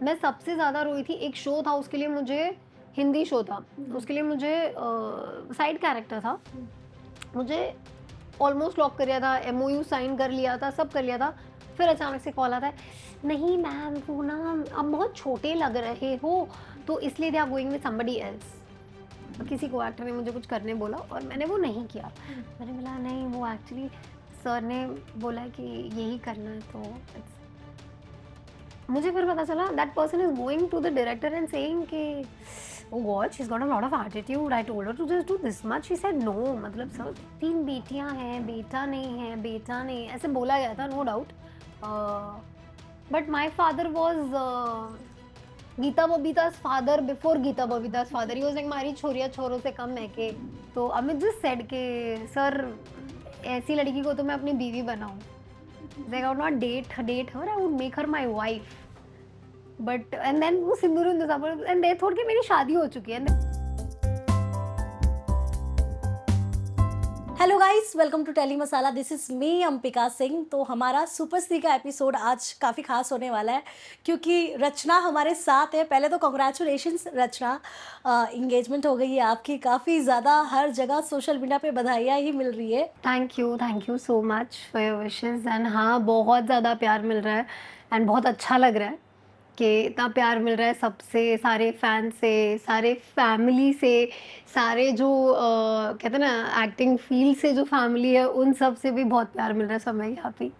मैं सबसे ज़्यादा रोई थी, एक शो था उसके लिए मुझे, हिंदी शो था, उसके लिए मुझे साइड कैरेक्टर था। मुझे ऑलमोस्ट लॉक कर लिया था, एमओयू साइन कर लिया था, सब कर लिया था। फिर अचानक से कॉल आता है, "नहीं मैम, वो ना आप बहुत छोटे लग रहे हो, तो इसलिए they are going with somebody else." किसी को एक्टर ने मुझे कुछ करने बोला और मैंने वो नहीं किया। मैंने बोला नहीं, वो एक्चुअली सर ने बोला है कि यही करना है, तो मुझे फिर पता चला that person is going to the director and saying कि oh god, she is got a lot of attitude, I told her to just do this much, she said no. मतलब सर, 3 बेटियां हैं, बेटा नहीं है, बेटा नहीं, ऐसे बोला गया था, no doubt. But my father was Geeta Babita's father before Geeta Babita's father. He was like, हमारी छोरिया छोरों से कम है के। तो अमित जस्ट सेड के सर, ऐसी लड़की को तो मैं अपनी बीवी बनाऊं, like I would not date her, I would make her my wife. But and then वो सिंदूर and they thought कि मेरी शादी हो चुकी है। Hello guys, welcome to tele masala. This is me Ambika Singh. तो हमारा सुपर स्त्री का एपिसोड आज काफ़ी खास होने वाला है क्योंकि रचना हमारे साथ है। पहले तो कॉन्ग्रेचुलेशंस रचना, इंगेजमेंट हो गई है आपकी। काफ़ी ज़्यादा हर जगह सोशल मीडिया पे बधाइयाँ ही मिल रही है। Thank you so much for your wishes. And हाँ, बहुत ज़्यादा प्यार मिल रहा है एंड बहुत अच्छा लग रहा है कि इतना प्यार मिल रहा है सबसे, सारे फैन से, सारे फैमिली से, सारे जो कहते हैं ना एक्टिंग फील्ड से जो फैमिली है, उन सब से भी बहुत प्यार मिल रहा है, सब मैं हैप्पी।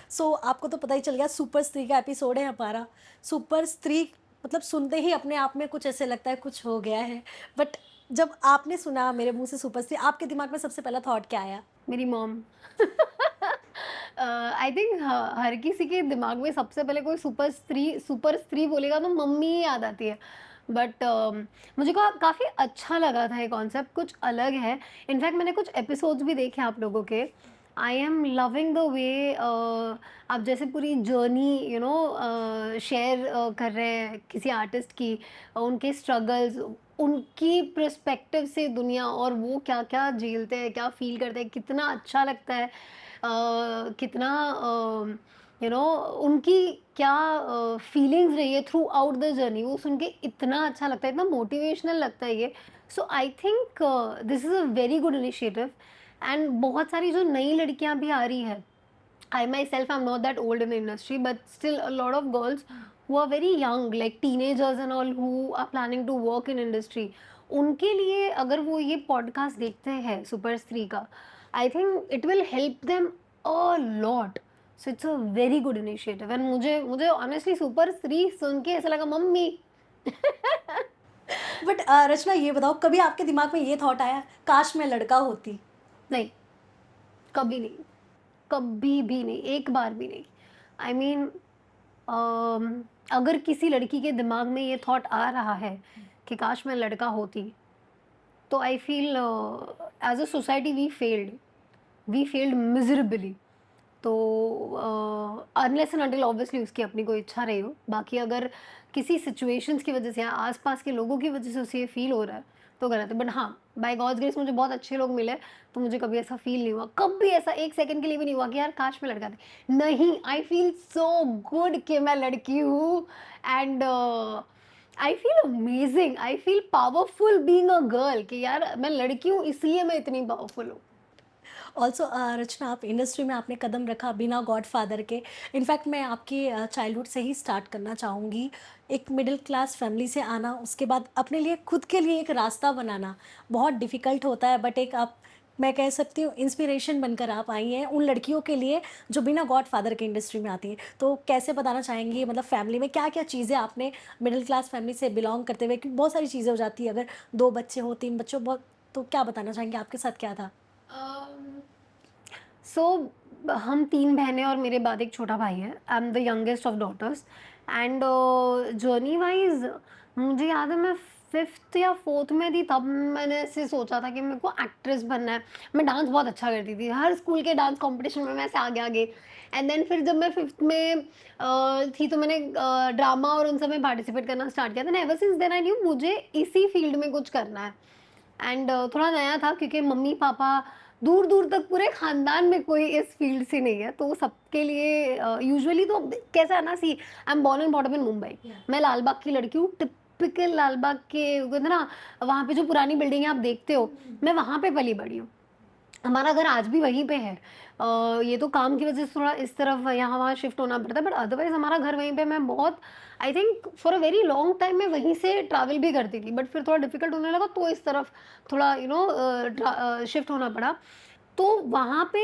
सो आपको तो पता ही चल गया, सुपर स्त्री का एपिसोड है हमारा। सुपर स्त्री मतलब सुनते ही अपने आप में कुछ ऐसे लगता है कुछ हो गया है। बट जब आपने सुना मेरे मुँह से सुपर स्त्री, आपके दिमाग में सबसे पहला थॉट क्या आया? मेरी मॉम। आई थिंक हर किसी के दिमाग में सबसे पहले कोई सुपर स्त्री बोलेगा तो मम्मी ही याद आती है। बट मुझे काफ़ी अच्छा लगा था ये कॉन्सेप्ट, कुछ अलग है। इनफैक्ट मैंने कुछ एपिसोड्स भी देखे आप लोगों के। I am loving the way आप जैसे पूरी जर्नी शेयर कर रहे हैं किसी आर्टिस्ट की, उनके स्ट्रगल्स, उनकी पर्सपेक्टिव से दुनिया, और वो क्या क्या झेलते हैं, क्या फील करते हैं, कितना अच्छा लगता है। कितना उनकी क्या फीलिंग्स रही है थ्रू आउट द जर्नी, वो सुन के इतना अच्छा लगता है, इतना मोटिवेशनल लगता है ये। So I think this is a very good initiative. And बहुत सारी जो नई लड़कियां भी आ रही है, I myself am not that old in the industry, but still a lot of girls who are very young, like teenagers and all, who are planning to work in industry. उनके लिए अगर वो ये पॉडकास्ट देखते हैं super स्त्री का, I think it will help them a lot. So it's a very good initiative. And मुझे मुझे ऑनेस्टली सुपर स्त्री सुन के ऐसा लगा मम्मी। बट रचना ये बताओ, कभी आपके दिमाग में ये थॉट आया काश मैं लड़का होती? नहीं, कभी नहीं, कभी भी नहीं, एक बार भी नहीं। आई मीन अगर किसी लड़की के दिमाग में ये थॉट आ रहा है कि काश मैं लड़का होती, तो I feel as a society we failed miserably. तो अनलेस एंड अनटिल ऑब्वियसली उसकी अपनी कोई इच्छा रही हो। बाकी अगर किसी सिचुएशंस की वजह से या आसपास के लोगों की वजह से उसे ये फील हो रहा है, तो गलत है। बट हाँ, बाय गॉड्स ग्रेस मुझे बहुत अच्छे लोग मिले, तो मुझे कभी ऐसा फील नहीं हुआ, कभी ऐसा एक सेकंड के लिए भी नहीं हुआ कि यार काश मैं लड़का था। नहीं, आई फील सो गुड कि मैं लड़की हूँ। And I feel amazing, I feel powerful being a girl, कि यार मैं लड़की हूँ इसलिए मैं इतनी पावरफुल हूँ। ऑल्सो रचना, आप इंडस्ट्री में आपने कदम रखा बिना गॉडफादर के। इनफैक्ट मैं आपकी चाइल्डहुड से ही स्टार्ट करना चाहूँगी। एक मिडिल क्लास फैमिली से आना, उसके बाद अपने लिए खुद के लिए एक रास्ता बनाना बहुत डिफ़िकल्ट होता है। बट एक आप, मैं कह सकती हूँ, इंस्पिरेशन बनकर आप आई हैं उन लड़कियों के लिए जो बिना गॉडफादर के इंडस्ट्री में आती हैं। तो कैसे बताना चाहेंगी, मतलब फैमिली में क्या क्या चीज़ें आपने, मिडिल क्लास फैमिली से बिलोंग करते हुए, क्योंकि बहुत सारी चीज़ें हो जाती है अगर 2 बच्चे हो, 3 बच्चे हो, बहुत। तो क्या बताना चाहेंगे, आपके साथ क्या था? सो हम 3 बहनें और मेरे बाद एक छोटा भाई है। I am the youngest of daughters. And journey wise मुझे याद है, मैं 5th या 4th में थी तब मैंने ऐसे सोचा था कि मेरे को एक्ट्रेस बनना है। मैं डांस बहुत अच्छा करती थी, हर स्कूल के डांस कंपटीशन में मैं ऐसे आगे आगे। एंड देन फिर जब मैं 5th में थी तो मैंने ड्रामा और उन सब में पार्टिसिपेट करना स्टार्ट किया था। Ever since then I knew मुझे इसी फील्ड में कुछ करना है। एंड थोड़ा नया था क्योंकि मम्मी पापा दूर दूर तक पूरे खानदान में कोई इस फील्ड से नहीं है, तो सबके लिए यूजुअली तो कैसा है ना, see I am born and bottom in Mumbai. मैं लालबाग की लड़की हूँ, टिपिकल लालबाग के कहते हैं ना, वहाँ पे जो पुरानी बिल्डिंग आप देखते हो, मैं वहाँ पे पली बड़ी हूँ। हमारा घर आज भी वहीं पे है। ये तो काम की वजह से थोड़ा इस तरफ यहाँ वहाँ शिफ्ट होना पड़ता है, बट अदरवाइज हमारा घर वहीं पे। मैं बहुत, I think for a very long time मैं वहीं से ट्रैवल भी करती थी, बट फिर थोड़ा डिफिकल्ट होने लगा तो इस तरफ थोड़ा शिफ्ट होना पड़ा। तो वहाँ पे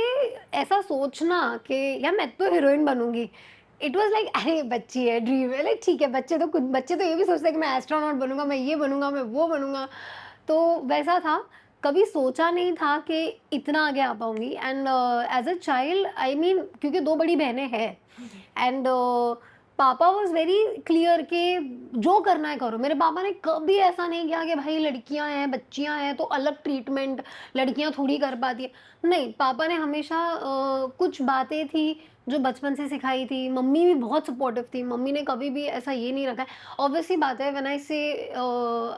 ऐसा सोचना कि यार मैं तो हीरोइन बनूंगी, इट वाज लाइक अरे बच्ची है, ड्रीम है, लाइक ठीक है, बच्चे तो ये भी सोचते हैं कि मैं एस्ट्रोनॉट बनूंगा, मैं ये बनूंगा, मैं वो बनूंगा। तो वैसा था, कभी सोचा नहीं था कि इतना आगे आ पाऊंगी। And as a child, I mean, क्योंकि दो बड़ी बहनें हैं, एंड पापा वॉज वेरी क्लियर कि जो करना है करो। मेरे पापा ने कभी ऐसा नहीं किया कि भाई लड़कियां हैं, बच्चियां हैं तो अलग ट्रीटमेंट, लड़कियां थोड़ी कर पाती है। नहीं, पापा ने हमेशा कुछ बातें थी जो बचपन से सिखाई थी। मम्मी भी बहुत सपोर्टिव थी, मम्मी ने कभी भी ऐसा ये नहीं रखा है। ऑब्वियसली बात है, when I say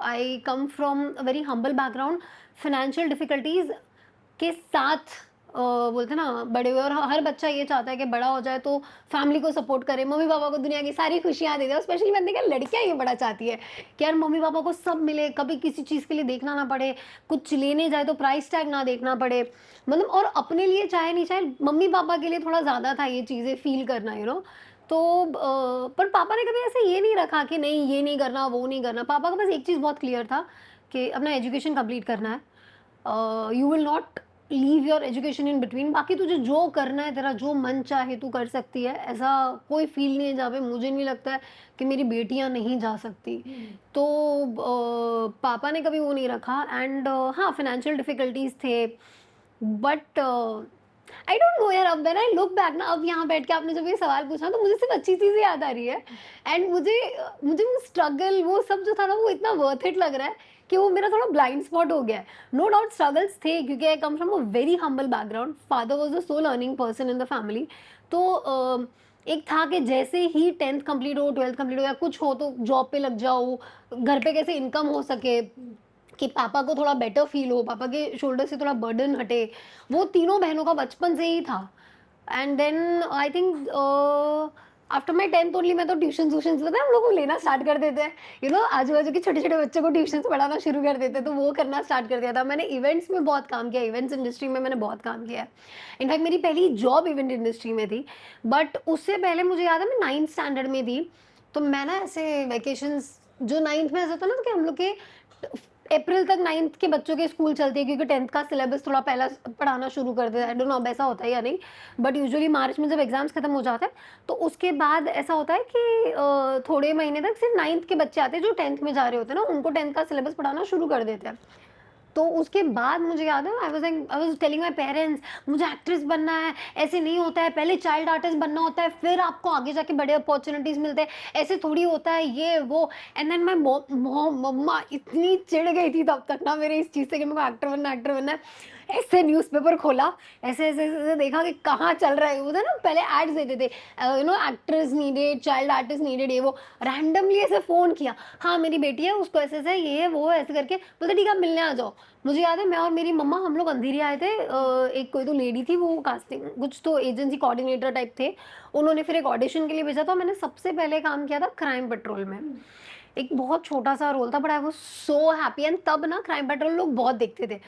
I come from a very humble background, financial difficulties के साथ बोलते हैं ना बड़े हुए, और हर बच्चा ये चाहता है कि बड़ा हो जाए तो फैमिली को सपोर्ट करे, मम्मी पापा को दुनिया की सारी खुशियां दे दे। स्पेशली मैंने देखा लड़कियां ये बड़ा चाहती है कि यार मम्मी पापा को सब मिले, कभी किसी चीज़ के लिए देखना ना पड़े, कुछ लेने जाए तो प्राइस टैग ना देखना पड़े, मतलब, और अपने लिए चाहे नहीं चाहे, मम्मी पापा के लिए थोड़ा ज़्यादा था ये चीज़ें फील करना, तो पर पापा ने कभी ऐसे ये नहीं रखा कि नहीं ये नहीं करना, वो नहीं करना। पापा का बस एक चीज़ बहुत क्लियर था कि अपना एजुकेशन कंप्लीट करना है, you will not leave your education in between, बाकी तुझे जो करना है, तेरा जो मन चाहे तू कर सकती है। ऐसा कोई फील नहीं है जहाँ पे मुझे नहीं लगता है कि मेरी बेटियां नहीं जा सकती। तो पापा ने कभी वो नहीं रखा। एंड हाँ, फाइनेंशियल डिफिकल्टीज थे, बट आई डोंट नो यार, अब व्हेन आई लुक बैक ना, अब यहाँ बैठ के आपने जब ये सवाल पूछा तो मुझे सिर्फ अच्छी चीज़ें याद आ रही है। एंड मुझे वो स्ट्रगल, वो सब जो था ना, वो इतना वर्थ इट लग रहा है कि वो मेरा थोड़ा ब्लाइंड स्पॉट हो गया है। नो डाउट स्ट्रगल्स थे, क्योंकि I come from a very humble background, father was the sole earning person in the family. तो एक था कि जैसे ही 10th कंप्लीट हो, 12th कंप्लीट हो, या कुछ हो तो जॉब पे लग जाओ, घर पे कैसे इनकम हो सके कि पापा को थोड़ा बेटर फील हो, पापा के शोल्डर से थोड़ा बर्डन हटे, वो तीनों बहनों का बचपन से ही था। And then I think after my 10th only मैं तो ट्यूशन पता है हम लोग को लेना स्टार्ट कर देते हैं, आजू बाजू के छोटे छोटे बच्चों को ट्यूशन पढ़ाना शुरू कर देते हैं, तो वो करना स्टार्ट कर दिया था। मैंने इवेंट्स में बहुत काम किया, इवेंट्स इंडस्ट्री में मैंने बहुत काम किया है। इनफैक्ट मेरी पहली जॉब इवेंट इंडस्ट्री में थी। बट उससे पहले मुझे याद है, मैं 9th स्टैंडर्ड में थी, तो मैं ना ऐसे वेकेशंस, जो 9th में ऐसा होता ना, तो कि हम लोग के अप्रैल तक 9th के बच्चों के स्कूल चलती है, क्योंकि 10th का सिलेबस थोड़ा पहला पढ़ाना शुरू कर देता है। आई डोंट नो अब ऐसा होता है या नहीं, बट यूजुअली मार्च में जब एग्जाम्स खत्म हो जाते हैं तो उसके बाद ऐसा होता है कि थोड़े महीने तक सिर्फ 9th के बच्चे आते हैं, जो 10th में जा रहे होते हैं ना, उनको 10th का सिलेबस पढ़ाना शुरू कर देते हैं। तो उसके बाद मुझे याद है, I was telling my parents, मुझे एक्ट्रेस बनना है, ऐसे नहीं होता है, पहले चाइल्ड आर्टिस्ट बनना होता है, फिर आपको आगे जाके बड़े अपॉर्चुनिटीज मिलते हैं, ऐसे थोड़ी होता है ये वो। एंड देन माय मम्मा इतनी चिढ़ गई थी तब तक ना मेरे इस चीज़ से कि मेरे को एक्टर बनना है। ऐसे न्यूज़पेपर खोला, ऐसे देखा कि कहाँ चल रहा है, वो था ना पहले एड्स देते थे, actress needed, child artist needed, ये वो। रैंडमली ऐसे फ़ोन किया, हाँ मेरी बेटी है, उसको ऐसे ऐसे ये है वो है, ऐसे करके बोलते ठीक है आप मिलने आ जाओ। मुझे याद है, मैं और मेरी मम्मा हम लोग अंधेरी आए थे। एक कोई तो लेडी थी, वो कास्टिंग कुछ तो एजेंसी कोऑर्डिनेटर टाइप थे, उन्होंने फिर एक ऑडिशन के लिए भेजा था। मैंने सबसे पहले काम किया था क्राइम पेट्रोल में, एक बहुत छोटा सा रोल था, but I was so happy. And तब ना क्राइम पेट्रोल लोग बहुत देखते थे,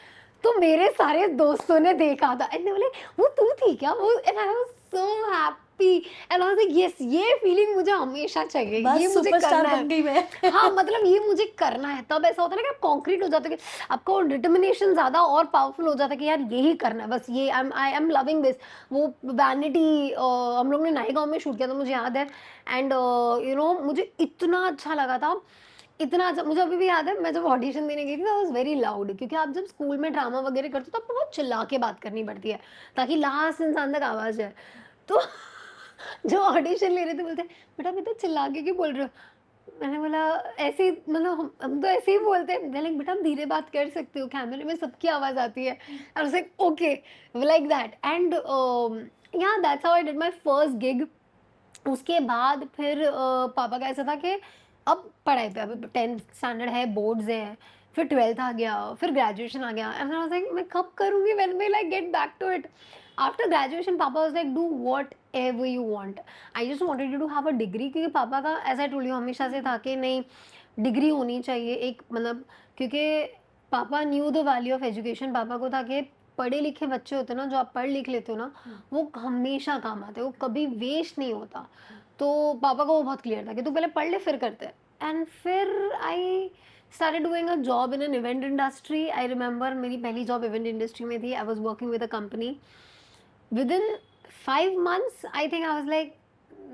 तो मेरे सारे दोस्तों ने देखा था एंड बोले वो तू थी क्या, वो। And I was so happy and I was like yes, ये फीलिंग मुझे हमेशा चाहिए, बस ये मुझे सुपरस्टार करना बन गई मैं। है। हाँ, मतलब ये मुझे करना है। तब ऐसा होता है ना कि आप कॉन्क्रीट हो जाते हो, कि आपको डिटर्मिनेशन ज्यादा और पावरफुल हो जाता है कि यार यही करना है, बस ये आई एम लविंग दिस। वो वैनिटी हम लोग ने नाईगांव में शूट किया था, मुझे याद है। एंड मुझे इतना अच्छा लगा था, इतना अच्छा। मुझे अभी भी याद है, मैं जब ऑडिशन देने गई थी, आई वाज वेरी लाउड, क्योंकि आप जब स्कूल में ड्रामा वगैरह करते हो तो आपको बहुत चिल्ला के बात करनी पड़ती है ताकि लास्ट इंसान तक आवाज जाए। तो जो ऑडिशन ले रहे थे बोलते बेटा बेटा चिल्ला के क्यों बोल रहे हो। मैंने बोला ऐसे ही, मतलब हम तो ऐसे ही बोलते हैं। लाइक बेटा आप धीरे बात कर सकते हो, कैमरे में सबकी आवाज आती है। I was like okay, like that. And yeah that's how I did my first gig. उसके बाद फिर पापा का ऐसा था कि अब पढ़ाई पे, अब 10th स्टैंडर्ड है, बोर्ड्स हैं, फिर 12th आ गया, फिर ग्रेजुएशन आ गया, एंड आई वाज लाइक मैं कब करूँगी, when will I get back to it? After graduation पापा was like do whatever you want. I just wanted you to have a degree, क्योंकि पापा का एज़ आई टोल्ड यू हमेशा से था कि नहीं, डिग्री होनी चाहिए एक, मतलब क्योंकि पापा new the value of education. पापा को था कि पढ़े लिखे बच्चे होते हैं ना, जो आप पढ़ लिख लेते हो ना, वो हमेशा काम आते हैं, वो कभी वेस्ट नहीं होता। तो पापा को वो बहुत क्लियर था कि तू पहले पढ़ ले फिर करते हैं। एंड फिर आई started doing a job in an event industry. I remember मेरी पहली जॉब इवेंट इंडस्ट्री में थी। I was working with a company. Within 5 months, I think I was like,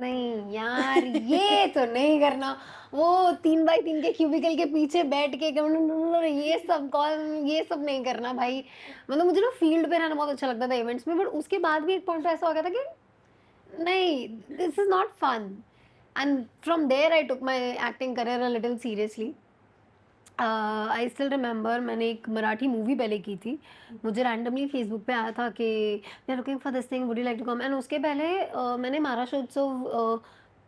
नहीं यार ये तो नहीं करना। वो 3x3 के क्यूबिकल के पीछे बैठ के ये सब कॉल, ये सब नहीं करना भाई। मतलब मुझे ना फील्ड पे रहना बहुत अच्छा लगता था इवेंट्स में, बट उसके बाद भी एक पॉइंट ऐसा हो गया था कि नहीं, this is not fun. And from there I took my acting career a little seriously. I still remember मैंने एक मराठी मूवी पहले की थी, मुझे रैंडमली फेसबुक पे आया था कि we are looking for this thing, would you like to come. And उसके पहले मैंने महाराष्ट्रोत्सव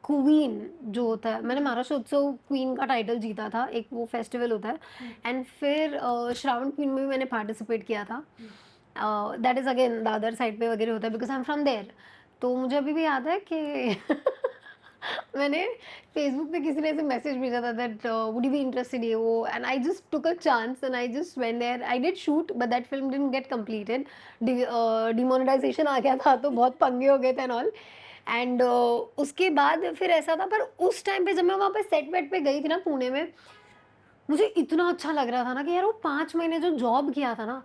क्वीन जो होता है, मैंने महाराष्ट्रोत्सव क्वीन का टाइटल जीता था, एक वो फेस्टिवल होता है। एंड फिर श्रावण क्वीन में भी मैंने पार्टिसिपेट किया था। That is again the other side पे वगैरह होता है, because I am from there. तो मुझे अभी भी याद है कि मैंने फेसबुक पे किसी ने ऐसे मैसेज भेजा था that would you be interested, ये वो, and I just took a chance and I just went there. I did shoot but that film didn't get completed, demonetisation आ गया था तो बहुत पंगे हो गए थे एंड ऑल। एंड उसके बाद फिर ऐसा था, पर उस टाइम पे जब मैं वहाँ पे सेट वेट पे गई थी ना पुणे में, मुझे इतना अच्छा लग रहा था ना कि यार वो 5 महीने जो जॉब किया था ना,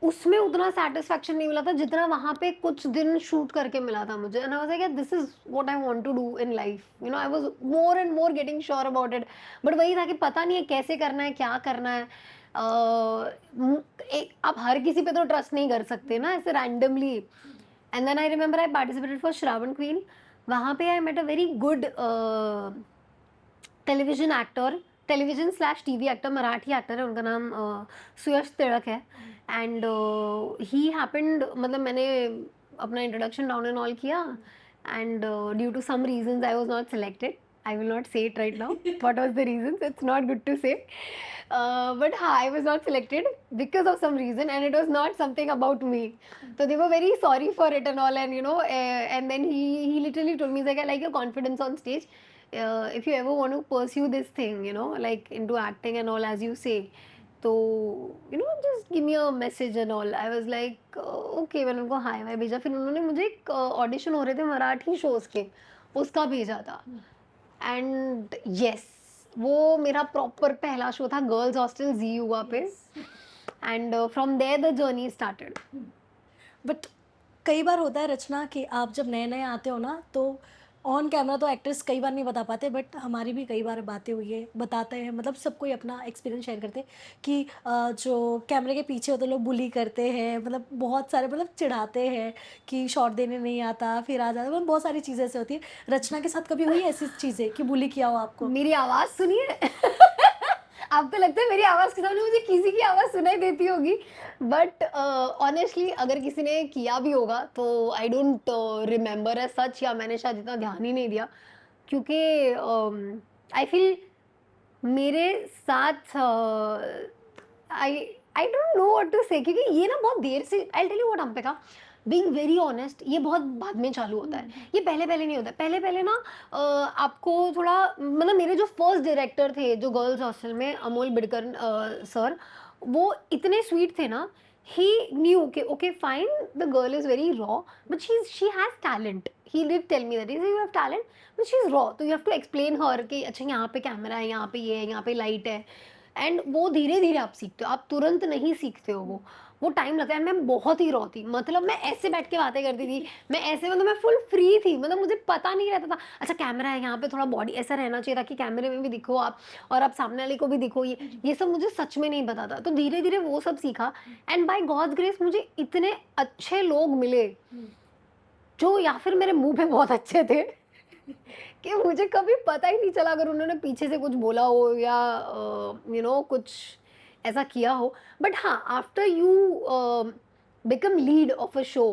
उसमें उतना सैटिस्फैक्शन नहीं मिला था जितना वहाँ पे कुछ दिन शूट करके मिला था मुझे। And I was like this is what I want to do in life, you know. I was more and more getting sure about it, but वही था कि पता नहीं है कैसे करना है, क्या करना है। एक आप हर किसी पे तो ट्रस्ट नहीं कर सकते ना ऐसे randomly. And then I remember I participated for Shravan queen. वहाँ पे I met a very good television actor, television slash TV actor, Marathi actor है, उनका नाम सुयश तिलक है। एंड ही हैपेंड, मतलब मैंने अपना इंट्रोडक्शन डाउन एंड ऑल किया, and due to some reasons I was not selected. I will not say it right now what was the reasons, it's not good to say, but हाँ, I was not selected because of some reason, and it was not something about me. So they were very sorry for it and all, and you know, and then he literally told me, he's like, I like your confidence on stage. If you ever want to pursue this thing, you know, like into acting and all, as you say, तो you know, just give me a message and all. I was like, okay, मैंने उनको हाय वाय भेजा। फिर उन्होंने मुझे एक audition हो रहे थे मराठी शोज के, उसका भेजा था। एंड यस, वो मेरा प्रॉपर पहला शो था गर्ल्स हॉस्टल जी युवा पे। And from there the journey started. But कई बार होता है रचना कि आप जब नए नए आते हो ना, तो ऑन कैमरा तो एक्टर्स कई बार नहीं बता पाते, बट हमारी भी कई बार बातें हुई है, बताते हैं, मतलब सब कोई अपना एक्सपीरियंस शेयर करते हैं कि जो कैमरे के पीछे होते लोग बुली करते हैं, मतलब बहुत सारे, मतलब चिढ़ाते हैं कि शॉट देने नहीं आता, फिर आ जाता, मतलब बहुत सारी चीज़ें ऐसे होती है। रचना के साथ कभी हुई है ऐसी चीज़ें कि बुली किया हो आपको? मेरी आवाज सुनिए आपको लगता है मेरी आवाज के सामने मुझे किसी की आवाज सुनाई देती होगी, बट ऑनेस्टली अगर किसी ने किया भी होगा तो I don't remember as such, या मैंने शायद इतना ध्यान ही नहीं दिया, क्योंकि आई फील मेरे साथ I I don't know what to say, क्योंकि ये ना बहुत देर से, आई टेल यू व्हाट अंपिका, बीइंग वेरी ऑनेस्ट, ये बहुत बाद में चालू होता है, ये पहले पहले नहीं होता है। पहले पहले ना आपको थोड़ा, मतलब मेरे जो फर्स्ट डायरेक्टर थे जो गर्ल्स हॉस्टल में, अमोल बिडकर सर, वो इतने स्वीट थे ना। ही न्यू के okay fine, the girl is very raw but she has talent. He did tell me that is you have talent but she is raw, तो you have to explain her कि अच्छा यहाँ पे camera है, यहाँ पे ये है, यहाँ पे लाइट है। एंड वो धीरे धीरे आप सीखते हो, आप तुरंत नहीं सीखते हो, वो टाइम लगता है। मैं बहुत ही रॉ थी, मतलब मैं ऐसे बैठ के बातें करती थी, मैं ऐसे, मतलब मैं फुल फ्री थी, मतलब मुझे पता नहीं रहता था अच्छा कैमरा है यहाँ पे, थोड़ा बॉडी ऐसा रहना चाहिए ताकि कैमरे में भी दिखो आप और आप सामने वाले को भी दिखो, ये सब मुझे सच में नहीं पता था। तो धीरे धीरे वो सब सीखा, एंड बाय गॉड्स ग्रेस मुझे इतने अच्छे लोग मिले जो या फिर मेरे मुंह पे बहुत अच्छे थे कि मुझे कभी पता ही नहीं चला अगर उन्होंने पीछे से कुछ बोला हो या यू नो कुछ ऐसा किया हो। बट हाँ, after you become lead of a show,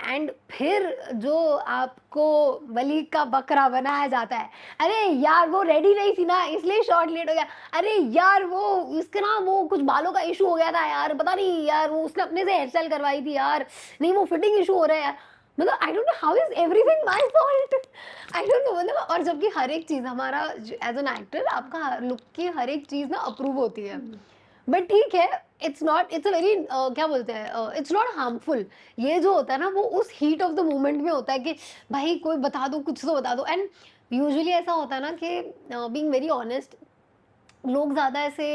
and फिर जो आपको बलि का बकरा बनाया जाता है, अरे यार वो रेडी नहीं थी ना इसलिए शॉट लेट हो गया, अरे यार वो उसके ना वो कुछ बालों का इशू हो गया था यार, पता नहीं यार वो उसने अपने से हेयर स्टाइल करवाई थी यार, नहीं वो फिटिंग इशू हो रहा है यार, मतलब I don't know how is everything my fault, I don't no, मतलब और जबकि हर एक चीज हमारा एज एन एक्टर आपका लुक की हर एक चीज ना अप्रूव होती है, बट ठीक है, it's not, it's a very क्या बोलते हैं, इट्स नॉट हार्मफुल, ये जो होता है ना वो उस हीट ऑफ द मोमेंट में होता है कि भाई कोई बता दो, कुछ तो बता दो, एंड यूजुअली ऐसा होता है ना कि बीइंग वेरी ऑनेस्ट, लोग ज़्यादा ऐसे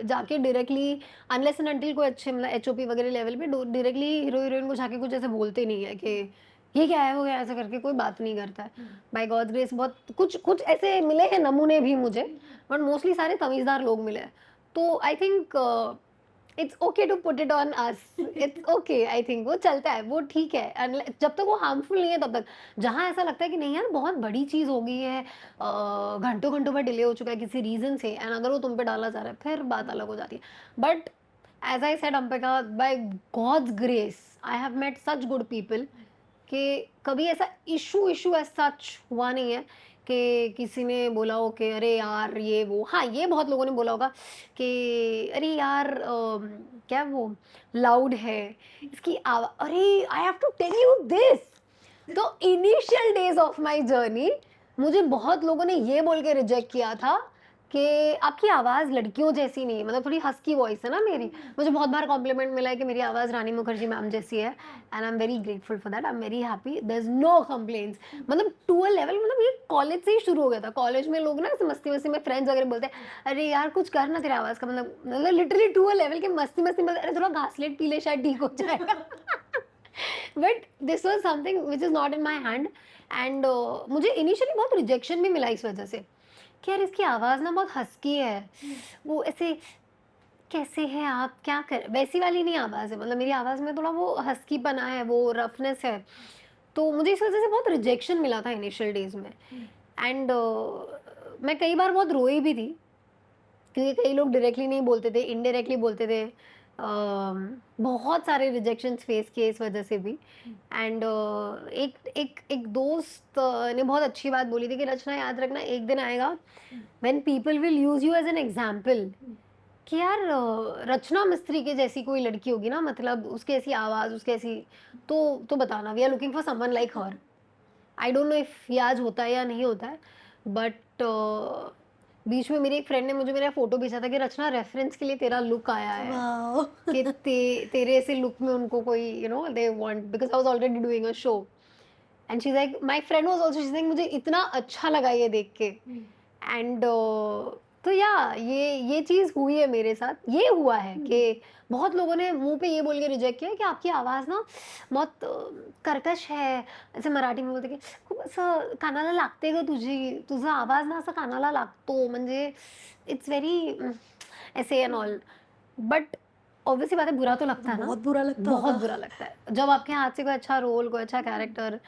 जाके डायरेक्टली अनलेस एंड अनटिल कोई अच्छे मतलब एचओपी वगैरह लेवल पे डायरेक्टली हीरो हीरोइन को जाके कुछ ऐसे बोलते नहीं है कि ये क्या है वो क्या है, ऐसा करके कोई बात नहीं करता है, बाय गॉड ग्रेस बहुत कुछ कुछ ऐसे मिले हैं नमूने भी मुझे, बट मोस्टली सारे तमीज़दार लोग मिले हैं, तो I think it's okay to put it on us, it's okay, I think वो चलता है, वो ठीक है, जब तक वो हार्मफुल नहीं है तब तक, जहाँ ऐसा लगता है कि नहीं यार बहुत बड़ी चीज़ हो गई है, घंटों घंटों में डिले हो चुका है किसी रीज़न से, एंड अगर वो तुम पे डाला जा रहा है फिर बात अलग हो जाती है, but as I said Ambika, by God's grace I have met such good people कि कभी ऐसा इशू इशू ऐसा सच हुआ नहीं है कि किसी ने बोला हो कि अरे यार ये वो, हाँ ये बहुत लोगों ने बोला होगा कि अरे यार क्या वो लाउड है इसकी आवाज, अरे I have to tell you this, तो initial days of my journey मुझे बहुत लोगों ने ये बोल के रिजेक्ट किया था कि आपकी आवाज़ लड़कियों जैसी नहीं है, मतलब थोड़ी हस्की वॉइस है ना मेरी, मुझे बहुत बार कॉम्प्लीमेंट मिला है कि मेरी आवाज़ रानी मुखर्जी मैम जैसी है, and I am very grateful for that, I am very happy, there is no complaints, मतलब टू अ लेवल, मतलब ये कॉलेज से ही शुरू हो गया था, कॉलेज में लोग ना ऐसे मस्ती मस्ती में फ्रेंड्स वगैरह बोलते हैं अरे यार कुछ कर ना तेरी आवाज़ का, मतलब लिटरली टू अ लेवल के मस्ती मस्ती में अरे थोड़ा घासलेट पी ले शायद ठीक हो जाएगा, but this was something which is not in my hand, and मुझे इनिशियली बहुत रिजेक्शन भी मिला इस वजह से कि यार इसकी आवाज़ ना बहुत हस्की है, वो ऐसे कैसे है आप क्या कर, वैसी वाली नहीं आवाज़ है, मतलब मेरी आवाज़ में थोड़ा वो हस्कीपना है, वो रफनेस है, तो मुझे इस वजह से बहुत रिजेक्शन मिला था इनिशियल डेज में, एंड मैं कई बार बहुत रोई भी थी क्योंकि कई लोग डायरेक्टली नहीं बोलते थे, इनडायरेक्टली बोलते थे, बहुत सारे रिजेक्शंस फेस किए इस वजह से भी, एंड एक एक एक दोस्त ने बहुत अच्छी बात बोली थी कि रचना याद रखना एक दिन आएगा when people will use you as an example, कि यार रचना मिस्त्री के जैसी कोई लड़की होगी ना, मतलब उसकी ऐसी आवाज़ उसकी ऐसी, तो बताना we are looking for someone like her, I don't know if ये आज होता है या नहीं होता है, बट बीच में मेरी एक फ्रेंड ने मुझे मेरा फोटो भेजा था कि रचना रेफरेंस के लिए तेरा लुक आया है, वाओ! कि तेरे ऐसे लुक में उनको कोई you know they want, because I was already doing a show, and she is like my friend was also she is like मुझे इतना अच्छा लगा ये देख के, एंड तो या ये चीज़ हुई है मेरे साथ, ये हुआ है कि बहुत लोगों ने मुंह पे ये बोल के रिजेक्ट किया कि आपकी आवाज़ ना बहुत कर्कश है, ऐसे मराठी में बोलते की खूप असं कानाला लागते ग तुझी, तुझा आवाज ना असा कानाला लागतो, म्हणजे इट्स वेरी ऐसे एंड ऑल, बट ऑब्वियसली बात है बुरा तो लगता है ना, बहुत बुरा लगता बहुत होगा। बुरा लगता है जब आपके हाथ से कोई अच्छा रोल कोई अच्छा कैरेक्टर,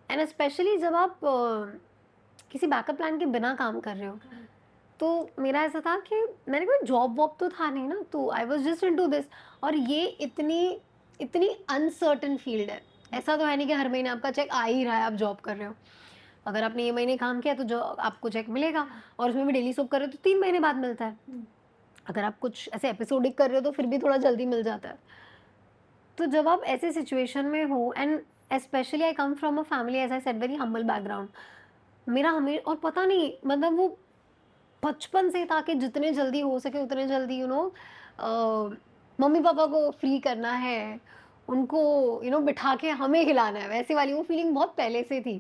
एंड स्पेशली जब आप किसी बैकअप प्लान के बिना काम कर रहे हो, तो मेरा ऐसा था कि मैंने कोई जॉब वॉब तो था नहीं ना, तो I was just into this, और ये इतनी इतनी अनसर्टन फील्ड है, ऐसा तो है नहीं कि हर महीने आपका चेक आ ही रहा है आप जॉब कर रहे हो, अगर आपने ये महीने काम किया तो जो आपको चेक मिलेगा, और उसमें भी डेली सोप कर रहे हो तो 3 महीने बाद मिलता है, अगर आप कुछ ऐसे एपिसोडिक कर रहे हो तो फिर भी थोड़ा जल्दी मिल जाता है, तो जब आप ऐसे सिचुएशन में हो, and specially I come from a family as I said very humble background, मेरा हमें और पता नहीं मतलब वो बचपन से था कि जितने जल्दी हो सके उतने जल्दी मम्मी पापा को फ्री करना है, उनको बिठा के हमें खिलाना है, वैसी वाली वो फीलिंग बहुत पहले से थी,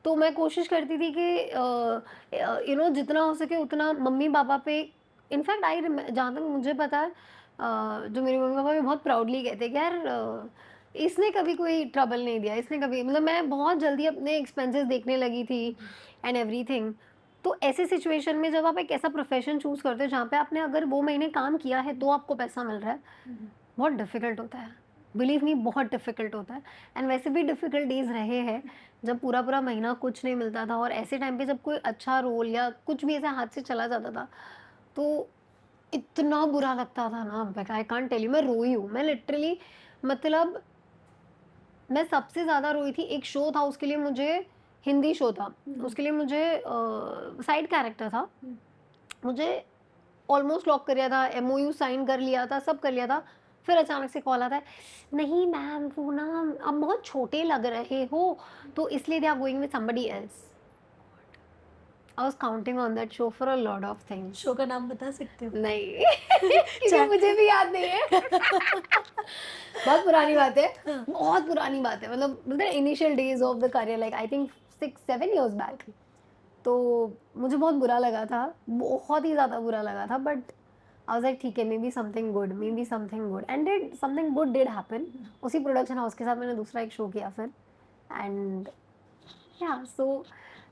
तो मैं कोशिश करती थी कि जितना हो सके उतना मम्मी पापा पे, इनफैक्ट आई जहाँ तक मुझे पता है, जो मेरे मम्मी पापा भी बहुत प्राउडली कहते हैं कि यार इसने कभी कोई ट्रबल नहीं दिया, इसने कभी, मतलब मैं बहुत जल्दी अपने एक्सपेंसेस देखने लगी थी एंड एवरीथिंग, तो ऐसे सिचुएशन में जब आप एक ऐसा प्रोफेशन चूज करते हो जहाँ पे आपने अगर वो महीने काम किया है तो आपको पैसा मिल रहा है, बहुत डिफिकल्ट होता है, बिलीव मी बहुत डिफिकल्ट होता है, एंड वैसे भी डिफिकल्ट डेज रहे हैं जब पूरा पूरा महीना कुछ नहीं मिलता था, और ऐसे टाइम पे जब कोई अच्छा रोल या कुछ भी ऐसे हाथ से चला जाता था तो इतना बुरा लगता था ना, आई कांट टेल यू, मैं रोई हूँ, मैं लिटरली, मतलब मैं सबसे ज़्यादा रोई थी, एक शो था उसके लिए मुझे, हिंदी शो था, उसके लिए मुझे साइड कैरेक्टर था, मुझे ऑलमोस्ट लॉक कर लिया था, एमओयू साइन कर लिया था, सब कर लिया था। फिर अचानक से कॉल आता है, नहीं मैम वो ना आप बहुत छोटे लग रहे हो, तो इसलिए they are going with somebody else. I was counting on that show for a lot of things. Show का नाम बता सकते हो? नहीं क्योंकि मुझे भी याद नहीं है। बहुत पुरानी बात है, हाँ, बहुत पुरानी बात है, मतलब initial days of the career, like I think 6-7 years back. तो मुझे बहुत बुरा लगा था, बहुत ही ज़्यादा बुरा लगा था, बट आई वाज लाइक ठीक है, may be something good, may be something good, and did something good did happen. उसी प्रोडक्शन हाउस के साथ मैंने दूसरा एक शो किया फिर, एंड या सो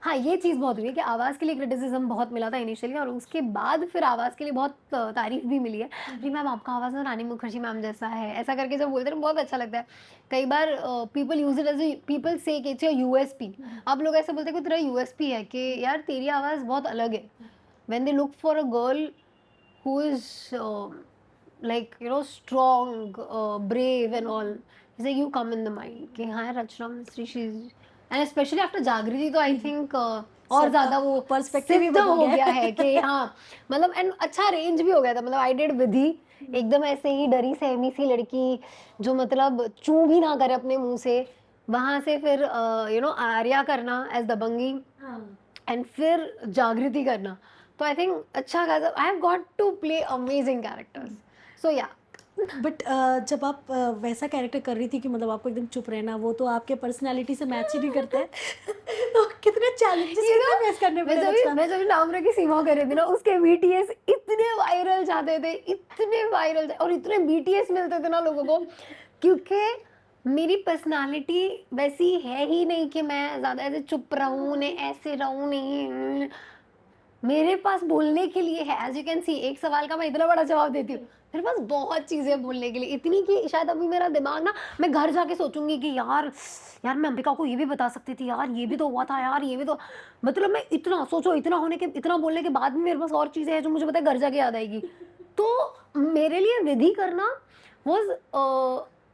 हाँ, ये चीज़ बहुत हुई है कि आवाज़ के लिए क्रिटिसिज्म बहुत मिला था इनिशियली, और उसके बाद फिर आवाज़ के लिए बहुत तारीफ़ भी मिली है। अरे मैम आपका आवाज़ ना रानी मुखर्जी मैम जैसा है, ऐसा करके जब बोलते हैं ना बहुत अच्छा लगता है। कई बार people use it as a, people say कि इट्स योर यूएसपी। अब लोग ऐसे बोलते हैं कि तेरा यूएसपी है कि यार तेरी आवाज़ बहुत अलग है। When they look for a girl who is like you know strong, brave and all, it's like you come in the mind कि हाँ यार रचना मिस्त्री, she is, and specially after जागृति तो आई थिंक और सबका ज़्यादा वो पर्सपेक्टिव ही सिद्ध बदल हो गया गया है। है कि हाँ, मतलब एंड अच्छा रेंज भी हो गया था। मतलब आई डिड विधि, एकदम ऐसे ही डरी सहमी सी लड़की जो मतलब चू भी ना करे अपने मुंह से, वहां से फिर आर्या करना एज दबंगी, हाँ। एंड फिर जागृति करना। तो आई थिंक अच्छा खासा I have got to play amazing characters, so या। बट जब आप वैसा कैरेक्टर कर रही थी कि मतलब आपको एकदम चुप रहना, वो तो आपके पर्सनालिटी से मैच ही नहीं करता है। तो कितने चैलेंजेस You कितने know, फेस करने मैं पड़े जब रचना? मैं जब नामरा की सीमा कर रही थी ना, उसके बीटीएस इतने वायरल जाते थे, इतने वायरल, और इतने बीटीएस मिलते थे ना लोगों को, क्योंकि मेरी पर्सनालिटी वैसी है ही नहीं कि मैं ज्यादा ऐसे चुप रहूं, ने ऐसे रहूं, नहीं। मेरे पास बोलने के लिए है, एज यू कैन सी, एक सवाल का मैं इतना बड़ा जवाब देती हूँ। मेरे पास बहुत चीजें बोलने के लिए, इतनी कि शायद अभी मेरा दिमाग ना, मैं घर जाके सोचूंगी कि यार यार मैं अंबिका को ये भी बता सकती थी यार, ये भी तो हुआ था यार, ये भी तो, मतलब मैं इतना सोचो, इतना होने के, इतना बोलने के बाद भी मेरे पास और चीजें हैं जो मुझे पता है घर जाके याद आएगी। तो मेरे लिए विधि करना was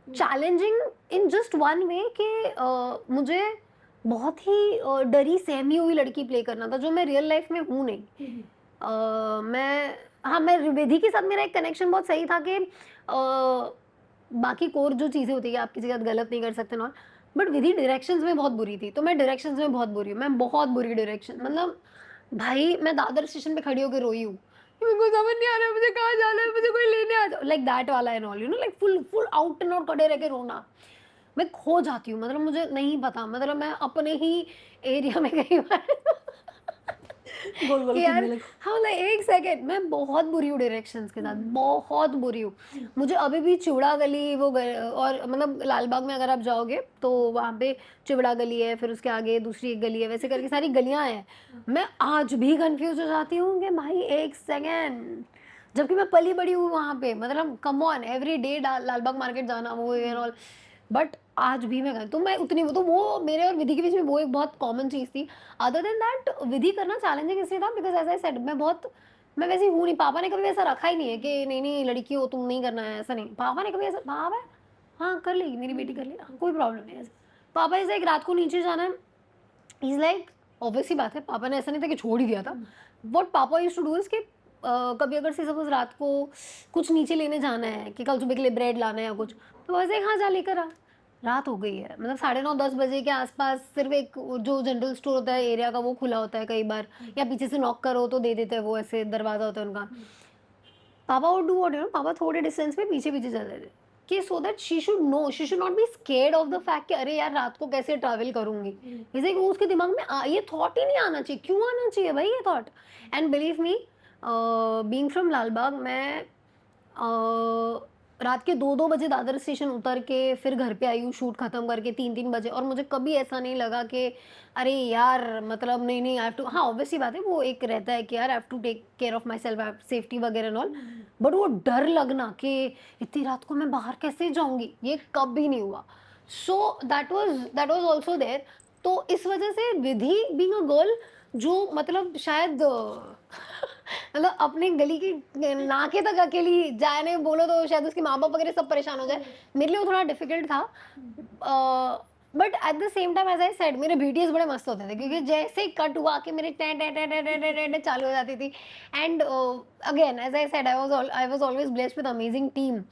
challenging in just one way कि मुझे बहुत ही डरी सहमी हुई लड़की प्ले करना था, जो मैं रियल लाइफ में हूँ नहीं। मैं, हाँ, मैं विधि के साथ मेरा एक कनेक्शन बहुत सही था कि बाकी कोर जो चीज़ें होती है आप किसी के साथ गलत नहीं कर सकते ना, बट विधि डायरेक्शंस में बहुत बुरी थी, तो मैं डायरेक्शंस में बहुत बुरी हूँ, मैं बहुत बुरी डायरेक्शन, मतलब भाई मैं दादर स्टेशन पे खड़ी होकर रोई हूँ, मेरे को समझ नहीं आ रहा है मुझे कहाँ जाना है, मुझे कोई लेने आ जाओ, लाइक दैट वाला and all, you know, like full full out and out खड़े रह के रोना। मैं खो जाती हूँ, मतलब मुझे नहीं पता, मतलब मैं अपने ही एरिया में कई बार गोल गोल कि घूमने यार, लगे। हाँ, मतलब एक सेकेंड, मैं बहुत बुरी हूँ डायरेक्शंस के साथ, बहुत बुरी हूँ। मुझे अभी भी चिवड़ा गली और मतलब लाल बाग में अगर आप जाओगे तो वहाँ पे चिवड़ा गली है, फिर उसके आगे दूसरी एक गली है, वैसे करके सारी गलियाँ हैं। मैं आज भी कंफ्यूज हो जाती हूँ कि भाई एक सेकेंड, जबकि मैं पली बड़ी हूँ वहाँ पे, मतलब come on, every day Lal Bagh market जाना, वो एंड ऑल, बट आज भी मैं गई तो मैं उतनी, तो वो मेरे और विधि के बीच में वो एक बहुत कॉमन चीज़ थी। अदर देन दैट विधि करना चैलेंजिंग इसलिए था बिकॉज एज आई सेड, मैं वैसी हूँ नहीं, पापा ने कभी वैसा रखा ही नहीं है कि नहीं नहीं लड़की हो तुम नहीं करना है, ऐसा नहीं, पापा ने कभी ऐसा, पापा हाँ कर लेगी मेरी बेटी, कर लेगी, हाँ, कोई प्रॉब्लम नहीं है ऐसा। पापा इज लाइक रात को नीचे जाना है, इज लाइक ऑब्वियसली बात है, पापा ने ऐसा नहीं था कि छोड़ ही दिया था। वॉट पापा यूज टू डू इज कि कभी अगर से सपोज रात को कुछ नीचे लेने जाना है कि कल सुबह के लिए ब्रेड लाना है या कुछ, तो वैसे हाँ जा लेकर आ। रात हो गई है, मतलब 9:30-10 बजे के आसपास सिर्फ एक जो जनरल स्टोर होता है एरिया का वो खुला होता है कई बार, या पीछे से नॉक करो तो दे देते हैं, वो ऐसे दरवाजा होता है उनका। पापा would do what, you know, पापा थोड़े डिस्टेंस पे पीछे पीछे चल रहे थे कि so that she should know, she should not be scared of the fact कि अरे यार रात को कैसे ट्रैवल करूंगी। इसे वो उसके दिमाग में ये थॉट ही नहीं आना चाहिए, क्यों आना चाहिए भाई ये thought. And believe me, being from Lalbaug, मैं रात के 2-2 बजे दादर स्टेशन उतर के फिर घर पे आई हूँ शूट खत्म करके 3-3 बजे, और मुझे कभी ऐसा नहीं लगा कि अरे यार मतलब नहीं नहीं आई हैव टू, हाँ ऑब्वियसली बात है वो एक रहता है कि यार I have to take care of myself, safety वगैरह एंड ऑल, बट वो डर लगना कि इतनी रात को मैं बाहर कैसे जाऊंगी, ये कभी नहीं हुआ। So that was also there. तो इस वजह से विधि बीइंग अ गर्ल, जो मतलब शायद मतलब अपने गली की नाके तक अकेली जाने बोलो तो शायद उसके माँ बाप वगैरह सब परेशान हो जाए। मेरे लिए वो थोड़ा डिफिकल्ट था, but at the same time as I said मेरे बीटीएस बड़े मस्त होते थे, क्योंकि जैसे ही कट हुआ कि मेरी टे टे टे टे टे टे टे टे चालू हो जाती थी। And again as I said I was always blessed with amazing team.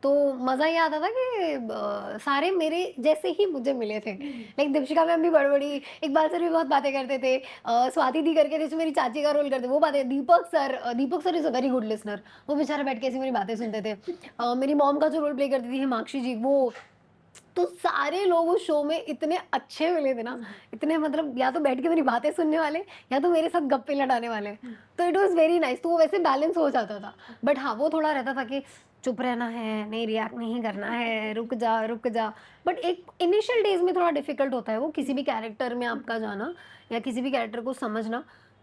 तो मज़ा ये आता था कि सारे मेरे जैसे ही मुझे मिले थे। लाइक दीपिका मैम भी बड़ी-बड़ी, इकबाल सर भी बहुत बातें करते थे, स्वाति दी करके थे जो मेरी चाची का रोल करते, वो बातें, Deepak sir is a very good listener, वो बेचारे बैठ के ऐसी मेरी बातें सुनते थे। मेरी मॉम का जो रोल प्ले करती थी हिमाक्षी जी, वो, तो सारे लोग उस शो में इतने अच्छे मिले थे ना, इतने मतलब या तो बैठ के मेरी बातें सुनने वाले या तो मेरे साथ गप्पे लड़ाने वाले। तो इट वाज़ वेरी नाइस, तो वो वैसे बैलेंस हो जाता था। बट हाँ, वो थोड़ा रहता था कि चुप रहना है, नहीं रिएक्ट नहीं करना है, रुक जा, रुक जा। बट एक इनिशियल डेज़ में थोड़ा डिफ़िकल्ट होता है वो किसी भी कैरेक्टर में आपका जाना या किसी भी कैरेक्टर को समझना।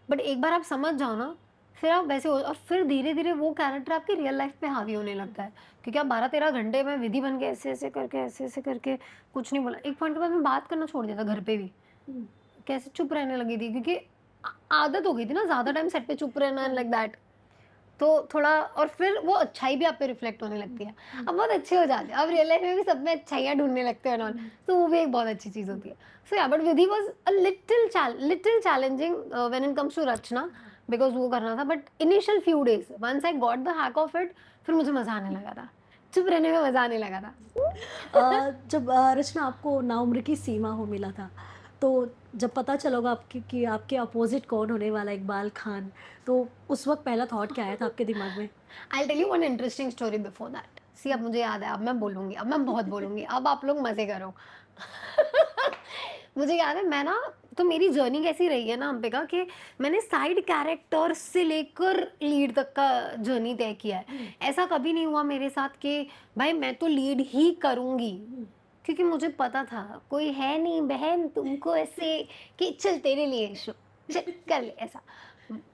बट एक बार आप समझ जाओ ना, फिर आप वैसे हो, और फिर धीरे-धीरे वो कैरेक्टर आपकी रियल लाइफ़ पे हावी होने लगता है। क्योंकि आप 12-13 घंटे में विधि बन के ऐसे-ऐसे करके कुछ नहीं बोला। एक पॉइंट के बाद मैं बात करना छोड़ दिया था घर पे भी। कैसे चुप रहने लगी थी, क्योंकि आदत हो गई थी ना ज़्यादा टाइम सेट पे चुप रहना लाइक दैट। तो थोड़ा, और फिर वो अच्छाई भी आप पे रिफ्लेक्ट होने लगती है। अब बहुत अच्छे हो जाते हैं। अब रियल लाइफ में भी सब में अच्छाइयाँ ढूँढने लगते हैं एंड ऑल। तो वो भी एक बहुत अच्छी चीज़ होती है। सो या but Vidhi was a little challenging when it comes to Rachna, because वो करना था। But initial few days once I got the hack of it, फिर मुझे मज़ा आने लगा था। चुप रहने में मज़ा आने लगा था। जब रचना आपको ना उम्र की सीमा हो मिला था, तो जब पता चला होगा आपकी कि आपके अपोजिट कौन होने वाला है, इकबाल खान, तो उस वक्त पहला थॉट क्या आया था आपके दिमाग में? I will tell you one interesting story before that. See, अब मुझे याद है, अब मैं बोलूँगी, अब मैं बहुत बोलूँगी, अब आप लोग मज़े करो। मुझे याद है, मैं ना, तो मेरी जर्नी कैसी रही है ना अंबिका, कि मैंने साइड कैरेक्टर से लेकर लीड तक का जर्नी तय किया है। ऐसा कभी नहीं हुआ मेरे साथ कि भाई मैं तो लीड ही करूँगी, क्योंकि मुझे पता था कोई है नहीं बहन तुमको ऐसे कि चल तेरे लिए शो, चल कर ले ऐसा।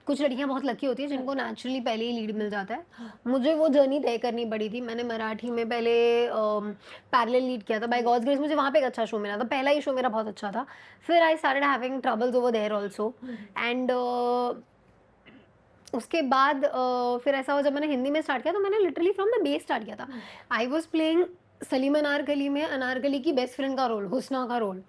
कुछ लड़कियां बहुत लकी होती है जिनको नेचुरली पहले ही लीड मिल जाता है। मुझे वो जर्नी तय करनी पड़ी थी। मैंने मराठी में पहले पैरेलल लीड किया था, बाय गॉड्स ग्रेस मुझे वहाँ पे एक अच्छा शो मिला था, पहला ही शो मेरा बहुत अच्छा था। फिर I started having troubles over there also, and उसके बाद फिर ऐसा हुआ जब मैंने हिंदी में स्टार्ट किया, तो मैंने literally from the base start किया था। I was playing Salim Anarkali में अनारकली की बेस्ट फ्रेंड का रोल, हुस्ना का role.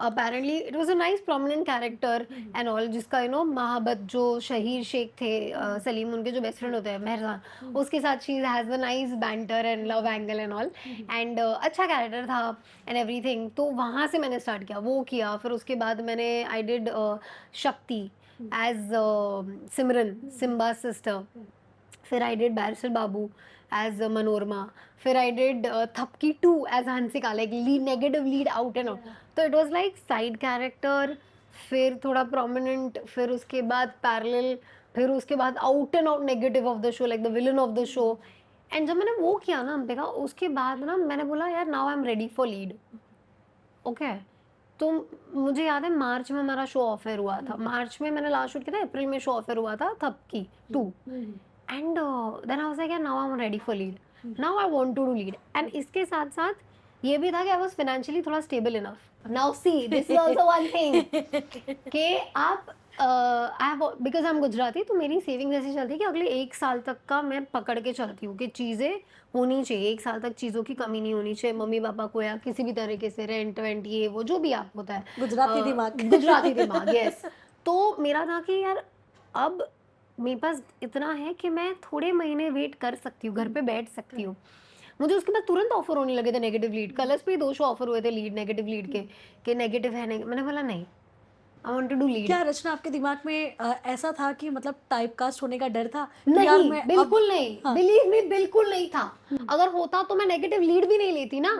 Apparently it was a nice prominent character and all, जिसका महाबत जो शहीर शेख थे, सलीम उनके जो बेस्ट फ्रेंड होते हैं मेहरजान, उसके साथ she has a nice banter and love angle and all, and अच्छा कैरेक्टर था एंड एवरीथिंग। तो वहाँ से मैंने स्टार्ट किया, वो किया। फिर उसके बाद मैंने I did Shakti as Simran, Simmba sister. फिर I did Barrister Babu as Manorama. फिर I did Thapki 2 as Hansika, like lead, negative lead out and out. तो it was like side character, फिर थोड़ा प्रोमिनेंट, फिर उसके बाद पैरेलल, फिर उसके बाद out and out negative of the show, like the villain of the show. And जब मैंने वो किया ना अंबिका, उसके बाद ना मैंने बोला यार now I am ready for lead. Okay, तो मुझे याद है मार्च में हमारा शो ऑफर हुआ था। मार्च में मैंने लास्ट शूट किया था, अप्रैल में शो ऑफर हुआ था Thapki 2। And then I was like now I am ready for lead, now I want to do lead. And इसके साथ साथ ये भी था कि आई वाज फाइनेंशियली थोड़ा stable enough. Now see this is also one thing कि आप I have, because I am Gujarati, तो मेरी सेविंग ऐसी चलती है कि अगले 1 साल तक का मैं पकड़ के चलती हूँ कि चीज़ें होनी चाहिए, 1 साल तक चीज़ों की कमी नहीं होनी चाहिए। मम्मी पापा को या किसी भी तरीके से रेंट वेंट ये वो जो भी आप होता है, गुजराती दिमाग। गुजराती दिमाग, यस। तो मेरा था कि यार अब मेरे पास इतना है कि मैं थोड़े महीने वेट कर सकती हूँ, घर पे बैठ सकती हूँ। मुझे उसके बाद तुरंत ऑफर होने लगे थे नेगेटिव लीड। कलर्स पे ही 2 शो ऑफर हुए थे लीड, नेगेटिव लीड के, कि नेगेटिव है मैंने बोला नहीं, I want to do lead. क्या रचना आपके दिमाग में ऐसा था कि मतलब टाइपकास्ट होने का डर था कि यार नहीं, मैं अब बिल्कुल नहीं, हाँ। बिलीव मी बिल्कुल नहीं था। अगर होता तो मैं नेगेटिव लीड भी नहीं लेती ना।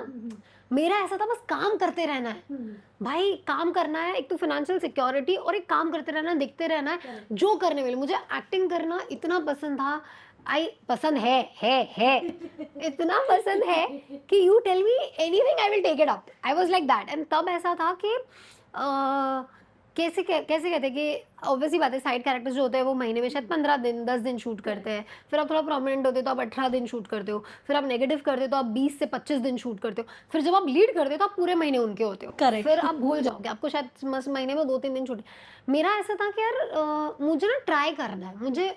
मेरा ऐसा था बस काम करते रहना है भाई, काम करना है। एक तो फाइनेंशियल सिक्योरिटी, और एक काम करते रहना है, दिखते रहना है, जो करने वाले। मुझे एक्टिंग करना इतना पसंद था, पसंद है इतना पसंद है कि you tell me anything I will take it up. I was like that. And तब ऐसा था कि कैसे कहते हैं कि ऑब्वियसली बात है, साइड कैरेक्टर्स जो होते हैं वो महीने में शायद 15 दिन 10 दिन शूट करते हैं। फिर आप थोड़ा प्रोमिनेंट होते हो तो आप 18 दिन शूट करते हो। फिर आप नेगेटिव करते हो तो आप 20 से 25 दिन शूट करते हो। फिर जब आप लीड करते हो तो आप पूरे महीने उनके होते हो। Correct. फिर आप भूल जाओगे, आपको शायद महीने में 2-3 दिन छूटे। मेरा ऐसा था कि यार मुझे ना ट्राई करना है, मुझे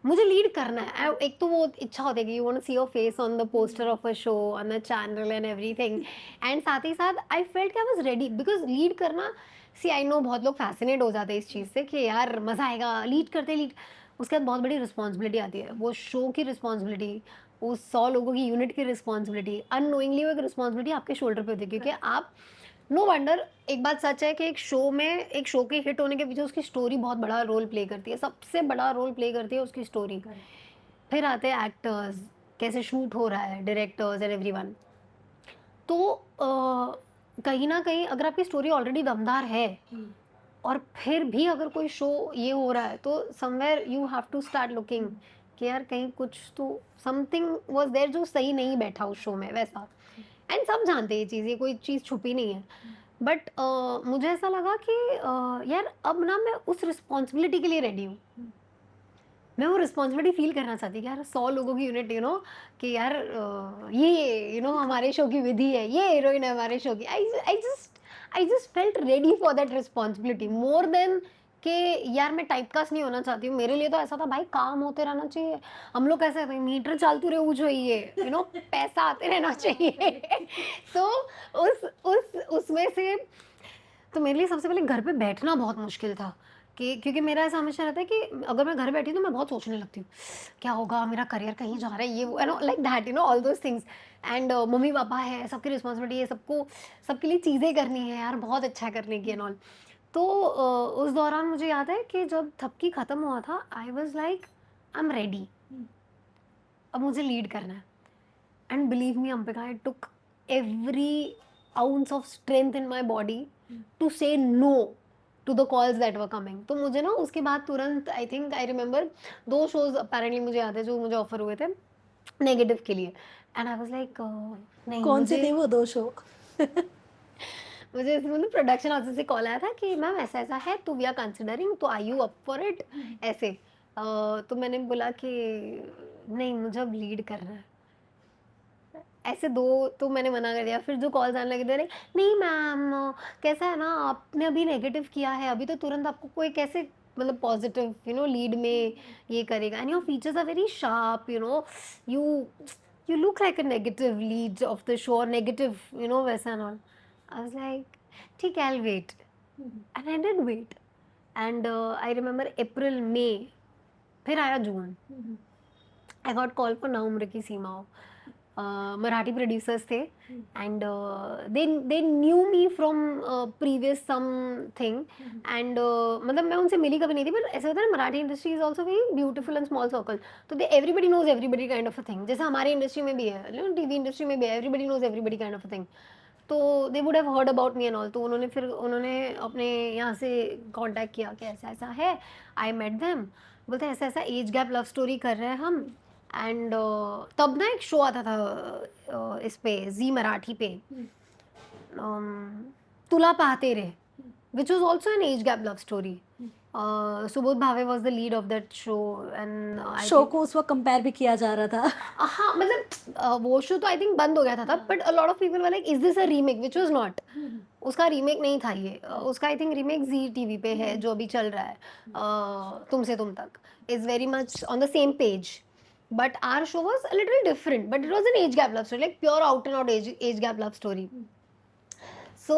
मुझे लीड करना है। एक तो वो इच्छा होती है कि you want to see your face on the poster of a show, on the channel and everything, and साथ ही साथ आई फेल्ट कि I was ready, because lead करना, सी आई नो बहुत लोग फैसिनेट हो जाते हैं इस चीज़ से कि यार मज़ा आएगा लीड करते लीड, उसके बाद बहुत बड़ी रिस्पॉन्सिबिलिटी आती है, वो शो की रिस्पॉन्सिबिलिटी, उस 100 लोगों की यूनिट की रिस्पॉन्सिबिलिटी, अननोइंगली वो एक रिस्पॉन्सिबिलिटी आपके शोल्डर पे होती है, क्योंकि आप, नो वंडर, एक बात सच है कि एक शो के हिट होने के पीछे उसकी स्टोरी बहुत बड़ा रोल प्ले करती है, सबसे बड़ा रोल प्ले करती है उसकी स्टोरी। फिर आते हैं एक्टर्स, कैसे शूट हो रहा है, डायरेक्टर्स एंड एवरीवन। तो कहीं ना कहीं अगर आपकी स्टोरी ऑलरेडी दमदार है और फिर भी अगर कोई शो ये हो रहा है, तो somewhere you have to start looking कि यार कहीं कुछ तो समथिंग वाज देयर जो सही नहीं बैठा उस शो में, वैसा। एंड सब जानते हैं ये चीज़, ये कोई चीज़ छुपी नहीं है। बट मुझे ऐसा लगा कि यार अब ना मैं उस रिस्पॉन्सिबिलिटी के लिए रेडी हूँ, मैं वो रिस्पॉन्सिबिलिटी फील करना चाहती कि यार 100 लोगों की यूनिट, कि यार ये हमारे शो की विधि है, ये हीरोइन है हमारे शो की। I just felt ready for that responsibility more than कि यार मैं टाइपकास्ट नहीं होना चाहती हूँ। मेरे लिए तो ऐसा था भाई, काम होते रहना चाहिए, हम लोग कैसे भाई मीटर चालतू रहे चाहिए, पैसा आते रहना चाहिए। तो उस उसमें से, तो मेरे लिए सबसे पहले घर पे बैठना बहुत मुश्किल था, कि क्योंकि मेरा ऐसा हमेशा रहता है कि अगर मैं घर बैठी तो मैं बहुत सोचने लगती हूँ, क्या होगा, मेरा करियर कहीं जा रहा है, ये वो, like that, all those things. And mummy papa है, सबकी रिस्पॉन्सिबिलिटी है, सबको सबके लिए चीज़ें करनी है यार, बहुत अच्छा करने की एंड ऑल। तो उस दौरान मुझे याद है कि जब थपकी ख़त्म हुआ था, आई was like I am ready, अब मुझे लीड करना है। And believe me Ambika, I took every ounce of strength in my body to say no to the calls that were coming। तो मुझे ना उसके बाद तुरंत, आई think I remember, 2 shows apparently मुझे याद है जो मुझे ऑफर हुए थे नेगेटिव के लिए। एंड आई वाज लाइक नहीं, कौन से मुझे थे वो 2 शो? मुझे मतलब प्रोडक्शन हाउस से कॉल आया था कि मैम ऐसा ऐसा है, तो वी आर कंसिडरिंग, तो आई यू अप फॉर इट, ऐसे। तो मैंने बोला कि नहीं, मुझे अब लीड करना है, ऐसे दो। तो मैंने मना कर दिया। फिर जो कॉल्स आने लगे थे, नहीं मैम, कैसा है ना, आपने अभी नेगेटिव किया है, अभी तो तुरंत आपको कोई कैसे मतलब पॉजिटिव लीड में ये करेगा, and your features are very sharp, you you look like a negative lead of the show, negative वैसा and all. I was like ठीक है, I will wait, and I did wait. And I remember April मई, फिर आया जून, I got call for ना उम्र की सीमाओं। मराठी प्रोड्यूसर्स थे, and they knew me from previous something, and मतलब मैं उनसे मिली कभी नहीं थी, बट ऐसा होता है ना, Marathi industry is also very beautiful and small circle, तो they everybody knows everybody kind of a thing, जैसा हमारी इंडस्ट्री में भी है, टीवी इंडस्ट्री में भी है, everybody knows everybody kind of a thing. तो they would have heard about me and all. तो उन्होंने अपने यहाँ से कांटेक्ट किया कि ऐसा ऐसा है। आई मेट देम, बोलते हैं ऐसा ऐसा एज गैप लव स्टोरी कर रहे हैं हम। एंड तब ना एक शो आता था इस पे, जी मराठी पे, तुला पाहते रे, which was also an age gap love story. Subodh Bhave was the lead of that show, and I show think, को उस वक़्त कंपेयर भी किया जा रहा था। हाँ मतलब वो शो तो आई थिंक बंद हो गया था तब, but a lot of people were like is this a remake, which was not, उसका रीमेक नहीं था ये। उसका I think remake Zee TV पे है जो अभी चल रहा है, तुमसे तुम तक, is very much on the same page, but our show was a little different, but it was an age gap love story, like pure out and out age gap love story. So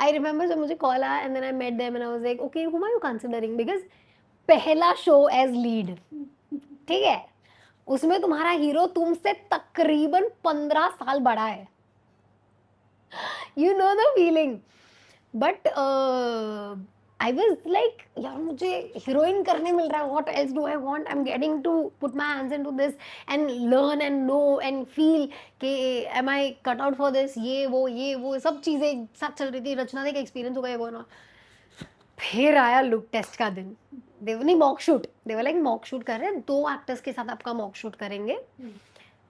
I remember जब मुझे call आया, and then I met them and I was like, okay, whom are you considering? Because पहला show as lead, ठीक है, उसमें तुम्हारा hero तुमसे तकरीबन 15 साल बड़ा है, you know the feeling. But I was like यार मुझे हीरोइन करने मिल रहा है, what else do I want, I am getting to put my hands into this and learn and know and feel कि am I cut out for this, ये वो सब चीज़ें एक साथ चल रही थी। रचना का एक्सपीरियंस हो गया वो ना। फिर आया लुक टेस्ट का दिन, देव नहीं मॉक शूट, देवर लाइक मॉक शूट कर रहे हैं, 2 एक्टर्स के साथ आपका मॉक शूट करेंगे,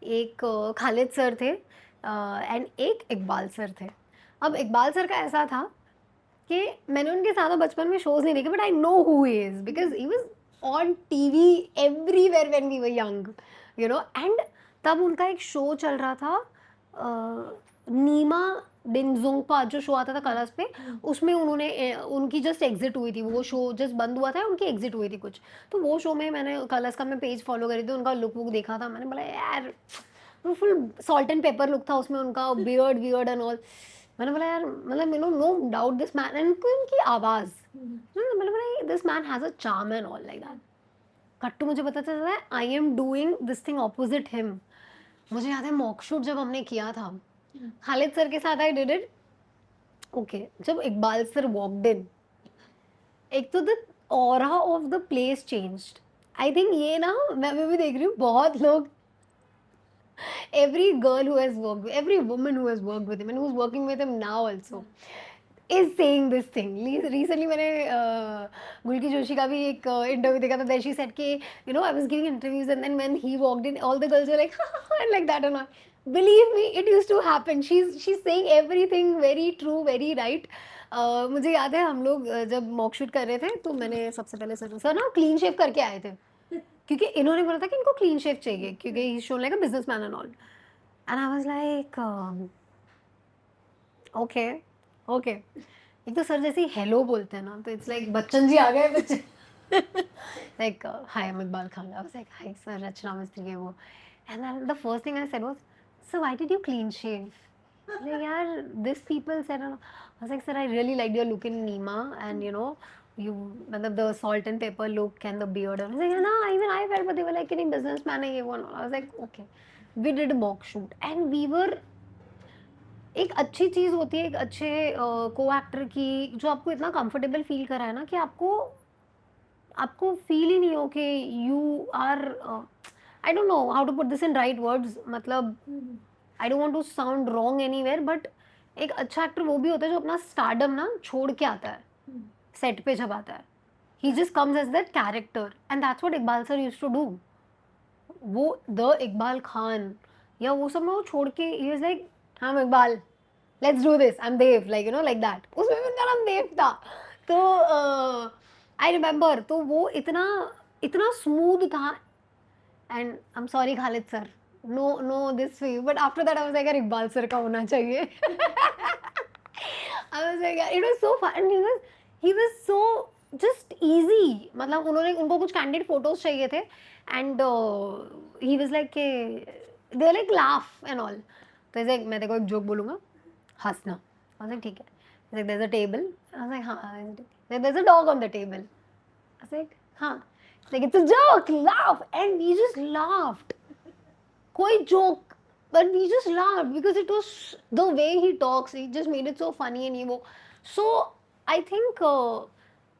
एक खालिद सर थे एंड एक इकबाल सर थे। अब इकबाल सर का ऐसा था कि मैंने उनके साथ बचपन में शोज नहीं देखे, but I know who he is because he was on TV everywhere when we were young, and तब उनका एक शो चल रहा था, नीमा डिंगजोंगपा जो शो आता था कलर्स पे, उसमें उन्होंने उनकी जस्ट एग्जिट हुई थी, वो शो जस्ट बंद हुआ था, उनकी एग्जिट हुई थी कुछ, तो वो शो में मैंने कलर्स का मैं पेज फॉलो करी थी, उनका लुक वुक देखा था, मैंने बोला यार वो full salt and paper look था उसमें, उनका बियर्ड वियर्ड एंड ऑल, मैंने बोला यार मतलब no doubt this man, and उनकी आवाज़, मैंने बोला this man has a charm and all like that. कट्टू मुझे पता चला है I am doing this thing opposite him. मुझे याद है मॉक शूट जब हमने किया था खालिद सर के साथ, आई डिड इट ओके, जब इकबाल सर वॉकड इन, एक तो the aura of the place changed. I think ये ना मैं भी देख रही हूँ बहुत लोग, every girl who has worked with, every woman who has worked with him and who's working with him now also is saying this thing. Recently मैंने गुलकी जोशी का भी एक इंटरव्यू देखा था, there she said कि you know I was giving interviews and then when he walked in all the girls were like and like that and all. Believe me it used to happen. She's saying everything very true, very right. मुझे याद है हम लोग जब mock shoot कर रहे थे तो मैंने सबसे पहले सर ना क्लीन शेव करके आए थे, क्योंकि इन्होंने बोला था कि इनको क्लीन शेव चाहिए क्योंकि he shown like a businessman and all, and I was like okay okay. एक तो सर जैसे ही हेलो बोलते हैं ना तो इट्स लाइक बच्चन जी आ गए बच्चे like hi I'm Iqbal Khan, I was like hi sir Rachna Mistry है वो, and then the first thing I said was sir why did you clean shave, like यार this people said, I was like sir I really liked your look in Nima and you know you मतलब the salt and pepper look and the beard, I was like no even I felt, but they were like कितनी businessman है ये वो, I was like okay, we did a mock shoot and we were, एक अच्छी चीज़ होती है एक अच्छे को एक्टर की जो आपको इतना कंफर्टेबल फील कराए ना कि आपको आपको फील ही नहीं हो कि you are, I don't know how to put this in right words, मतलब I don't want to sound wrong anywhere, but एक अच्छा एक्टर वो भी होता है जो अपना स्टारडम ना छोड़ के आता है सेट पे जब आता है, he just comes as that character and that's what Iqbal sir used to do. वो द इकबाल खान या वो सब ना वो छोड़ के ही वाज लाइक हम Iqbal let's do this, I am Dev, like you know like that, उसमें भी उनका नाम देव था। तो आई रिमेंबर, तो वो इतना इतना स्मूथ था, and I am sorry Khalid sir, no this for you, but after that I was like यार इकबाल सर का होना चाहिए। I was like, it was so fun. And he was so just easy. मतलब उन्होंने उनको कुछ candid photos चाहिए थे, and he was like कि they were like laugh and all. तो he's like मैं तेरे को एक joke बोलूँगा, हंसना। I was like ठीक है। He's like there's a table. I was like हाँ। There's a dog on the table. I was like हाँ। He's like it's a joke, laugh, and we just laughed. कोई joke, but we just laughed because it was the way he talks, he just made it so funny and ये वो, so I think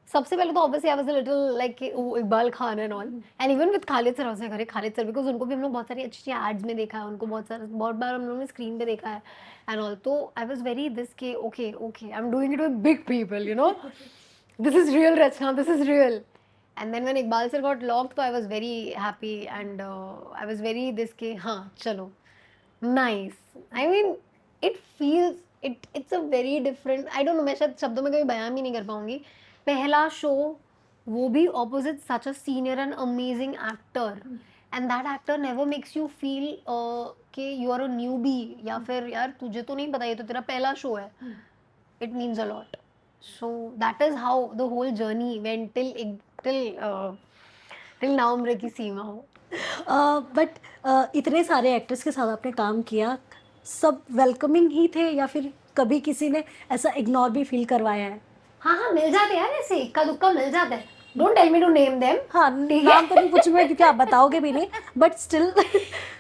सबसे पहले तो obviously I was a little like oh Iqbal Khan and all, and even with Khalid sir I was like अरे Khalid sir, because उनको भी हम लोग बहुत सारी अच्छी एड्स में देखा है, उनको बहुत बार हम लोगों ने स्क्रीन पे देखा है and all, तो I was very this के okay I'm doing it with big people, you know, this is real Rachna, this is real. And then when Iqbal sir got locked, so I was very happy and I was very this ke हाँ चलो nice. I mean it feels it's a very different, I don't know, मैं शायद शब्दों में कभी बयान भी नहीं कर पाऊंगी। पहला शो वो भी opposite such a senior and amazing actor and that actor never makes you feel कि you are a newbie या फिर यार तुझे तो नहीं पता, ये तो तेरा पहला शो है। It means a lot. So that is how the whole journey went till now उम्र की सीमा हो। बट इतने सारे एक्टर्स के साथ आपने काम किया, सब वेलकमिंग ही थे या फिर कभी किसी ने ऐसा इग्नोर भी फील करवाया है? हाँ मिल जाते हैं ऐसे इक्का दुक्का मिल जाता है, don't tell me to name them. हाँ नाम तो नहीं पूछूंगा क्योंकि आप बताओगे भी नहीं, बट स्टिल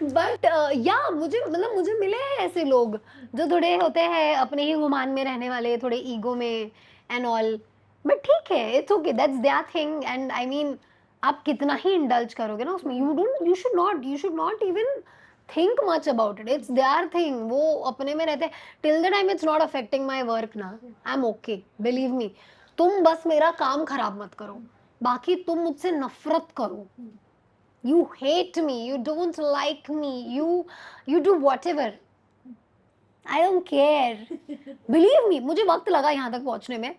बट या मुझे मिले हैं ऐसे लोग जो थोड़े होते हैं अपने ही गुमान में रहने वाले, थोड़े ईगो में एंड ऑल, बट ठीक है it's okay, that's their thing and I mean आप कितना ही इंडल्ज करोगे ना उसमें, you should not even think much about it, it's their thing, वो अपने में रहते हैं till the time it's not affecting my work ना, I am okay, believe me. तुम बस मेरा काम खराब मत करो, बाकी तुम मुझसे नफरत करो, you hate me, you don't like me, you do whatever, I don't care, believe me। मुझे वक्त लगा यहाँ तक पहुँचने में,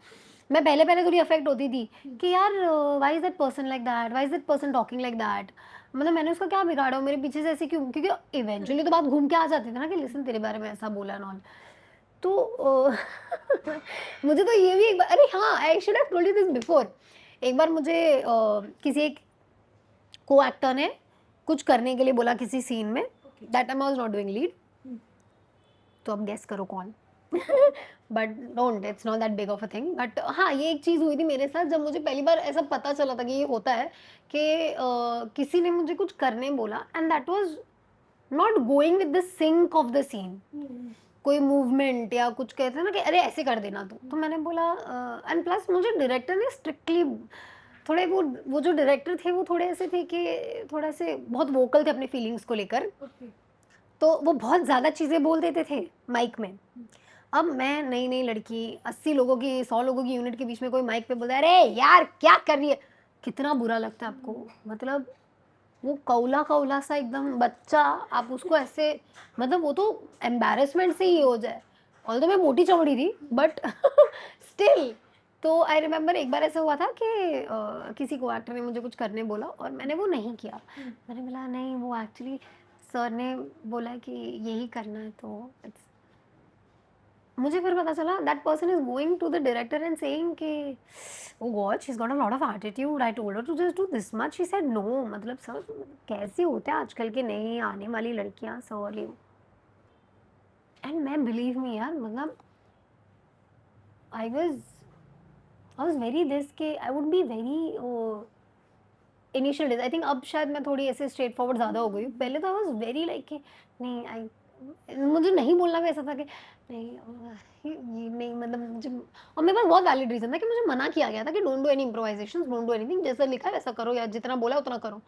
मैं पहले थोड़ी अफेक्ट होती थी कि यार why is that person like that, why is that person talking like that, मतलब मैंने उसका क्या बिगाड़ा, मेरे पीछे से ऐसे क्यों, क्योंकि इवेंचुअली तो बात घूम के आ जाती थी ना कि लिसन तेरे बारे में ऐसा बोला नॉल, तो मुझे तो ये भी एक बार, अरे हाँ, I should have told you this before. एक बार मुझे किसी एक को एक्टर ने कुछ करने के लिए बोला किसी सीन में, that time I was not doing lead, तो अब गेस करो कौन। But don't, it's not that big of a thing. But हाँ, ये एक चीज़ हुई थी मेरे साथ जब मुझे पहली बार ऐसा पता चला था कि ये होता है कि किसी ने मुझे कुछ करने बोला, and that was not going with the sync of the scene. कोई मूवमेंट या कुछ कहते हैं ना कि अरे ऐसे कर देना, तो मैंने बोला, एंड प्लस मुझे डायरेक्टर ने स्ट्रिक्टली थोड़े, वो जो डायरेक्टर थे वो थोड़े ऐसे थे कि थोड़ा से बहुत वोकल थे अपनी फीलिंग्स को लेकर, तो वो बहुत ज़्यादा चीज़ें बोल देते थे माइक में। अब मैं नई नई लड़की, 80 लोगों की, 100 लोगों की यूनिट के बीच में कोई माइक पे बोलता है अरे यार क्या कर रही है, कितना बुरा लगता है आपको। मतलब वो कौला कौला सा एकदम बच्चा, आप उसको ऐसे, मतलब वो तो एम्बैरेसमेंट से ही हो जाए। ऑल्दो मैं मोटी चमड़ी थी बट स्टिल। तो आई रिमेम्बर एक बार ऐसा हुआ था कि किसी को एक्टर ने मुझे कुछ करने बोला और मैंने वो नहीं किया। मैंने बोला नहीं, वो एक्चुअली सर ने बोला कि यही करना है, तो मुझे फिर पता चला that person is going to the director and saying कि oh god she is got a lot of attitude, I told her to just do this much, she said no. मतलब सर कैसे होते हैं आजकल के नई आने वाली लड़कियां सर ये। एंड मैं बिलीव मी यार, मतलब आई वाज वेरी दिस के आई would be very initial days. I think अब शायद मैं थोड़ी ऐसे स्ट्रेट फॉरवर्ड ज़्यादा हो गई हूँ। पहले तो आई वाज वेरी लाइक कि नहीं, आई मुझे नहीं बोलना भी ऐसा था कि नहीं ये नहीं, मतलब मुझे, और मेरे पास बहुत वैलिड रीज़न था कि मुझे मना किया गया था कि don't do any improvisations, don't do anything, जैसा लिखा है वैसा करो या जितना बोला उतना करो।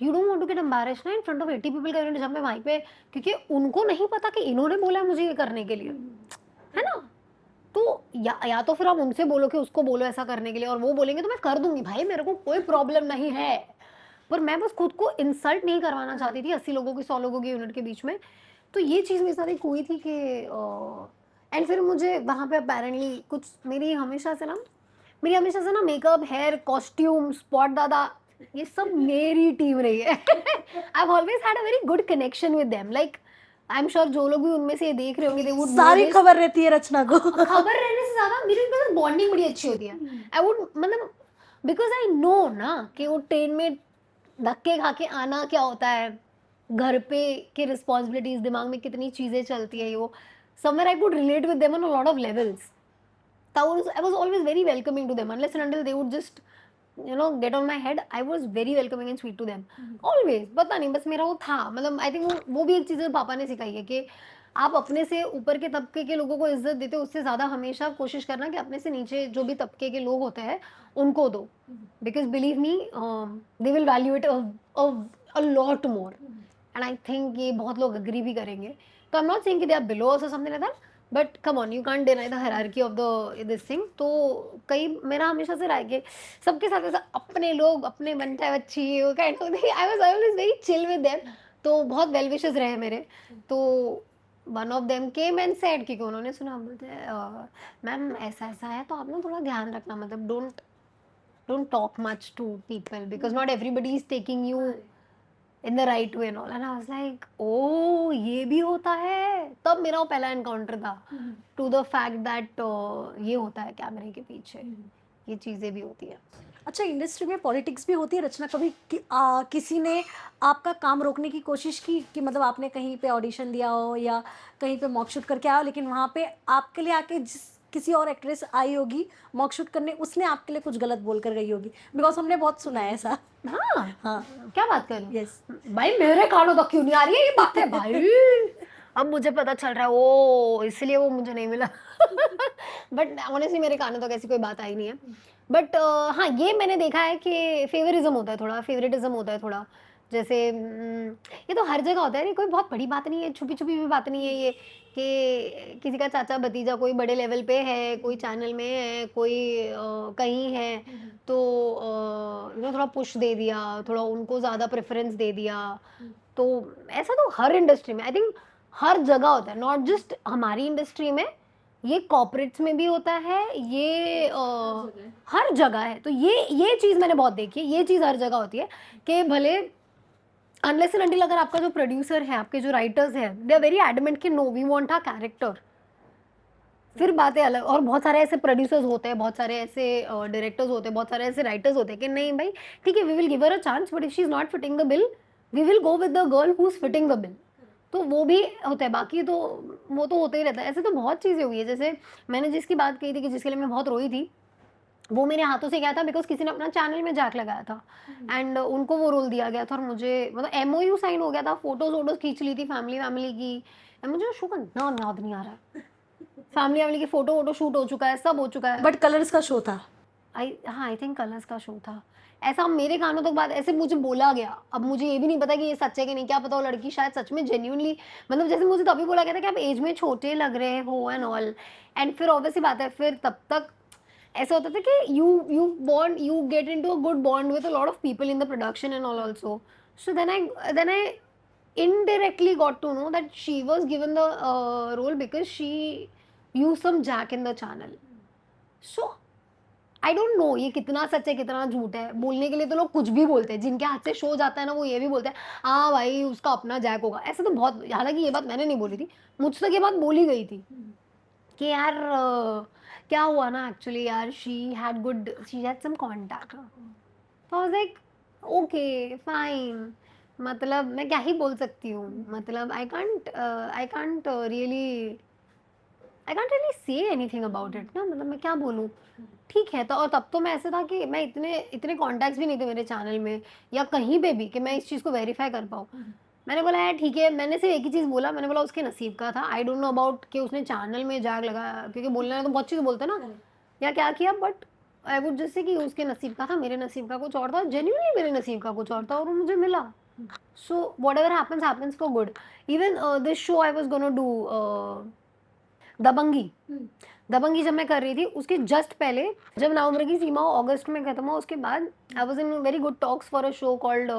You don't want to get embarrassed ना इन फ्रंट ऑफ 80 पीपल का, जब मैं वहीं पे, क्योंकि उनको नहीं पता कि इन्होंने बोला है मुझे ये करने के लिए, है ना? तो या तो फिर आप उनसे बोलो कि उसको बोलो ऐसा करने के लिए, और वो बोलेंगे तो मैं कर दूंगी भाई, मेरे को कोई प्रॉब्लम नहीं है। पर मैं बस खुद को इंसल्ट नहीं करवाना चाहती थी 80 लोगों की, 100 लोगों की यूनिट के बीच में। तो ये चीज़ मेरे साथ एक हुई थी कि एंड फिर मुझे वहाँ पे अपेरेंटली कुछ, मेरी हमेशा से ना मेकअप, हेयर, कॉस्ट्यूम, स्पॉट दादा, ये सब मेरी टीम रही है। आई have always had a very good connection with them. Like I am sure जो लोग भी उनमें से ये देख रहे होंगे, दे वुड नो सारी दिस। खबर रहती है रचना को। खबर रहने से ज्यादा मेरी उनके साथ बॉन्डिंग बड़ी अच्छी होती है। आई वुड, मतलब बिकॉज आई नो ना कि वो ट्रेन में धक्के खा के आना क्या होता है, घर पे के रिस्पॉन्सिबिलिटीज, दिमाग में कितनी चीजें चलती है, वो somewhere I could relate with them on a lot of levels. I was always very welcoming to them, unless and until they would just get on my head. I was very welcoming and sweet to them always। पता नहीं बस मेरा वो था, मतलब आई think वो भी एक चीज़ पापा ने सिखाई है कि आप अपने से ऊपर के तबके के लोगों को इज्जत देते हो, उससे ज़्यादा हमेशा कोशिश करना कि अपने से नीचे जो भी तबके के लोग होते हैं उनको दो, because believe me they will value it a lot more. And I think ये बहुत लोग अग्री भी करेंगे। तो आई एम नॉट सेइंग कि दे आर बिलो और something like that, but come on, you can't deny the hierarchy of the this thing. तो कई, मेरा हमेशा से रहा है कि सबके साथ ऐसा अपने लोग, अपने बनता है बच्ची, वो kind of thing, I was always very chill with them. तो बहुत वेल विशेस रहे मेरे। तो one of them came and said, क्योंकि उन्होंने सुना, बोलते मैम ऐसा ऐसा है तो आप ना थोड़ा ध्यान रखना, मतलब don't talk much to people because not everybody is taking you in the right way and all. And I was like oh ये भी होता है। तब मेरा वो पहला एनकाउंटर था टू द फैक्ट दैट ये होता है कैमरे के पीछे, ये चीज़ें भी होती है। अच्छा, इंडस्ट्री में पॉलिटिक्स भी होती है रचना। कभी किसी ने आपका काम रोकने की कोशिश की कि मतलब आपने कहीं पे ऑडिशन दिया हो या कहीं पे मॉक शूट करके आया हो, लेकिन वहाँ पे आपके लिए आके जिस किसी और एक्ट्रेस आई होगी मॉक शूट करने, उसने आपके लिए कुछ गलत बोल कर गई होगी? बिकॉज हमने बहुत सुना है ऐसा। हाँ हाँ। क्या बात कर रहे हो? यस। भाई मेरे कानों तक क्यों नहीं आ रही है ये बातें भाई? अब मुझे पता चल रहा है, ओ इसलिए वो मुझे नहीं मिला। बट ऑनेस्टली मेरे कानों तक ऐसी कोई बात आई नहीं है। बट हाँ, ये मैंने देखा है कि फेवरिज्म होता है थोड़ा, फेवरेटिज्म होता है थोड़ा। जैसे ये तो हर जगह होता है, नहीं कोई बहुत बड़ी बात नहीं है, छुपी छुपी भी बात नहीं है ये, कि किसी का चाचा भतीजा कोई बड़े लेवल पे है, कोई चैनल में है, कोई कहीं है, तो थोड़ा पुश दे दिया, थोड़ा उनको ज़्यादा प्रेफरेंस दे दिया। तो ऐसा तो हर इंडस्ट्री में, आई थिंक हर जगह होता है, नॉट जस्ट हमारी इंडस्ट्री में, ये कॉर्पोरेट्स में भी होता है, ये हर जगह है। तो ये चीज़ मैंने बहुत देखी है, ये चीज़ हर जगह होती है कि भले अनलेस एंड अनटिल, अगर आपका जो प्रोड्यूसर है, आपके जो राइटर्स हैं, दे आर वेरी एडमेंट कि no we want a character, फिर बातें अलग। और बहुत सारे ऐसे प्रोड्यूसर्स होते हैं, बहुत सारे ऐसे डायरेक्टर्स होते हैं, बहुत सारे ऐसे राइटर्स होते हैं कि नहीं भाई ठीक है, we will give her a chance, but if she is not fitting the bill we will go with the girl who is fitting the bill. तो वो भी होता है, बाकी तो वो तो होता ही रहता है। ऐसे तो बहुत चीज़ें हुई है, जैसे मैंने जिसकी बात कही थी कि जिसके लिए मैं बहुत रोई थी, वो मेरे हाथों से गया था बिकॉज़ किसी ने अपना चैनल में जैक लगाया था एंड उनको वो रोल दिया गया था और मुझे मतलब एमओयू साइन हो गया था, फ़ोटोज़-वोटोज़ खींच ली थी फैमिली-वैमिली की एंड मुझे शो का नाम याद नहीं आ रहा है। फैमिली-वैमिली की फ़ोटो-वोटो शूट हो चुका है, सब हो चुका है। बट कलर्स का शो था। आई थिंक कलर्स का शो था। ऐसा मेरे कानों तक बात ऐसे मुझे बोला गया। अब मुझे ये भी नहीं पता कि ये सच है कि नहीं, क्या पता वो लड़की शायद सच में जेन्युइनली मतलब जैसे मुझे तभी बोला गया था कि आप एज में छोटे लग रहे हो एंड ऑल। एंड फिर ऑब्वियस सी बात है, फिर तब तक ऐसा होता था कि you get into a good bond with a lot of people in the production and all also. So then I indirectly got to know that she was given the role because she used some jack in the channel. So I don't no ये कितना सच है कितना झूठ है। बोलने के लिए तो लोग कुछ भी बोलते हैं, जिनके हाथ से शो जाता है ना वो ये भी बोलते हैं हाँ भाई उसका अपना जैक होगा। ऐसे तो बहुत, हालांकि ये बात मैंने नहीं बोली थी, मुझ तक ये बात बोली गई थी कि यार क्या हुआ ना एक्चुअली यार शी हैड सम कॉन्टैक्ट। तो I was like okay fine, मतलब मैं क्या ही बोल सकती हूँ, मतलब I can't really say anything about it ना, मतलब मैं क्या बोलूँ। ठीक है, तो और तब तो मैं ऐसे था कि मैं इतने इतने कॉन्टैक्ट्स भी नहीं थे मेरे चैनल में या कहीं पे भी कि मैं इस चीज़ को वेरीफाई कर पाऊँ। मैंने बोला यार ठीक है, मैंने सिर्फ एक ही चीज़ बोला, मैंने बोला उसके नसीब का था। आई डोंट नो अबाउट कि उसने चैनल में जैक लगाया, क्योंकि बोलने में तो बहुत चीज़ बोलते हैं ना या क्या किया, but I would just say कि उसके नसीब का था, मेरे नसीब का कुछ और था, जेन्युइनली मेरे नसीब का कुछ और था और वो मुझे मिला। So whatever happens happens for good. Even this show I was gonna do Dabangi. Dabangi जब मैं कर रही थी उसके जस्ट पहले, जब नवंबर की सीमा अगस्त में खत्म हुआ उसके बाद I was in very good talks for a show called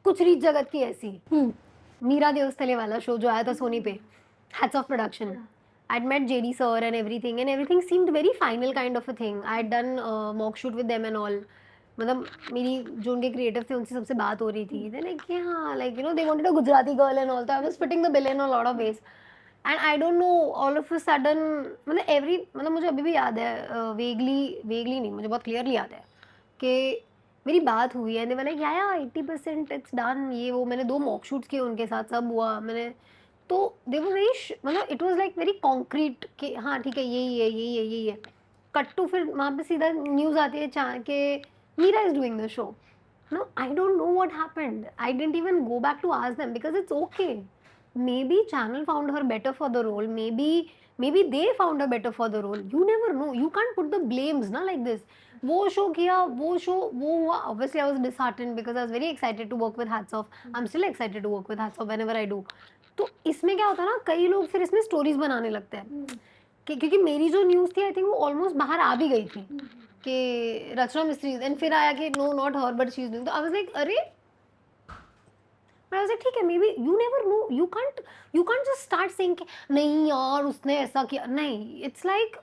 कुछ रीत जगत की ऐसी, मीरा देवस्थले वाला शो जो आया था सोनी पे, hats off production. I'd met JD sir and everything seemed very final kind of a thing. I'd done mock shoot with them and all. मतलब मेरी जो उनके क्रिएटिव थे उनसे सबसे बात हो रही थी, they like हाँ like you know they wanted a Gujarati girl and all, so I was fitting the bill in a lot of ways. And I don't know all of a sudden मतलब मतलब मुझे अभी भी याद है, vaguely नहीं, मुझे बहुत क्लियरली याद है कि मेरी बात हुई है, मैंने या 80% इट्स डन, ये वो मैंने 2 मॉक शूट्स किए उनके साथ, सब हुआ मैंने। तो दे वर वेरी मतलब it was like very concrete कि हाँ ठीक है यही है। कट टू फिर वहाँ पे सीधा न्यूज़ आती है कि Meera is doing the show. No, I don't know what happened. I didn't even go back to ask them because it's okay. Maybe channel found her better for the role. Maybe they found her better for the role. You never know. You can't put the blames ना like this. वो show किया, वो हुआ. Obviously, I was disheartened because I was very excited to work with Hats Off. I'm still excited to work with Hats Off whenever I do. तो इसमें क्या होता है ना, कई लोग फिर इसमें स्टोरीज बनाने लगते हैं क्योंकि मेरी जो न्यूज़ थी आई थिंक वो ऑलमोस्ट बाहर आ भी गई थी कि रचना मिस्त्री, एंड फिर आया कि no not her but she is doing. तो आई वाज लाइक अरे, मैं ठीक है, maybe you never know, you can't just start saying कि नहीं यार उसने ऐसा किया, नहीं, इट्स लाइक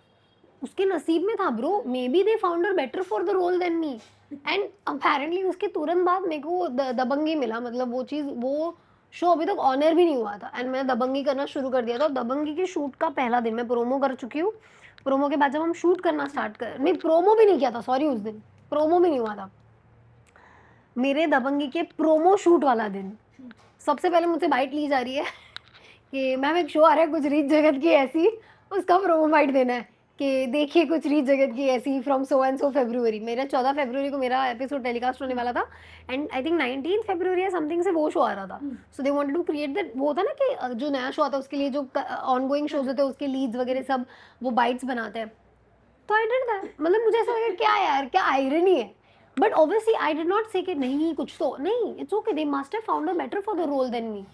उसके नसीब में था bro, maybe they found her better for the role than me. And apparently उसके तुरंत बाद मेरे को दबंगी मिला, मतलब वो चीज़, वो शो अभी तक ऑनर भी नहीं हुआ था एंड मैंने दबंगी करना शुरू कर दिया था। दबंगी के शूट का पहला दिन मैं प्रोमो कर चुकी हूँ। प्रोमो के बाद जब हम शूट करना स्टार्ट कर, नहीं प्रोमो भी नहीं किया था, सॉरी, उस दिन प्रोमो भी नहीं हुआ था। मेरे दबंगी के प्रोमो शूट वाला दिन सबसे पहले मुझसे बाइट ली जा रही है कि मैम एक शो आ रहा है कुछ रीत जगत की ऐसी, उसका प्रोमो बाइट देना है कि देखिए कुछ रीत जगत की ऐसी फ्रॉम सो एंड सो फरवरी। मेरा 14 फरवरी को मेरा एपिसोड टेलीकास्ट होने वाला था एंड आई थिंक 19 फरवरी या समथिंग से वो शो आ रहा था। So they wanted to create that, वो था ना कि जो नया शो आता है उसके लिए जो ऑन गोइंग शोज होते हैं उसके लीड्स वगैरह सब वो बाइट्स बनाते हैं। तो आई डिड दैट, मतलब मुझे ऐसा लगा क्या यार क्या आयरनी है, but obviously I did not say कि नहीं कुछ तो नहीं, it's okay, they must have found a better for the role than me.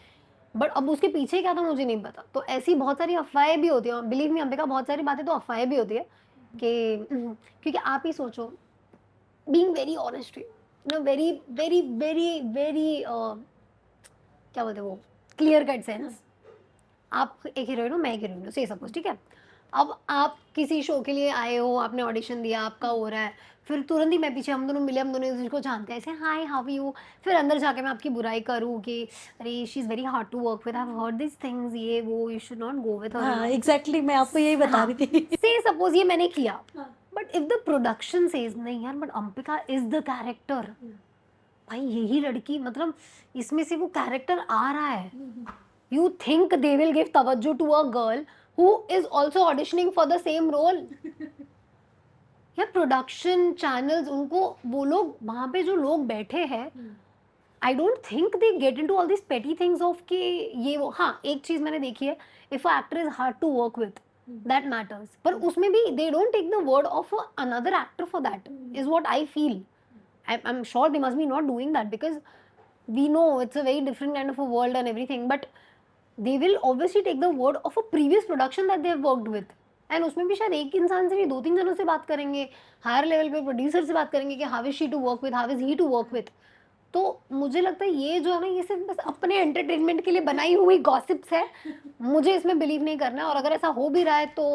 But अब उसके पीछे क्या था मुझे नहीं पता। तो ऐसी बहुत सारी अफवाहें भी होती हैं, बिलीव मी अंबिका, बहुत सारी बातें तो अफवाहें भी होती है कि क्योंकि आप ही सोचो, being very honest, know very very very very क्या बोलते हैं वो, क्लियर कट सेंस, आप एक हीरोइन हो मैं एक हीरोइन हूँ, से सपोज, ठीक है, अब आप किसी शो के लिए आए हो, आपने ऑडिशन दिया, आपका हो रहा है, फिर तुरंत ही मैं पीछे, हम दोनों मिले, हम दोनों एक दूसरे को जानते हैं, ऐसे हाय हाउ यू, फिर अंदर जाके मैं आपकी बुराई करूँ कि अरे she is very hard to work with, I have heard this things, ये वो, you should not go with her and हाँ, ऑल। एग्ज़ैक्टली मैं आपको यही बता हाँ, रही थी। से सपोज़ ये मैंने किया, हाँ। But if the production says नहीं यार, but Ambika is the character, भाई यही लड़की, मतलब इसमें से वो कैरेक्टर आ रहा है, you think they will give तवज्जो to a girl who is also auditioning for the same role? या प्रोडक्शन चैनल्स, उनको वो लोग वहाँ पे जो लोग बैठे हैं, I don't think they get into all this petty things of कि ये वो। हाँ, एक चीज मैंने देखी है, if a actor is hard to work with, that matters, पर उसमें भी they don't take the word of another actor for that, is what I feel. I'm sure they must be not doing that because we know it's a very different kind of a world and everything, but they will obviously take the word of a previous production that they have worked with, and उसमें भी शायद एक इंसान से भी 2-3 जनों से बात करेंगे, हायर लेवल पे प्रोड्यूसर से बात करेंगे कि how is she to work with, how is he to work with. तो मुझे लगता है ये जो है ना, ये सिर्फ बस अपने एंटरटेनमेंट के लिए बनाई हुई गॉसिप्स है, मुझे इसमें बिलीव नहीं करना है, और अगर ऐसा हो भी रहा है तो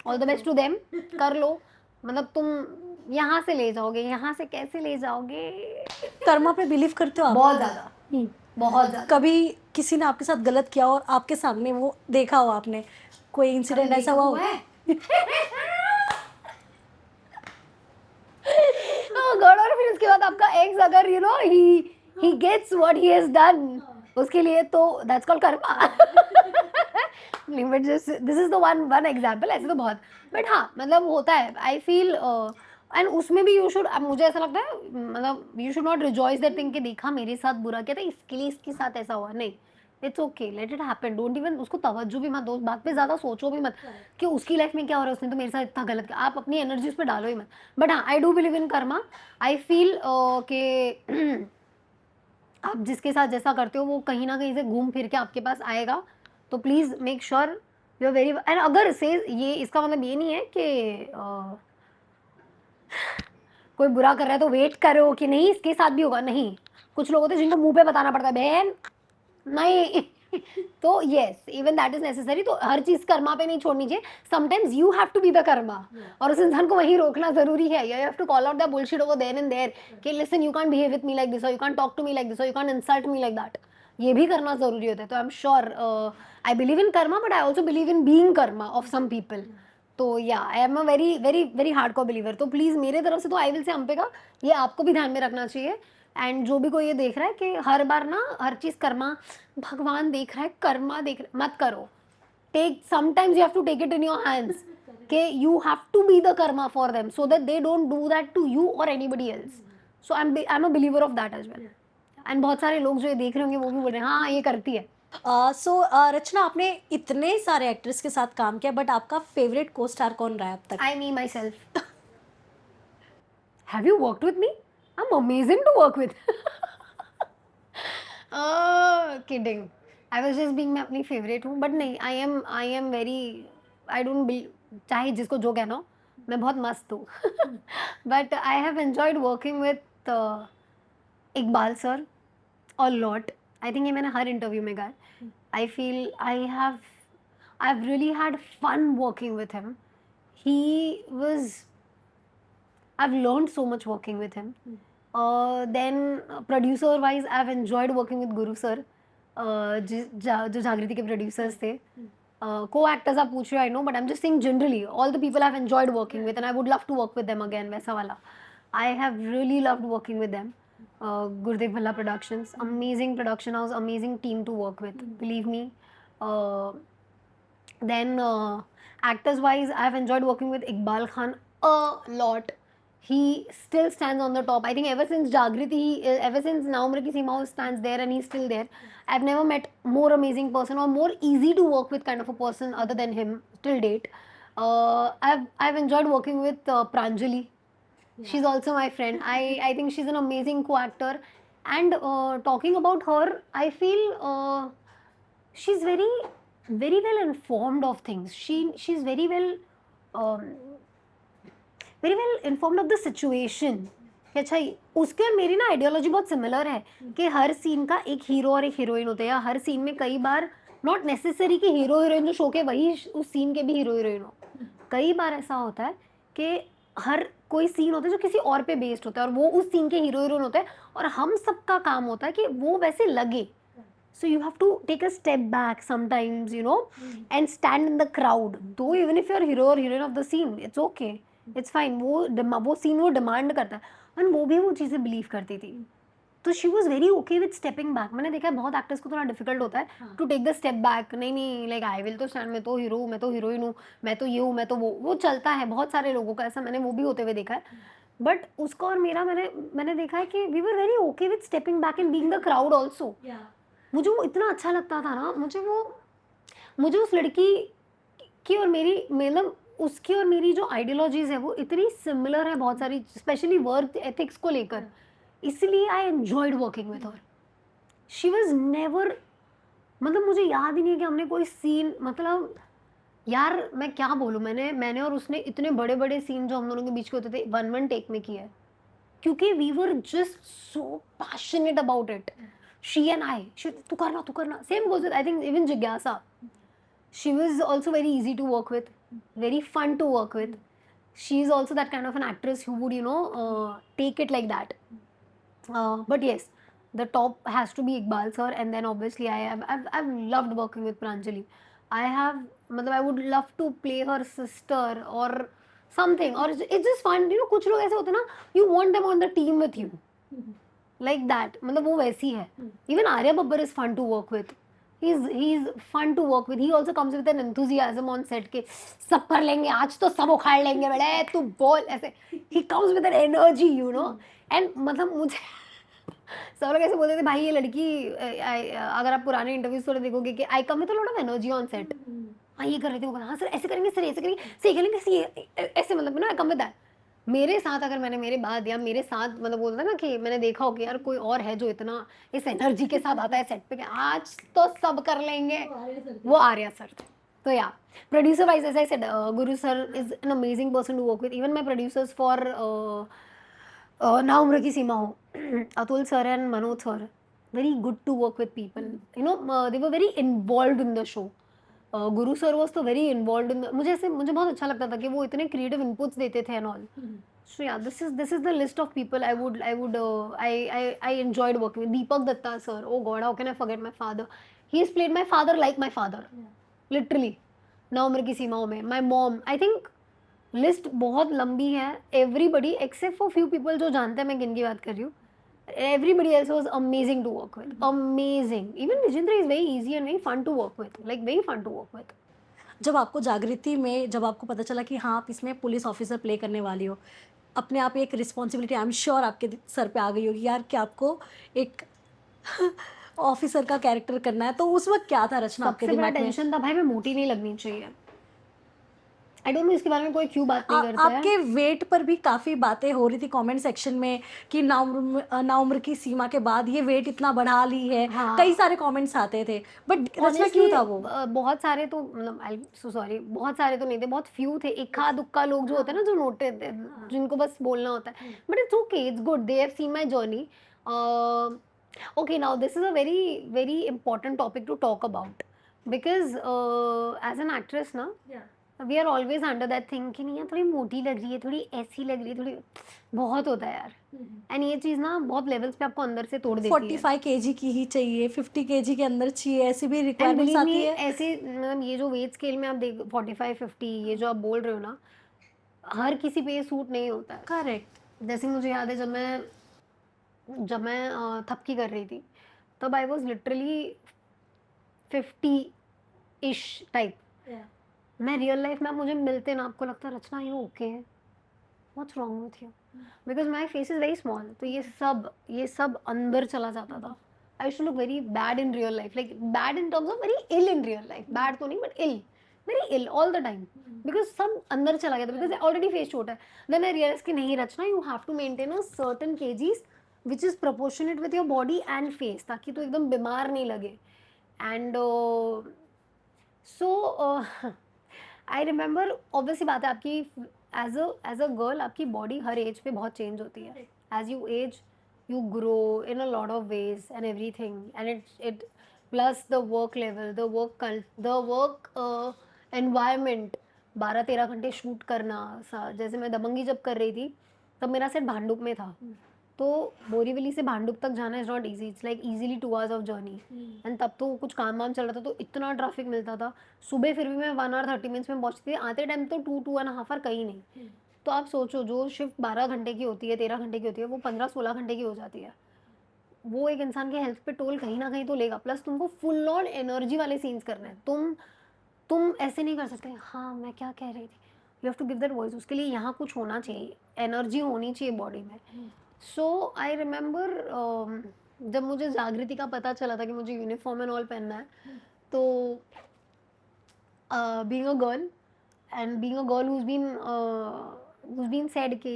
all the best to them, कर लो, मतलब तुम यहाँ से ले जाओगे, यहाँ से कैसे ले जाओगे? कर्मा पे बिलीव करते हो आप? बहुत ज़्यादा, हम्म। बहुत ज़्यादा। कभी किसी ने आपके साथ गलत किया और आपके सामने वो देखा हो आपने, कोई इंसिडेंट ऐसा हुआ हो? Oh God, और फिर उसके बाद आपका एक्स अगर you know he gets what he has done, उसके लिए तो that's called karma. But this is the one example, ऐसे तो बहुत, बट हाँ मतलब होता है, आई फील, एंड उसमें भी यू शुड, मुझे ऐसा लगता है, मतलब you should not rejoice that thing कि देखा मेरे साथ बुरा किया था इसके लिए इसके साथ ऐसा हुआ, नहीं, it's okay, let it happen, don't even उसको तवज्जो भी मत दो, उस बात पे ज़्यादा सोचो भी मत कि उसकी लाइफ में क्या हो रहा है, उसने तो मेरे साथ इतना गलत किया, आप अपनी एनर्जी उस पर डालो ही मत। बट हाँ, I do believe in Karma, I feel कि आप जिसके साथ जैसा करते हो वो कहीं ना कहीं से घूम फिर के आपके पास आएगा, तो please make sure you are very, and अगर से ये इसका मतलब ये नहीं है कि कोई बुरा कर रहा है तो वेट करो कि नहीं इसके साथ भी होगा, नहीं, कुछ लोग होते हैं जिनको मुंह पे बताना पड़ता है बहन नहीं। तो yes, even that is necessary, तो हर चीज कर्मा पे नहीं छोड़नी चाहिए, sometimes you have to be the karma, और उस इंसान को वहीं रोकना जरूरी है, you have to call out the bullshit over there and there कि listen you can't behave with me like this, और you can't talk to me like this, और you can't insult me like that, ये भी करना जरूरी होता है। तो I am sure, I believe in karma, but I also believe in being karma of some people, तो या I am a very very very hardcore believer, तो प्लीज़ मेरे तरफ से तो आई विल से अंबिका, ये आपको भी ध्यान में रखना चाहिए, एंड जो भी कोई ये देख रहा है कि हर बार ना हर चीज़ कर्मा, भगवान देख रहा है, कर्मा देख रहा है, मत करो, take sometimes you have to take it in your hands कि you have to be the karma for them so that they don't do that to you और anybody else, so I am a believer of that as well, and बहुत सारे लोग जो ये देख रहे होंगे वो भी बोल रहे हैं हाँ ये करती है। सो रचना, आपने इतने सारे एक्टर्स के साथ काम किया, बट आपका फेवरेट को स्टार कौन रहा है अब तक? I me myself. Have you worked with me? I'm amazing to work with. Kidding. I was just being मैं अपनी favorite हूँ, but नहीं, I am very, I don't believe, चाहे जिसको जो कहना हो, मैं बहुत मस्त हूँ। But I have enjoyed working with Iqbal sir a lot. I think ये मैंने हर interview में कहा है। I feel I've really had fun working with him. He was, I've learned so much working with him. Then producer wise I've enjoyed working with Guru sir, जो जागृति के producers थे, co-actors आप पूछ रहे हो I know, but I'm just saying generally all the people I've enjoyed working with and I would love to work with them again, वैसा वाला I have really loved working with them. Gurdev Bhalla Productions, amazing production house, amazing team to work with, believe me. Then actors wise I've enjoyed working with Iqbal Khan a lot. He still stands on the top. I think ever since Jagriti, ever since Na Umr Ki Seema stands there and he's still there. I've never met more amazing person or more easy to work with kind of a person other than him till date. I've enjoyed working with Pranjali. She's also my friend. I think she's an amazing co-actor, and talking about her, I feel she's very very well informed of things. She's very well informed of the situation. कि अच्छा उसके और मेरी ना ideology बहुत similar है कि हर scene का एक हीरो और एक हीरोइन होते हैं, या हर सीन में कई बार नॉट नेसेसरी कि हीरो हीरोइन जो शो के वही उस सीन के भी हीरो हीरोइन हो। कई बार ऐसा होता है कि हर कोई सीन होता है जो किसी और पे बेस्ड होता है और वो उस सीन के हीरो हीरोइन होते हैं और हम सबका काम होता है कि वो वैसे लगे। So you have to take a step back sometimes, you know, and stand in the crowd. Though even if you're hero or heroine of the scene, it's okay, it's fine. वो scene वो demand करता है और वो भी वो चीज़ें believe करती थी। तो she was very okay with stepping back. मैंने देखा है बहुत एक्टर्स को थोड़ा डिफिकल्ट होता है to take the step back. नहीं नहीं, लाइक आई विल तो स्टैंड, मैं तो हीरो हूँ, मैं तो हीरोइन हूँ, मैं तो ये हूँ, मैं तो वो चलता है बहुत सारे लोगों का ऐसा, मैंने वो भी होते हुए देखा है। बट उसका और मेरा मैंने मैंने देखा है कि we were very okay with stepping back and being the crowd also. मुझे वो इतना अच्छा लगता था ना, मुझे उस लड़की की और मेरी मतलब उसकी और मेरी जो आइडियोलॉजीज है वो इतनी सिमिलर है बहुत सारी, स्पेशली वर्क एथिक्स को लेकर, इसलिए I enjoyed working with her. She was never, मतलब मुझे याद ही नहीं है कि हमने कोई सीन, मतलब यार मैं क्या बोलूँ, मैंने और उसने इतने बड़े बड़े सीन जो हम दोनों के बीच के होते थे वन वन टेक में किया है, क्योंकि we were just so passionate about it, she and I. तू करना, same goes with I think even जिज्ञासा। She was also very easy to work with, very fun to work with. She is also that kind of an actress who would, you know, take it like that. But yes, the top has to be Iqbal sir, and then obviously I've loved working with Pranjali. I have, मतलब I would love to play her sister or something, or it's just fun, you know, कुछ लोग ऐसे होते हैं ना, you want them on the team with you, like that, मतलब वो वैसी है। Even Arya Babbar is fun to work with. He's fun to work with. He also comes with an enthusiasm on set के सब कर लेंगे आज तो, सब उखाड़ लेंगे बेटे, तू बोल ऐसे। He comes with an energy, you know, and मतलब मुझे सब लोग ऐसे बोलते थे भाई ये लड़की अगर आप पुराने इंटरव्यूज थोड़े देखोगे कि I come with a lot of energy on set. हाँ ये कर रहे थे, वो हाँ सर ऐसे करेंगे, सर ऐसे करेंगे, सही करेंगे, ऐसे मतलब ना आई कम विद दैट। मेरे साथ अगर मैंने मेरे बाद या मेरे साथ मतलब बोलता ना कि मैंने देखा हो कि यार कोई और है जो इतना इस एनर्जी के साथ आता है सेट पे कि आज तो सब कर लेंगे, वो आर्या सर थे। तो yeah producer wise as I said, Guru sir is an amazing person to work with. Even my producers for ना उम्र की सीमा हो, Atul sir and Manoj sir, very good to work with people. You know, they were very involved in the show. Guru sir was तो very involved in the, मुझे बहुत अच्छा लगता था कि वो इतने creative inputs देते थे and all. So yeah, this is the list of people I enjoyed working with. Deepak Datta sir, oh God, how can I forget my father? He's played my father like my father, literally. ना उम्र की सीमाओं में, my mom, I think list बहुत लंबी है। Everybody except for few people जो जानते हैं मैं किन की बात कर रही हूँ, everybody else was amazing to work with, amazing. Even Vijendra is very easy and very fun to work with, like very fun to work with. जब आपको जागृति में जब आपको पता चला कि हाँ आप इसमें पुलिस ऑफिसर प्ले करने वाली हो, अपने आप एक रिस्पॉन्सिबिलिटी आई एम श्योर आपके सर पे आ गई होगी यार कि आपको एक ऑफिसर का कैरेक्टर करना है, तो उस वक्त क्या था रचना आपके सबसे बड़ा दिमाग में? टेंशन था भाई मैं मोटी नहीं लगनी चाहिए। आई डोंट नो इसके बारे में कोई क्यों बात नहीं करता है। आपके वेट पर भी काफ़ी बातें हो रही थी कमेंट सेक्शन में कि ना उम्र की सीमा के बाद ये वेट इतना बढ़ा ली है, हाँ। कई सारे कमेंट्स आते थे, बट रचना क्यों था वो? बहुत सारे तो मतलब आई सो सॉरी, बहुत सारे तो नहीं थे, बहुत फ्यू थे, इक्का दुक्का लोग जो होते हैं ना जो नोटेड, जिनको बस बोलना होता है। But it's okay, it's good, they have seen my journey. Okay, now this is a very important topic to talk about because as an actress ना, we are always under that thing कि नहीं यार थोड़ी मोटी लग रही है, थोड़ी ऐसी लग रही है, थोड़ी बहुत होता है यार। एंड ये चीज़ ना बहुत लेवल्स पे आपको अंदर से तोड़ देती है। 45 केजी की ही चाहिए, 50 केजी के अंदर चाहिए, ऐसी भी एंड रिक्वायरमेंट्स बिलीव मी, आती है। ऐसे मतलब ये जो वेट स्केल में आप देख 45-50 ये जो आप बोल रहे हो ना, हर किसी पे ये सूट नहीं होता है। करेक्ट। जैसे मुझे याद है जब मैं थपकी कर रही थी तब आई वॉज लिटरली 50 इश टाइप। मैं रियल लाइफ में आप मुझे मिलते ना, आपको लगता है रचना ये ओके है, what's wrong with you, because my face is very small. तो ये सब अंदर चला जाता था। I used to look very bad in real life, like bad in terms of very ill in real life, bad तो नहीं but ill, very ill all the time, because सब अंदर चला गया था, बिकॉज ऑलरेडी फेस छोटा है। Then I realise कि नहीं Rachna, you have to maintain a certain kgs which is proportionate with your body and face, ताकि तो एकदम बीमार नहीं लगे। And so I remember, obviously बात है आपकी एज अ गर्ल आपकी बॉडी हर एज पे बहुत चेंज होती है। As you age you grow in a lot of ways and everything, and it plus the work level, the work environment, 12-13 घंटे शूट करना जैसे मैं दबंगी जब कर रही थी तब मेरा सेट भांडुप में था, तो बोरीवली से भांडुप तक जाना is not easy, it's like easily 2 hours of journey. And तब तो कुछ काम-वाम चल रहा था तो इतना ट्रैफिक मिलता था। सुबह फिर भी मैं 1 आवर 30 मिनट्स में पहुँचती थी, आते टाइम तो 2 एंड हाफ आवर कहीं नहीं। तो आप सोचो जो शिफ्ट 12 घंटे की होती है, 13 घंटे की होती है, वो 15-16 घंटे की हो जाती है। वो एक इंसान के हेल्थ पे टोल कहीं न कहीं तो लेगा। प्लस तुमको फुल ऑन एनर्जी वाले सीन्स करने हैं। तुम ऐसे नहीं कर सकते, हाँ, मैं क्या कह रही थी? You have to give that voice, उसके लिए यहाँ कुछ होना चाहिए, एनर्जी होनी चाहिए बॉडी में। सो आई रिमेंबर जब मुझे जागृति का पता चला था कि मुझे यूनिफॉर्म एंड ऑल पहनना है, तो being a girl and being a girl who's been said कि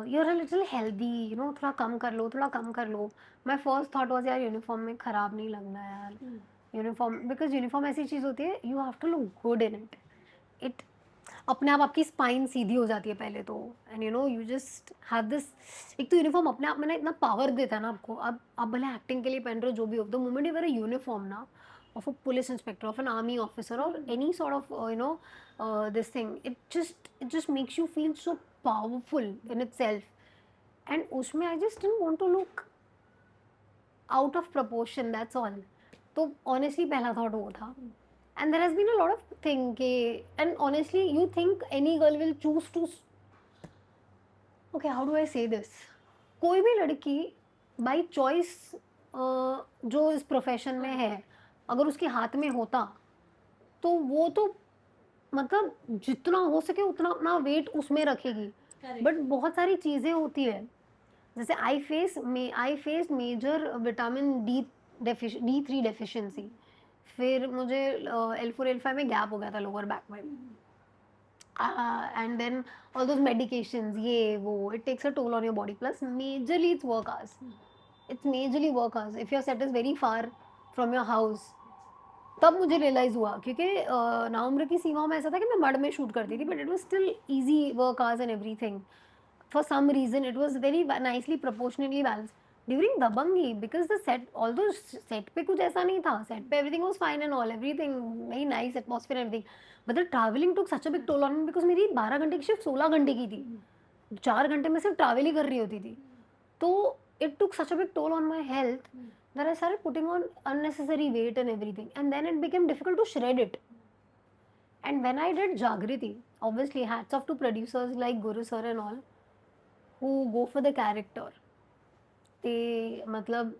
you're a little healthy, you know, थोड़ा कम कर लो, थोड़ा कम कर लो। My first thought was यार यूनिफॉर्म में खराब नहीं लगना यार, यूनिफॉर्म, बिकॉज यूनिफॉर्म ऐसी चीज़ होती है, you have to look good in it. It अपने आप आपकी स्पाइन सीधी हो जाती है पहले तो, and you know you just have this. एक तो यूनिफॉर्म अपने आप में ना इतना पावर देता है ना आपको, अब आप भले एक्टिंग के लिए पहन रहे हो जो भी हो, the moment you wear a uniform ना, of a police inspector, of an army officer, or any sort of this thing, it just makes you feel so powerful in itself. And उसमें I just didn't want to look out of proportion, that's all. तो honestly पहला thought वो था, and there has been a lot of thing के, and honestly you think any girl will choose to, okay, how do I say this, कोई भी लड़की by choice जो इस प्रोफेशन में है, अगर उसके हाथ में होता तो वो तो मतलब जितना हो सके उतना अपना वेट उसमें रखेगी। बट बहुत सारी चीज़ें होती है, जैसे I face major vitamin D3 deficiency, फिर मुझे L4 L5 में गैप हो गया था लोअर बैक में, and then all those medications, ये वो, it takes a toll on your body, plus majorly it's work hours, it's majorly work hours if your set is very far from your house. तब मुझे realise हुआ क्योंकि नाउम्र की सीमाओं में ऐसा था कि मैं मड में शूट करती थी, but it was still easy work hours and everything. For some reason it was very nicely proportionally balanced during Dabangi, because the set, although set पे कुछ ऐसा नहीं था, सेट पे everything was fine and all, everything very nice atmosphere everything, but the travelling took such a big toll on me, because मेरी 12 घंटे की shift 16 घंटे की थी, 4 घंटे में सिर्फ ट्रैवल ही कर रही होती थी। तो it took such a big toll on my health that I started putting on unnecessary weight and everything, and then it became difficult to shred it. And when I did Jagriti, obviously hats off to producers like Guru sir and all who go for the character. They मतलब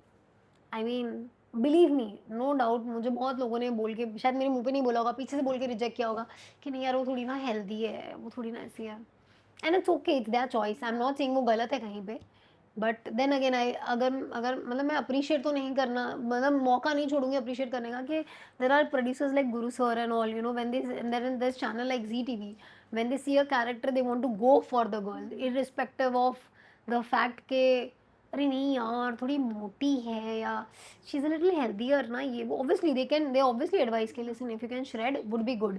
I mean believe me, no doubt, मुझे बहुत लोगों ने बोल के, शायद मेरे मुंह पे नहीं बोला होगा, पीछे से बोल के रिजेक्ट किया होगा कि नहीं यार वो थोड़ी ना हेल्दी है, वो थोड़ी ना ऐसी है, and it's okay, it's their choice, I am not saying वो गलत है कहीं पे, बट देन अगेन आई अगर अगर मतलब मैं अप्रिशिएट तो नहीं करना, मतलब मौका नहीं छोड़ूंगी अप्रिशिएट करने का कि there are producers like Guru sir and all, you know, when they're in this channel like Zee TV, when they see a character they want to go for the girl irrespective of the fact के अरे नहीं यार थोड़ी मोटी है या she is a little healthier ना, ये वो ऑब्वियसली दे ऑब्वियसली एडवाइस के listen if you can shred would be good,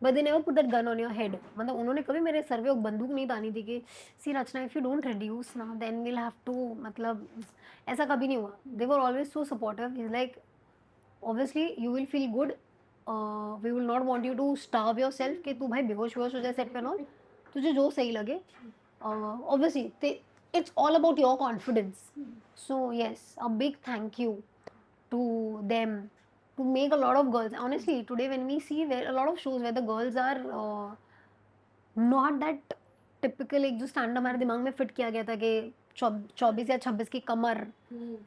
but they never put that gun on your head, मतलब उन्होंने कभी मेरे सर पे वो बंदूक नहीं तानी थी कि see Rachna if you don't reduce ना देन विल हैव टू, मतलब ऐसा कभी नहीं हुआ, they were always so supportive, is like obviously you will feel good, we will not want you to starve yourself कि तू भाई बेहोश वेहोश हो जाए सेट पे ना, तुझे जो सही लगे, obviously it's all about your confidence. So yes, a big thank you to them to make a lot of girls, honestly today when we see where a lot of shows where the girls are not that typical, एक जो stand हमारे दिमाग में fit किया गया था कि 24 या 26 की कमर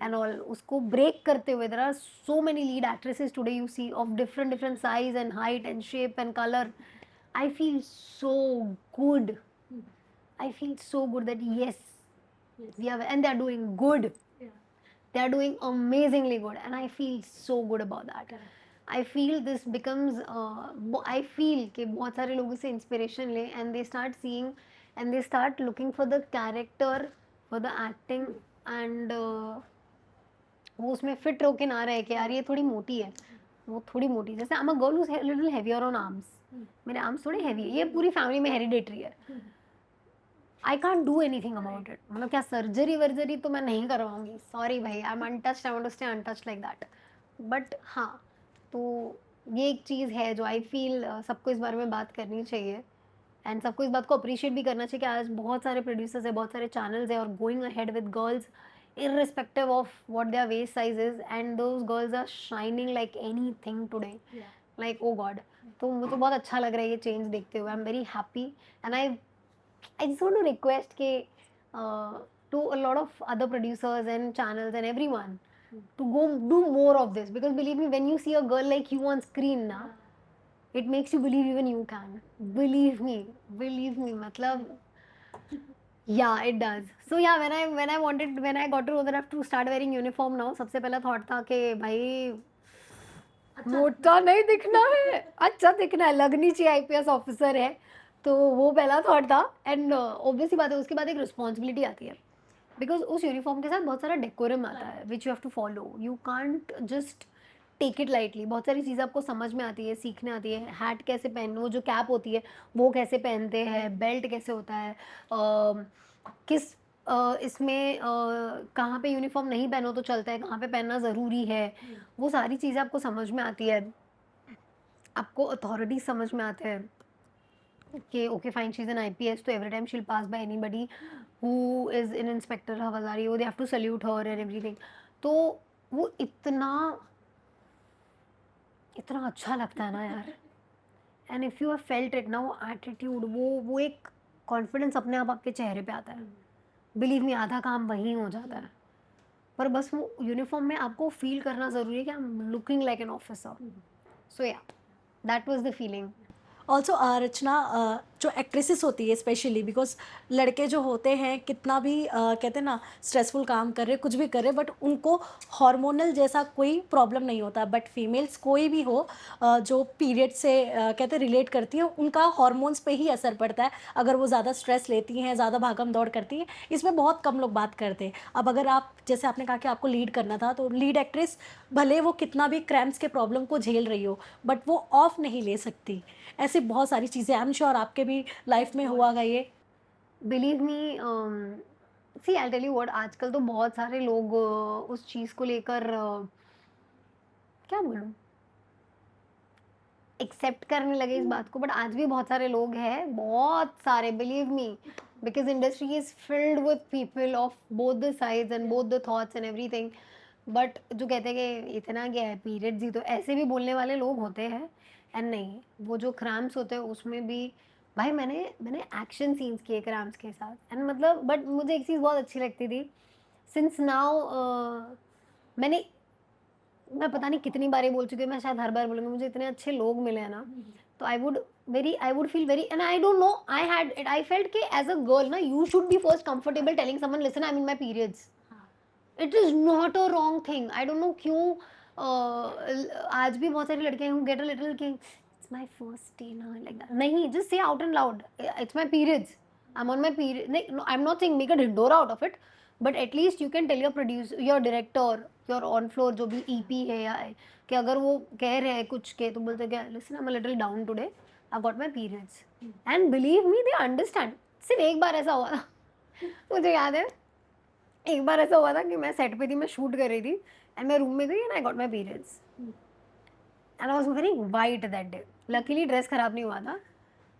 एंड ऑल, उसको ब्रेक करते हुए there are so many lead actresses today you see of different different size and height and shape and colour, I feel so good, I feel so good that yes, we are, and they are doing good. They are doing amazingly good, and I feel so good about that. I feel this becomes, I feel कि बहुत सारे लोग इसे inspiration ले and they start seeing and they start looking for the character, for the acting, and वो उसमें fit होके ना रहे कि यार ये थोड़ी मोटी है, वो थोड़ी मोटी, जैसे I'm a girl who's a little heavier on arms, मेरे arms थोड़े heavy है, ये पूरी family में hereditary है, I can't do anything about it, मतलब क्या सर्जरी वर्जरी तो मैं नहीं करवाऊंगी, सॉरी भाई, I am untouched, I want to stay untouched like that, but हाँ, तो ये एक चीज़ है जो आई फील सबको इस बारे में बात करनी चाहिए एंड सबको इस बात को अप्रिशिएट भी करना चाहिए कि आज बहुत सारे प्रोड्यूसर्स है, बहुत सारे चैनल्स है और going ahead with girls irrespective of what their waist size is, and those girls are shining like anything today. Yeah. Like oh god, तो मुझे बहुत अच्छा लग रहा है ये चेंज देखते हुए. आई am very happy and I just want to request के to a lot of other producers and channels and everyone to go do more of this, because believe me, when you see a girl like you on screen na, it makes you believe even you can. Believe me, matlab, yeah, it does. So yeah, when I got to know that I have to start wearing uniform now, सबसे पहला thought था कि भाई मोटा नहीं दिखना है, अच्छा दिखना है, लगनी चाहिए आईपीएस ऑफिसर है, तो वो पहला थॉट था. एंड ऑब्वियसली बात है, उसके बाद एक रिस्पॉन्सिबिलिटी आती है, बिकॉज उस यूनिफॉर्म के साथ बहुत सारा डेकोरम आता है which you have to follow. You can't just take it lightly. बहुत सारी चीज़ें आपको समझ में आती है, सीखने आती है. हैट कैसे पहन, वो जो कैप होती है वो कैसे पहनते हैं, बेल्ट कैसे होता है, किस इसमें कहाँ पे यूनिफॉर्म नहीं पहनो तो चलता है, कहाँ पे पहनना ज़रूरी है, वो सारी चीज़ें आपको समझ में आती है. आपको अथॉरिटी समझ में आते हैं कि okay fine, she is an IPS, तो every time she will pass by anybody who is in inspector हवलदारी, वो they have to salute her and everything. तो वो इतना अच्छा लगता है ना यार. And if you have felt it ना, वो एटीट्यूड, वो एक कॉन्फिडेंस अपने आप आपके चेहरे पे आता है. बिलीव मी, आधा काम वहीं हो जाता है. पर बस वो यूनिफॉर्म में आपको फील करना ज़रूरी है कि I am looking like an officer. So yeah, that was the feeling. Also Rachna, जो एक्ट्रेसेस होती है स्पेशली, बिकॉज लड़के जो होते हैं कितना भी कहते हैं ना स्ट्रेसफुल काम कर रहे, कुछ भी कर रहे, बट उनको हार्मोनल जैसा कोई प्रॉब्लम नहीं होता. बट फीमेल्स कोई भी हो जो पीरियड से कहते हैं रिलेट करती है, उनका हार्मोन्स पे ही असर पड़ता है अगर वो ज़्यादा स्ट्रेस लेती हैं, ज़्यादा भागम दौड़ करती हैं. इसमें बहुत कम लोग बात करते हैं. अब अगर आप, जैसे आपने कहा कि आपको लीड करना था, तो लीड एक्ट्रेस भले वो कितना भी क्रैम्प्स के प्रॉब्लम को झेल रही हो, बट वो ऑफ नहीं ले सकती. ऐसी बहुत सारी चीज़ें, आई एम श्योर आपके भी लाइफ में हुआ ये. Believe me, see I tell you what, आजकल तो बहुत सारे लोग उस चीज़ को लेकर क्या बोलूँ, एक्सेप्ट करने लगे इस बात को. बट आज भी बहुत सारे लोग हैं, बहुत सारे, believe me, because industry is filled with people of both the sides and both the thoughts and everything. But जो कहते हैं कि इतना क्या है, पीरियड्स ही तो, ऐसे भी बोलने वाले लोग होते हैं. एंड नहीं, वो जो क्रैम्प्स होते हैं उसमें भी भाई मैंने एक्शन सीन्स किए क्रैम्प्स के साथ. एंड मतलब, बट मुझे एक चीज़ बहुत अच्छी लगती थी. सिंस नाउ मैं पता नहीं कितनी बार ये बोल चुकी हूँ, मैं शायद हर बार बोलूँगी, मुझे इतने अच्छे लोग मिले हैं ना, तो I would feel very, and I don't no, I felt कि एज अ गर्ल ना, you should be first comfortable telling someone, listen I M in my periods. It is not a wrong thing. I don't no क्यों आज भी बहुत सारी लड़कियां हूँ get a little कि इट्स माय फर्स्ट डे ना, लाइक दैट. नहीं, just say out and loud, it's my periods, I am on my period. I am not saying make a ढिंडोरा out of it, but at least you can tell your producer, your director, your on floor जो भी EP है या कि अगर वो कह रहे हैं कुछ के, तो बोलते क्या, listen I am a little down today, I got my periods. And believe me, they understand. सिर्फ एक बार ऐसा हुआ था मुझे याद है, एक बार ऐसा हुआ था कि मैं सेट पे थी, मैं शूट कर रही थी, एंड मैं रूम में गई and I got my periods and I was very white that day. Luckily dress खराब नहीं हुआ था.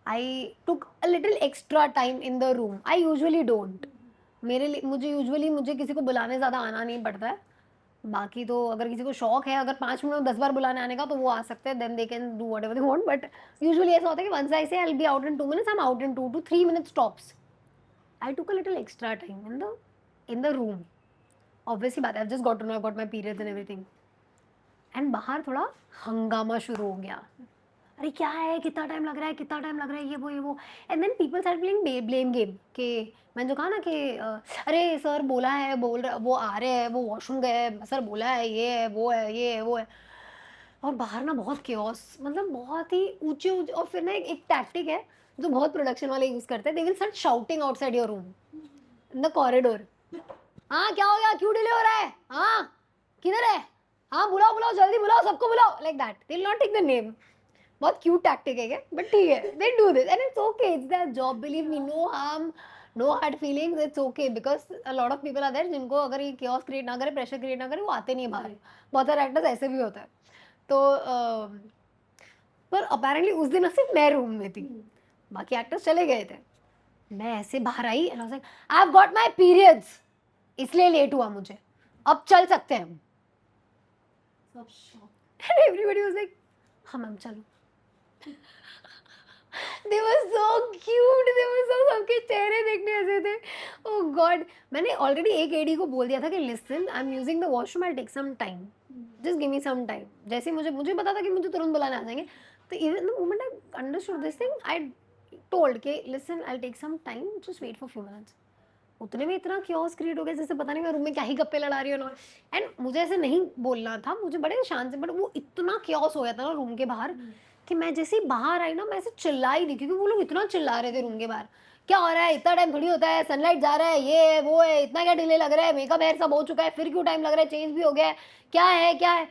I took a little extra time in the room. I usually don't, मुझे किसी को बुलाने ज़्यादा आना नहीं पड़ता है. बाकी तो अगर किसी को शौक है, अगर 5 मिनट में 10 बार बुलाने आने का, तो वो आ सकते हैं, then they can do whatever they want. But usually ऐसा होता है कि once I say I will be out in 2 minutes, I am out in 2 to 3 minutes tops. I took a little extra time in the room. Obviously बात है, I've just got to know about my periods and everything. And बाहर थोड़ा हंगामा शुरू हो गया. अरे क्या है, कितना टाइम लग रहा है, ये वो. And then people start playing blame game कि मैंने जो कहा ना कि अरे सर बोला है, वो आ रहे हैं, वो वॉशरूम गए, सर बोला है, ये है, वो है. और बाहर ना बहुत केओस, मतलब बहुत ही ऊंचे. और फिर ना एक टैक्टिक है जो बहुत प्रोडक्शन वाले यूज़ करते हैं. They will start shouting outside your room in the corridor. हाँ क्या हो गया, क्यों डिले हो रहा है, हाँ किधर है, हाँ बुलाओ जल्दी बुलाओ, सबको बुलाओ, like that. They will not take the name. बहुत क्यूट टैक्टिक है, बट ठीक है, they do this and it's okay, it's their job. Believe me, no harm no hard feelings, it's okay, because a lot of people are there जिनको अगर ये chaos create ना करे, pressure create ना करे, वो आते नहीं बाहर। बहुत सारे एक्टर्स ऐसे भी होता है। तो पर अपेरेंटली उस दिन ना सिर्फ मैं रूम में थी, बाकी एक्टर्स चले गए थे। मैं ऐसे बाहर आई and I was like, I have got my periods, इसलिए लेट हुआ मुझे, अब चल सकते हैं हम। सब shock. And everybody was like, हाँ मैम चलो। दे वर सो क्यूट, दे वर सो, सबके चेहरे देखने ऐसे थे। ओह गॉड, मैंने ऑलरेडी एक एडी को बोल दिया था कि listen, I am using the washroom, I take some time, just give me some time. जैसे ही मुझे मुझे पता था कि मुझे तुरंत बुलाने आ जाएंगे, तो even the moment I understood this thing, I told कि listen, I take some time, just wait for few minutes. उतने में इतना क्योस क्रिएट हो गया, जैसे पता नहीं मैं रूम में क्या ही गप्पे लड़ा रही हूँ। एंड मुझे ऐसे नहीं बोलना था, मुझे बड़े शांत से, बट वो इतना क्योस हो गया था ना रूम के बाहर कि मैं जैसे ही बाहर आई ना, मैं ऐसे चिल्लाई दी, क्योंकि वो लोग इतना चिल्ला रहे थे रूम के बाहर, क्या हो रहा है, इतना टाइम थोड़ी होता है, सनलाइट जा रहा है, ये है वो है, इतना क्या डिले लग रहा है, मेकअप हेयर सब हो चुका है, फिर क्यों टाइम लग रहा है, चेंज भी हो गया है, क्या है क्या है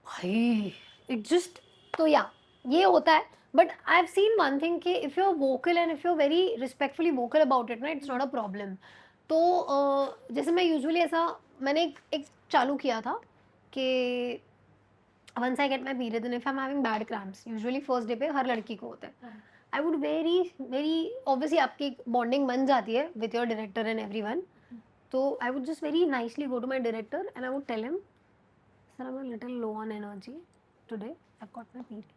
भाई, इट जस्ट, तो या ये होता है। But I have seen one thing कि if you are vocal and if you are very respectfully vocal about it ना, इट्स नॉट अ प्रॉब्लम। तो जैसे मैं यूजुअली ऐसा, मैंने एक चालू किया था कि once I get my period and if I am having bad cramps, usually first day पे हर लड़की को होता है, I would very very obviously आपकी बॉन्डिंग बन जाती है with your director and everyone, तो I would just very nicely go to my director and I would tell him, sir I am a little low on energy today, I have got my periods,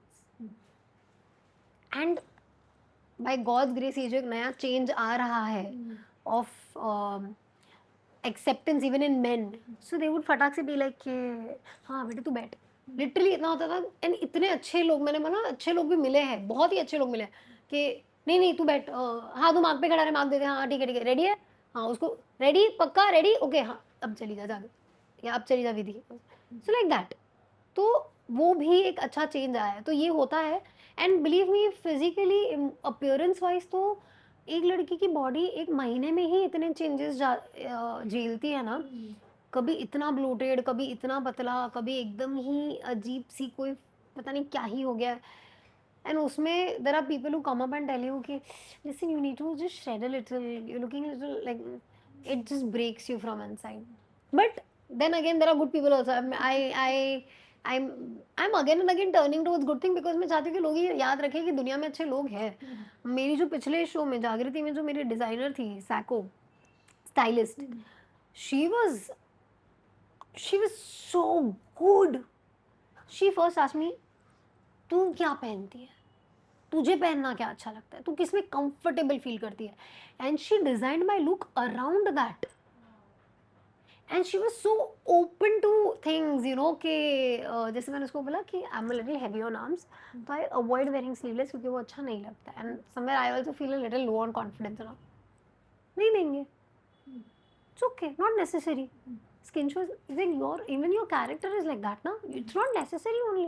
and bye God's grace ये जो एक नया change आ रहा है of acceptance even in main, so they would फटाक से be like कि हाँ बेटे तू बैठ, लिटरली इतना होता था। एंड इतने अच्छे लोग, मैंने माना अच्छे लोग भी मिले हैं, बहुत ही अच्छे लोग मिले हैं कि नहीं नहीं तू बैठ, हाँ तू मार्क पे खड़ा है, मार्क दे दे, हाँ ठीक है रेडी है, हाँ उसको रेडी, पक्का रेडी, ओके हाँ अब चली जा जाके, या अब चली जा विधि, सो लाइक दैट। तो वो भी एक अच्छा चेंज आया है, तो ये होता है। And believe me, physically appearance wise तो एक लड़की की बॉडी एक महीने में ही इतने चेंजेस झेलती है ना, कभी इतना ब्लोटेड, कभी इतना पतला, कभी एकदम ही अजीब सी कोई पता नहीं क्या ही हो गया। एंड उसमें there are people who come up and tell you कि listen you need to just shed a little, you looking little like, it just breaks you from inside. But then again there are good people also. I'm again and again turning towards good thing because मैं चाहती हूँ कि लोग ये याद रखें कि दुनिया में अच्छे लोग हैं। मेरी जो पिछले शो में जागृति में जो मेरी डिजाइनर थी, psycho stylist, she was she was so good. She first asked me, तू क्या पहनती है, तुझे पहनना क्या अच्छा लगता है, तू किस में कंफर्टेबल फील करती है, and she designed my look around that. And she was so open two things, you know कि जैसे मैंने उसको बोला कि I am a little heavy on arms, तो आई अवॉइड वेयरिंग स्लीवलेस क्योंकि वो अच्छा नहीं लगता, and somewhere I also feel a little low on confidence ना, नहीं देंगे, it's okay, not necessary. Skin shows, even your character is like that, na? It's not necessary only.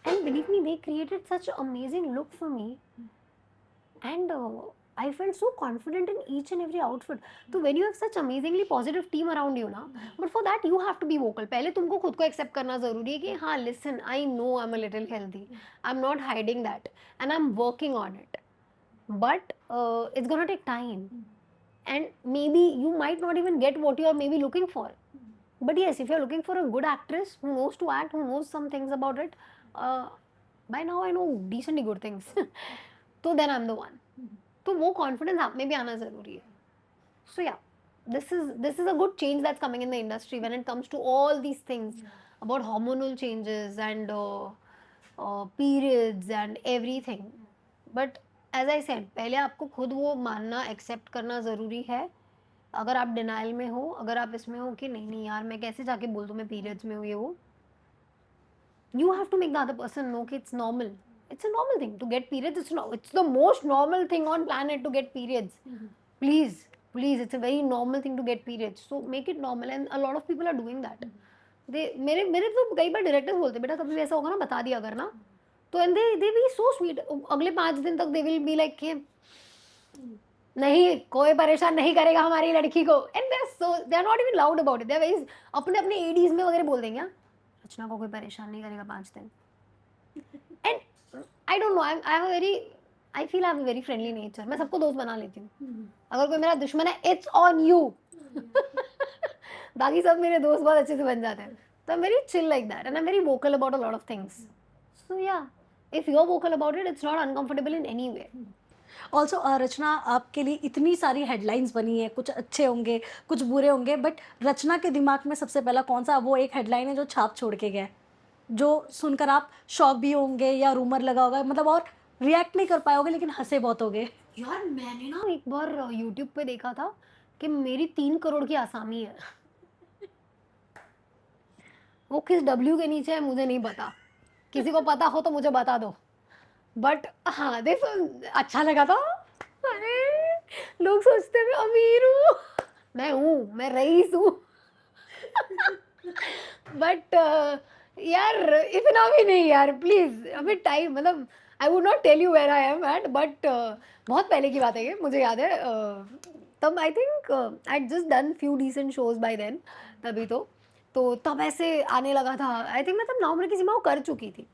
And believe me, they created such amazing look for me, and I felt so confident in each and every outfit. So when you have such amazingly positive team around you na, but for that you have to be vocal. पहले तुमको खुद को accept करना जरूरी है कि हाँ listen, I know I'm a little healthy, I'm not hiding that, and I'm working on it, but it's gonna take time, and maybe you might not even get what you are maybe looking for. But yes, if you're looking for a good actress who knows to act, who knows some things about it, by now I know decently good things. So then I'm the one. तो वो confidence आप में भी आना ज़रूरी है. So yeah, this is a good change that's coming in the industry when it comes to all these things about hormonal changes and periods and everything. But as I said, पहले आपको खुद वो मानना, accept करना ज़रूरी है. अगर आप डिनाइल में हो, अगर आप इसमें हो कि नहीं नहीं यार मैं कैसे जाके बोल दूँ मैं पीरियड्स में हूँ ये वो, you have to make the other person know कि it's normal. It's a normal thing to get periods. It's the most normal thing on planet to get periods. Please, please, it's a very normal thing to get periods. So make it normal, and a lot of people are doing that. मेरे तो कई बार directors बोलते बेटा कभी भी ऐसा होगा ना बता दिया करना, तो and they B so sweet, अगले 5 दिन तक दे विल बी लाइक कि नहीं कोई परेशान नहीं करेगा हमारी लड़की को, and they are not even loud about it, they are very अपने अपने एडीज में वगैरह बोल देंगे रचना को कोई परेशान नहीं करेगा 5 दिन। And I don't no, I have a very I feel I have a very friendly nature, मैं सबको दोस्त बना लेती हूँ। अगर कोई मेरा दुश्मन है, इट्स ऑन यू। बाकी सब मेरे दोस्त बहुत अच्छे से बन जाते हैं। तो I am very chill like that and I am very vocal about a lot of things. So yeah, if you are vocal about it, it's not uncomfortable in any way. Also Rachna, आपके लिए इतनी सारी headlines बनी है, कुछ अच्छे होंगे कुछ बुरे होंगे, बट रचना के दिमाग में सबसे पहला कौन सा वो एक हेडलाइन है जो छाप छोड़ के गया है, जो सुनकर आप शॉक भी होंगे या रूमर लगा होगा, मतलब और रिएक्ट नहीं कर पाए होगे लेकिन हंसे बहुत होगे? यार मैंने ना एक बार यूट्यूब पे देखा था कि मेरी 3 करोड़ की आसामी है। वो किस डब्ल्यू के नीचे है मुझे नहीं पता, किसी को पता हो तो मुझे बता दो। बट हाँ, देखो अच्छा लगा था। अरे लोग सोचते हैं मैं अमीर हूँ, मैं रईस हूँ। बट यार इतना भी नहीं यार, प्लीज अभी टाइम, मतलब I would not tell you where I am at, but बहुत पहले की बात है ये, मुझे याद है। तब I think I just done few decent shows by then, तभी तो तब ऐसे आने लगा था। आई थिंक मैं तब नवंबर की सीमा कर चुकी थी,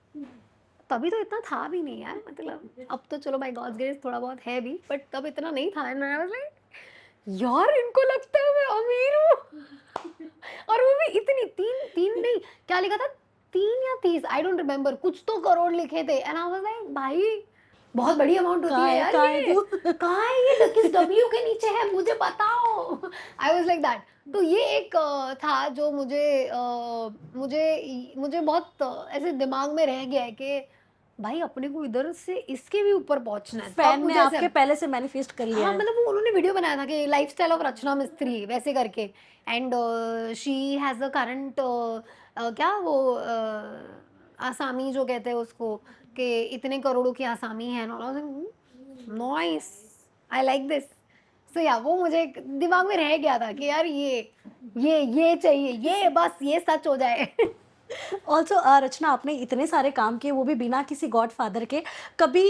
तभी तो इतना था भी नहीं यार, मतलब अब तो चलो बाय गॉड्स ग्रेस थोड़ा बहुत है भी, बट तब इतना नहीं था। एंड आई वाज लाइक यार इनको लगता है मैं अमीर हूँ। और वो भी इतनी, तीन तीन नहीं, क्या लिखा था, 3 या 30, आई डोंट रिमेम्बर, कुछ तो करोड़ लिखे थे। एंड आई वाज लाइक भाई बहुत बड़ी अमाउंट होती है यार, कहाँ है ये तू? कहाँ है, ये किस डब्ल्यू के नीचे है, मुझे बताओ। आई वाज लाइक दैट। तो ये एक था जो मुझे बहुत ऐसे दिमाग में रह गया है कि भाई अपने को इधर से इसके भी ऊपर पहुंचना है, तब फैन ने मुझे ऐसे। आपके पहले से मैनिफेस्ट कर लिया हाँ, है। मतलब वो उन्होंने वीडियो बनाया था कि लाइफस्टाइल ऑफ रचना मिस्त्री वैसे करके। And she has a current, क्या वो आसामी जो कहते हैं उसको, कि इतने करोड़ों की आसामी है। Noise, I like this. So yeah वो मुझे दिमाग में रह गया था कि यार ये चाहिए, ये बस ये सच हो जाए। ऑल्सो रचना, आपने इतने सारे काम किए वो भी बिना किसी गॉड फादर के। कभी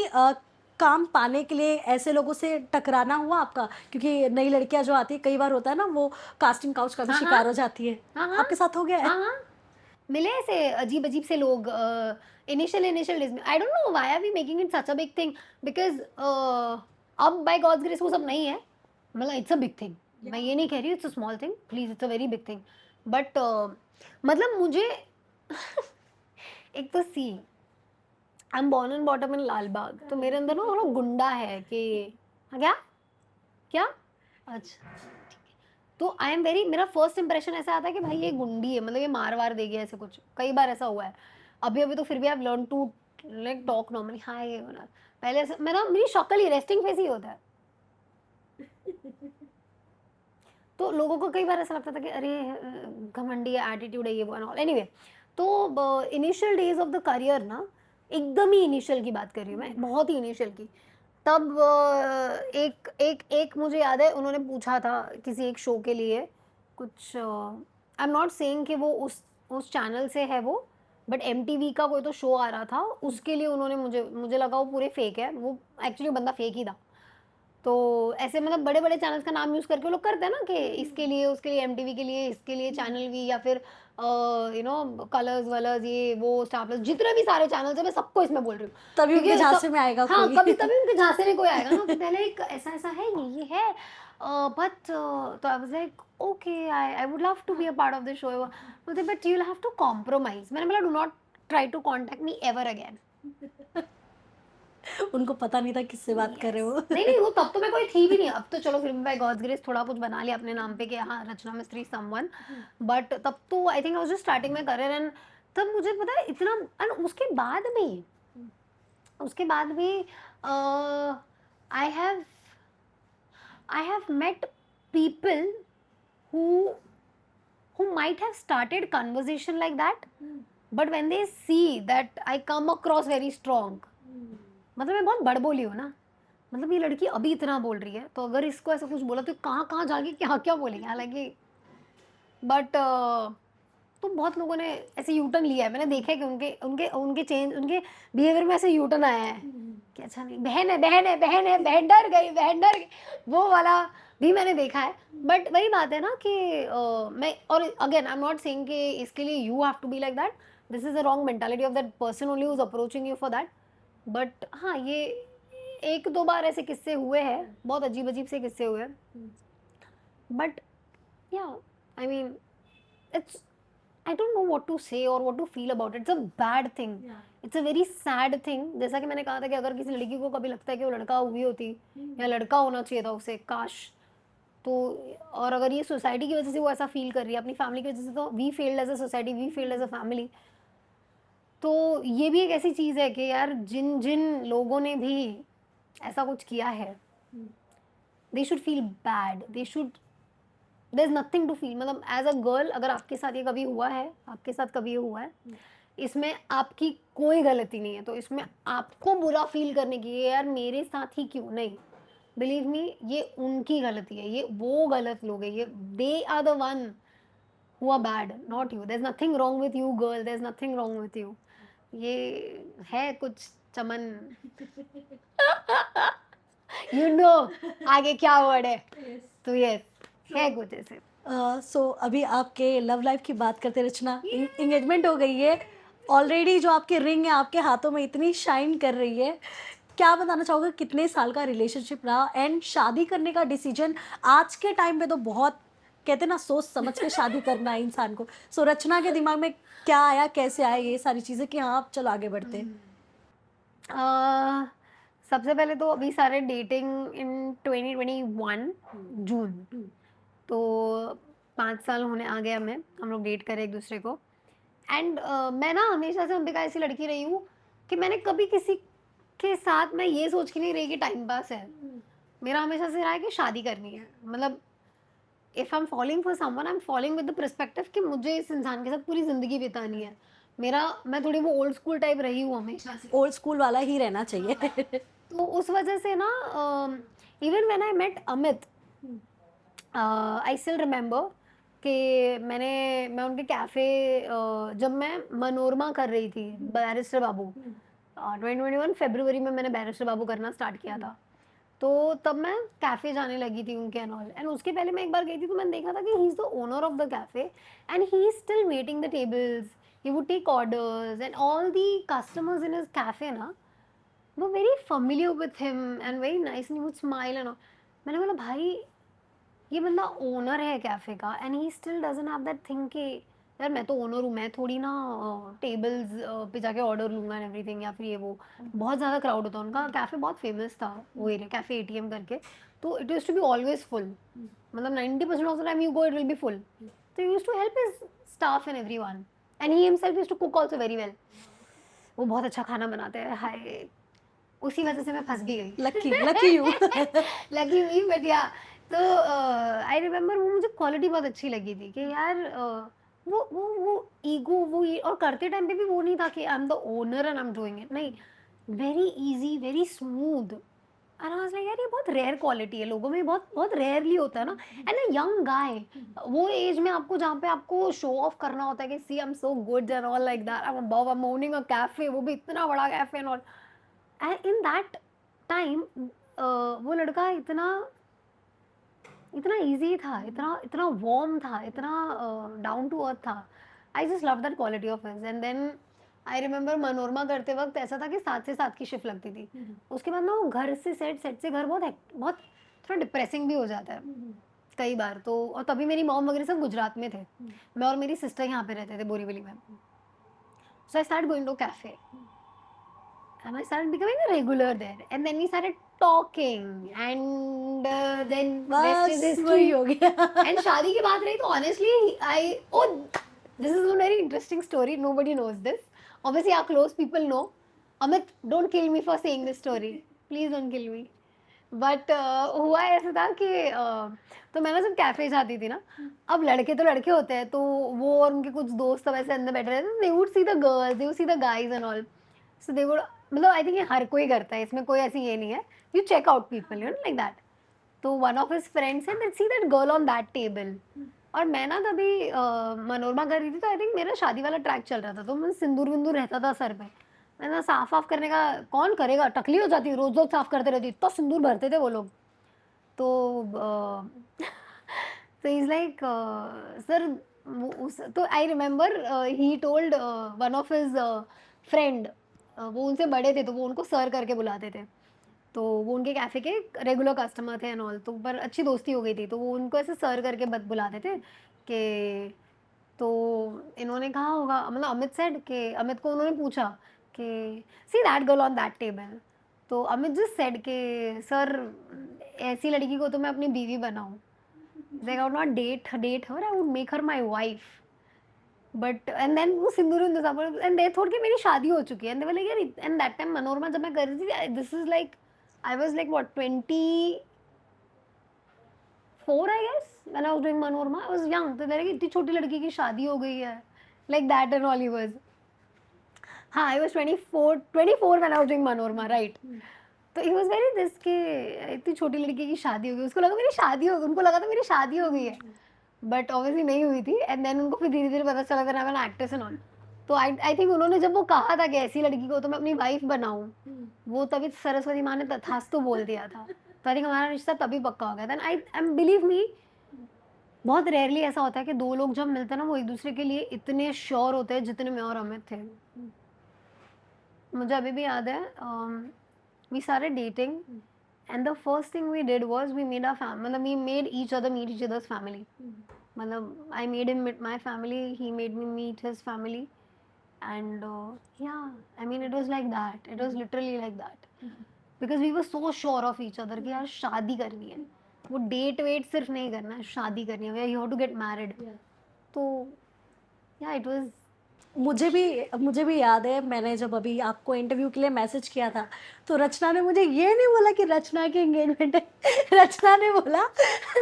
काम पाने के लिए ऐसे लोगों से टकराना हुआ आपका? क्योंकि नई लड़कियां जो आती है, कई बार होता है ना, वो कास्टिंग काउच का भी हाँ हाँ शिकार हो जाती है। हाँ हाँ आपके साथ हो गया है? हाँ हाँ, मिले ऐसे अजीब अजीब से लोग इनिशियल डेज में। I don't know why are we making it such a big thing, because अब बाय गॉड्स ग्रेस वो सब नहीं है, मतलब इट्स अ बिग थिंग। मैं ये नहीं कह रही it's a small thing, please, it's a very big thing. But मतलब मुझे एक तो see, I am born and bottom in Lalbaug, तो मेरे अंदर ना थोड़ा गुंडा है कि हाँ, क्या क्या, अच्छा, तो आई एम वेरी, मेरा फर्स्ट इंप्रेशन ऐसा आता है कि भाई ये गुंडी है, मतलब ये मार वार देगी, ऐसे कुछ कई बार ऐसा हुआ है। अभी अभी तो फिर भी I have learn to like talk normally, हाँ ये होना। पहले ऐसा मेरा, मेरी शक्ल ही रेस्टिंग फेस ही होता है, तो लोगों को कई बार ऐसा लगता था कि अरे घमंडी है, एटीट्यूड है, ये वो एंड ऑल। एनीवे, तो initial days of the career ना, एकदम ही इनिशियल की बात कर रही हूँ मैं, बहुत ही इनिशियल की। तब एक एक एक मुझे याद है, उन्होंने पूछा था किसी एक शो के लिए कुछ, आई एम नॉट सेइंग कि वो उस चैनल से है वो, बट एमटीवी का कोई तो शो आ रहा था, उसके लिए उन्होंने मुझे लगा वो पूरे फेक है, वो एक्चुअली बंदा फेक ही था। तो ऐसे मतलब बड़े बड़े चैनल्स का नाम यूज़ करके वो लोग करते हैं ना कि इसके लिए उसके लिए एमटीवी के लिए इसके लिए चैनल वी, या फिर कलर्स वलर्स ये वो स्टार प्लस, जितने भी सारे चैनल्स है मैं सबको इसमें बोल रही हूँ, तभी उनके क्योंकि झांसे में आएगा हाँ, कोई। कभी तभी उनके झांसे में कोई आएगा ना, तो पहले एक ऐसा ऐसा है, ये है, बट तो I was like okay, I would love to be a part of this show. बोलते but you will have to compromise. मैंने बोला do not try to contact me ever again. उनको पता नहीं था किससे बात कर रहे यस, हो। नहीं नहीं, वो तब तो मैं कोई थी भी नहीं, अब तो चलो फिर बाय गॉड्स ग्रेस थोड़ा कुछ बना लिया अपने नाम पे कि हाँ रचना मिस्त्री समवन, बट तब तो I think I was just starting my career. And तब मुझे पता है इतना, एंड उसके बाद भी I have I have met people who who might have started conversation like that, but when they see that I come across very strong, मतलब मैं बहुत बड़बोली हूँ ना, मतलब ये लड़की अभी इतना बोल रही है, तो अगर इसको ऐसा कुछ बोला तो कहाँ कहाँ जाके क्या क्या बोलेंगे, हालांकि बट तो बहुत लोगों ने ऐसे यूटर्न लिया है, मैंने देखा है कि उनके उनके उनके चेंज, उनके बिहेवियर में ऐसे यूटर्न आया है कि अच्छा नहीं, बहन है बहन है बहन है, बहन डर गई, वो वाला भी मैंने देखा है। बट वही बात है ना कि मैं, और again I am not saying कि इसके लिए you have to be like that, this is a wrong mentality of that person only who is approaching you for that. But हाँ, ये एक दो बार ऐसे किस्से हुए हैं, बहुत अजीब अजीब से किस्से हुए हैं, बट या I mean it's I don't know what to say or what to feel about it. It's a bad thing. It's a very sad thing. जैसा कि मैंने कहा था कि अगर किसी लड़की को कभी लगता है कि वो लड़का हुई होती या लड़का होना चाहिए था उसे, काश। तो और अगर ये सोसाइटी की वजह से वो ऐसा फील कर रही है, अपनी फैमिली की वजह से, तो we failed as a society, we failed as a family. तो ये भी एक ऐसी चीज़ है कि यार जिन जिन लोगों ने भी ऐसा कुछ किया है, they should feel bad, they should, there is nothing to feel. मतलब एज अ गर्ल, अगर आपके साथ ये कभी हुआ है, आपके साथ कभी ये हुआ है, इसमें आपकी कोई गलती नहीं है। तो इसमें आपको बुरा फील करने की, यार मेरे साथ ही क्यों, नहीं। बिलीव मी, ये उनकी गलती है, ये वो गलत लोग हैं, ये they are the one who are bad, not you. There is nothing wrong with you girl, there is nothing wrong with you. ये है कुछ चमन। यू नो आगे क्या वर्ड है। तो यस, है कुछ ऐसे। सो अभी आपके लव लाइफ की बात करते रचना, इंगेजमेंट हो गई है ऑलरेडी, जो आपके रिंग है आपके हाथों में इतनी शाइन कर रही है, क्या बताना चाहोगे कितने साल का रिलेशनशिप रहा, एंड शादी करने का डिसीजन आज के टाइम पे तो बहुत, कहते हैं ना, सोच समझ के शादी करना है इंसान को। सो रचना के दिमाग में क्या आया, कैसे आया ये सारी चीज़ें कि हाँ आप चलो आगे बढ़ते हैं? अ, सबसे पहले तो अभी सारे डेटिंग इन 2021 जून, तो 5 साल होने आ गया, हमें, हम लोग डेट करें एक दूसरे को। एंड मैं ना हमेशा से अंबिका ऐसी लड़की रही हूँ कि मैंने कभी किसी के साथ मैं ये सोच के नहीं रही कि टाइम पास है। मेरा हमेशा से रहा है कि शादी करनी है। मतलब if I M falling for someone, I am falling with the perspective कि मुझे इस इंसान के साथ पूरी जिंदगी बितानी है। मेरा, मैं थोड़ी वो ओल्ड स्कूल टाइप रही हूँ हमेशा से। ओल्ड स्कूल वाला ही रहना चाहिए। तो उस वजह से ना, even when I met Amit, I still remember कि मैं उनके कैफ़े, जब मैं मनोरमा कर रही थी, बैरिस्टर बाबू, 2021 फरवरी में मैंने बैरिस्टर बाबू करना स्टार्ट किया था। तो तब मैं कैफ़े जाने लगी थी उनके एंड ऑल। एंड उसके पहले मैं एक बार गई थी, तो मैंने देखा था कि he is the owner of the cafe and he is still waiting the tables, he would take orders and all the customers in his cafe ना वो very familiar with him and very nice and he would smile and all। मैंने बोला भाई, ये बंदा owner है cafe का and he still doesn't have that thing कि यार मैं तो ओनर हूँ, मैं थोड़ी ना टेबल्स पे जाके ऑर्डर लूंगा एंड एवरीथिंग, या फिर ये वो। बहुत ज़्यादा क्राउड होता है उनका कैफ़े, बहुत फेमस था वो एरिया, कैफ़े एटीएम करके। तो it use to be always full, मतलब 90% of the time you go it will be full. तो use to help his staff and everyone and he himself use to cook also very well. वो बहुत अच्छा खाना बनाते हैं, हाय। उसी वजह से मैं फंस भी गई। Lucky lucky you. लगी हुई, बट या, तो आई रिमेम्बर वो मुझे क्वालिटी बहुत अच्छी लगी थी कि यार वो ईगो, वो ये, और करते टाइम पे भी वो नहीं था कि I am the owner and I am doing it, नहीं। Very easy, very smooth. And I was like यार ये बहुत रेयर क्वालिटी है, लोगों में बहुत बहुत रेयरली होता है ना। एंड अ यंग गाय, वो एज में आपको, जहाँ पे आपको शो ऑफ करना होता है कि see I am so good and all like that, I am owning a cafe, वो भी इतना बड़ा cafe and all. And in that time वो लड़का इतना इतना इजी था, इतना इतना वार्म था, इतना डाउन टू अर्थ था। I just love that quality of his. And then I remember Manorama करते वक्त ऐसा था कि 7 से 7 की शिफ्ट लगती थी। उसके बाद ना वो घर से सेट, सेट से घर बहुत बहुत थोड़ा डिप्रेसिंग भी हो जाता है कई बार तो। और तभी मेरी मॉम वगैरह सब गुजरात में थे, मैं और मेरी सिस्टर यहाँ पे रहते थे बोरीवली में। So I start going to cafe and I started becoming a regular there. And then we started talking, and then rest is बस वही history. हो गया। And शादी की बात रही तो honestly, this is a very interesting story. Nobody knows this. Obviously, our close people know. Amit, don't kill me for saying this story. Please don't kill me. But हुआ ऐसा था कि तो मैं ना जब कैफे जाती थी ना, अब लड़के तो लड़के होते हैं, तो वो और उनके कुछ दोस्त सब ऐसे अंदर बैठे रहते, they would see the girls, they would see the guys and all. So they would, मतलब आई थिंक ये हर कोई करता है, इसमें कोई ऐसी ये नहीं है, you check out people, you know like that. तो one of his friends said that see that girl on that table. और मैं ना तभी मनोरमा कर रही थी, तो आई थिंक मेरा शादी वाला ट्रैक चल रहा था, तो मैं सिंदूर विंदूर रहता था सर पे। मैं ना साफ वाफ करने का, कौन करेगा, टकली हो जाती, रोज रोज साफ करते रहती, इतना सिंदूर भरते थे वो लोग। तो तो इज लाइक सर, तो I remember he told one of his friend, वो उनसे बड़े थे तो वो उनको सर करके बुलाते थे। तो वो उनके कैफ़े के रेगुलर कस्टमर थे एंड ऑल, तो पर अच्छी दोस्ती हो गई थी, तो वो उनको ऐसे सर करके बुलाते थे कि, तो इन्होंने कहा होगा, मतलब अमित सेड कि अमित को उन्होंने पूछा कि see that girl on that table, तो अमित जस्ट सेड कि सर ऐसी लड़की को तो मैं अपनी बीवी बनाऊं, like I would not date her, I would make her my wife, but and then वो सिंदूर एंड दे थॉट कि मेरी शादी हो चुकी है, एंड दे वर लाइक यार, एंड दैट टाइम मनोरमा जब मैं कर रही थी, this is like I was like what 24 I guess when I was doing Manorama, I was young, तो मेरे इतनी छोटी लड़की की शादी हो गई है, like that and all he was, हाँ I was 24 when I was doing Manorama, right. तो ही वाज वेरी दिस कि इतनी छोटी लड़की की शादी हो गई, उसको लगा मेरी शादी हो गई, उनको लगा था मेरी शादी हो गई है, बट ऑब्वियसली नहीं हुई थी, एंड देन उनको फिर धीरे धीरे पता चला था मैं एक्ट्रेस एंड ऑल, तो आई थिंक उन्होंने जब वो कहा था कि ऐसी लड़की को तो मैं अपनी वाइफ बनाऊं, वो तभी सरस्वती माँ ने तथास्तु बोल दिया था, तो आई थिंक हमारा रिश्ता तभी पक्का हो गया था, एंड आई बिलीव मी, बहुत रेयरली ऐसा होता है कि दो लोग जब मिलते हैं ना, वो एक दूसरे के लिए इतने श्योर होते हैं जितने मैं और अमित थे। मुझे अभी भी याद है, we started dating and the first thing we did was we made मतलब we made each other meet each others family, मतलब I made him meet my family, he made me meet his family, and yeah, I mean it was like that, it was literally like that, because we were so sure of each other कि यार शादी करनी है, वो date wait सिर्फ नहीं करना है, शादी करनी है, you have to get married, तो yeah, it was मुझे भी याद है, मैंने जब अभी आपको इंटरव्यू के लिए मैसेज किया था, तो रचना ने मुझे ये नहीं बोला कि रचना की एंगेजमेंट है, रचना ने बोला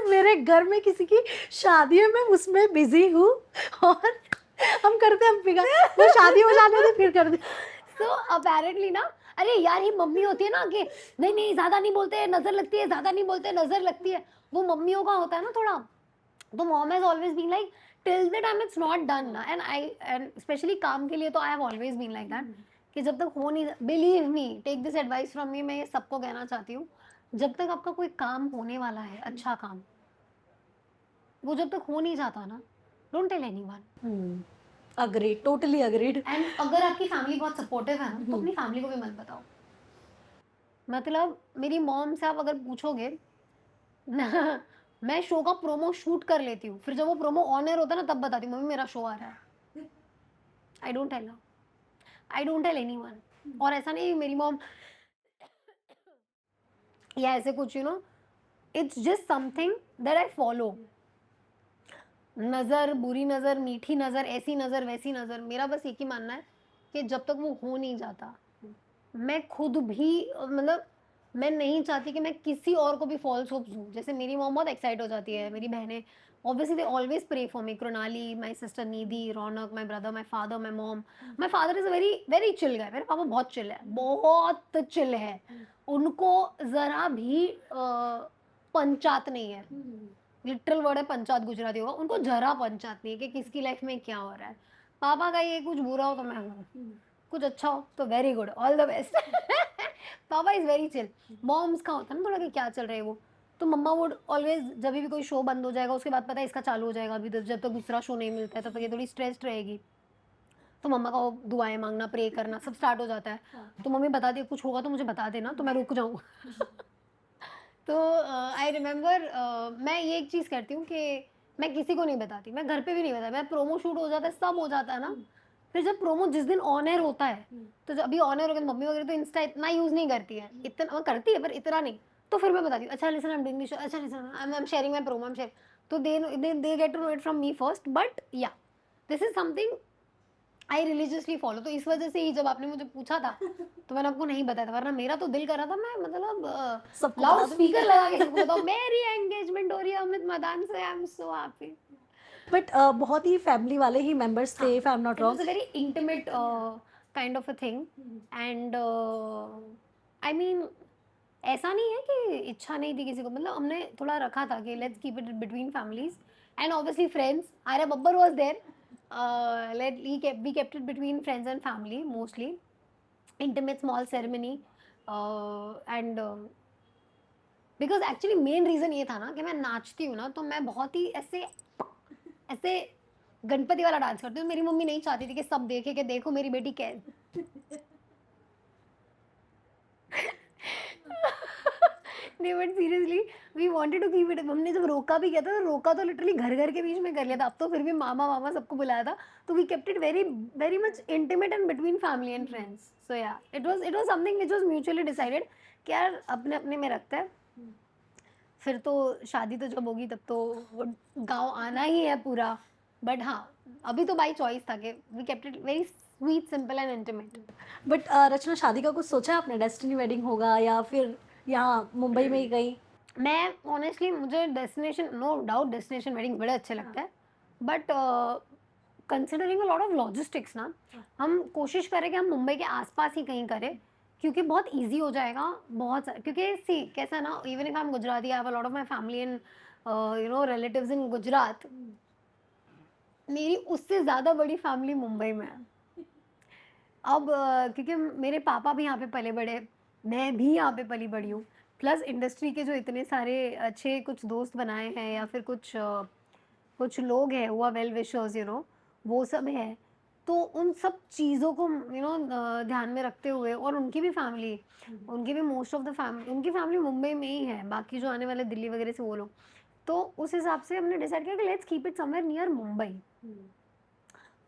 मेरे घर में किसी की शादी है, मैं उसमें बिजी हूँ, और हम करते हम पिघा, वो शादी हो जाने दे फिर कर दे। so apparently ना, अरे यार ये मम्मी होती है ना कि नहीं नहीं ज्यादा नहीं बोलते नजर लगती है, ज्यादा नहीं बोलते नजर लगती है, वो मम्मियों का होता है ना थोड़ा, तो mom has always been like till the time it's not done ना, एंड स्पेशली काम के लिए तो I have always been like that कि जब तक हो नहीं, believe me, take this advice from me, मैं ये सबको कहना चाहती हूँ, जब तक आपका कोई काम होने वाला है, अच्छा काम, वो जब तक हो नहीं जाता ना, don't tell anyone, agreed, totally agreed. And अगर आपकी फैमिली बहुत सपोर्टिव है ना, तो अपनी फैमिली को भी मत बताओ, मतलब मेरी मॉम से आप अगर पूछोगे ना, मैं शो का प्रोमो शूट कर लेती हूँ, फिर जब वो प्रोमो ऑन एयर होता है ना, तब बताती हूँ मम्मी मेरा शो आ रहा है, I don't tell her, I don't tell anyone, और ऐसा नहीं मेरी मॉम या ऐसे कुछ, you know, it's just something that I follow, नज़र, बुरी नज़र, मीठी नज़र, ऐसी नज़र वैसी नज़र, मेरा बस एक ही मानना है कि जब तक वो हो नहीं जाता, मैं खुद भी मतलब मैं नहीं चाहती कि मैं किसी और को भी फॉल्स होप्स दूँ, जैसे मेरी मॉम बहुत एक्साइट हो जाती है, मेरी बहनें obviously they always pray for me, Krunali, my sister Nidhi, Raunak, my brother, my father, my mom, my father is a very very chill guy, मेरे पापा बहुत चिल है, बहुत चिल है, उनको जरा भी पंचात नहीं है, लिटरल वर्ड है पंचायत गुजराती होगा, उनको जरा पंचायत नहीं है कि किसकी लाइफ में क्या हो रहा है, पापा का ये कुछ बुरा हो तो मैं हूँ, कुछ अच्छा हो तो very good, all the best, पापा इज वेरी चिल, मॉम्स का होता है ना थोड़ा कि क्या चल रहा है वो, तो मम्मा वुड ऑलवेज जब भी कोई शो बंद हो जाएगा उसके बाद पता है इसका चालू हो जाएगा, अभी जब तक दूसरा शो नहीं मिलता है तब तक ये थोड़ी स्ट्रेस्ड रहेगी, तो मम्मा का वो दुआएं मांगना, प्रे करना सब स्टार्ट हो जाता है, तो मम्मी बताती है कुछ होगा तो मुझे बता देना तो मैं रुक जाऊँ। तो आई रिमेंबर मैं ये एक चीज़ करती हूँ कि मैं किसी को नहीं बताती, मैं घर पे भी नहीं बताती, मैं प्रोमो शूट हो जाता है सब हो जाता है ना, फिर जब प्रोमो जिस दिन ऑन एयर होता है, तो जब अभी ऑन एयर हो गया, मम्मी वगैरह तो इंस्टा इतना यूज़ नहीं करती है, इतना वो करती है पर इतना नहीं, तो फिर मैं बताती हूँ अच्छा listen I am doing this, अच्छा listen I am sharing my promo, I am share, तो they get to know it from me first, but yeah this is something I religiously follow, तो इस वजह से ही जब आपने मुझे पूछा था तो मैंने आपको नहीं बताया था, वरना मेरा तो दिल कर रहा था मैं मतलब सबको लाउड बता दूं। स्पीकर लगा के सबको बताऊं मेरी एंगेजमेंट हो रही है अमित मदान से, आई एम सो हैप्पी। बट बहुत ही फैमिली वाले ही मेंबर्स थे, if I am not it was wrong. A very intimate kind of a thing, and I mean ऐसा नहीं है कि इच्छा नहीं थी किसी को, मतलब हमने थोड़ा रखा था कि let's keep it between families and obviously friends, Arya Babbar was there, let we kept it between friends and family mostly, intimate small ceremony, and because actually main reason ये था ना कि मैं नाचती हूँ ना, तो मैं बहुत ही ऐसे ऐसे गणपति वाला डांस करती हूँ, मेरी मम्मी नहीं चाहती थी कि सब देखे कि देखो मेरी बेटी कैसे नहीं but seriously we wanted to keep it, हमने जब रोका भी किया था तो रोका तो लिटरली घर घर के बीच में कर लिया था, अब तो फिर भी मामा मामा सबको बुलाया था, तो we kept it very very much intimate and between family and friends, so yeah it was something which was mutually decided कि यार अपने अपने में रखते हैं, फिर तो शादी तो जब होगी तब तो वो गाँव आना ही है पूरा, बट हाँ अभी तो बाई चॉइस था कि we kept it very sweet simple and intimate. But Rachna, शादी का कुछ सोचा है आपने? डेस्टिनी वेडिंग होगा या फिर यहाँ मुंबई में ही कहीं? मैं ऑनेस्टली मुझे destination, no doubt destination wedding बड़े अच्छे लगते हैं, but considering a lot of logistics ना, हम कोशिश करें कि हम मुंबई के आसपास ही कहीं करें, क्योंकि बहुत इजी हो जाएगा, क्योंकि सी कैसा ना, even if I am Gujarati, I have a lot of my family in relatives in Gujarat, मेरी उससे ज़्यादा बड़ी फैमिली मुंबई में है। अब क्योंकि मेरे पापा भी यहाँ पे पले बड़े, मैं भी यहाँ पे पली बड़ी हूँ, प्लस इंडस्ट्री के जो इतने सारे अच्छे कुछ दोस्त बनाए हैं या फिर कुछ लोग हैं हुआ वेल विशर्स वो सब है, तो उन सब चीज़ों को ध्यान में रखते हुए, और उनकी भी फैमिली, उनकी भी मोस्ट ऑफ द फैमिली, उनकी फैमिली मुंबई में ही है, बाकी जो आने वाले दिल्ली वगैरह से वो लोग, तो उस हिसाब से हमने डिसाइड किया कि let's keep it somewhere near Mumbai,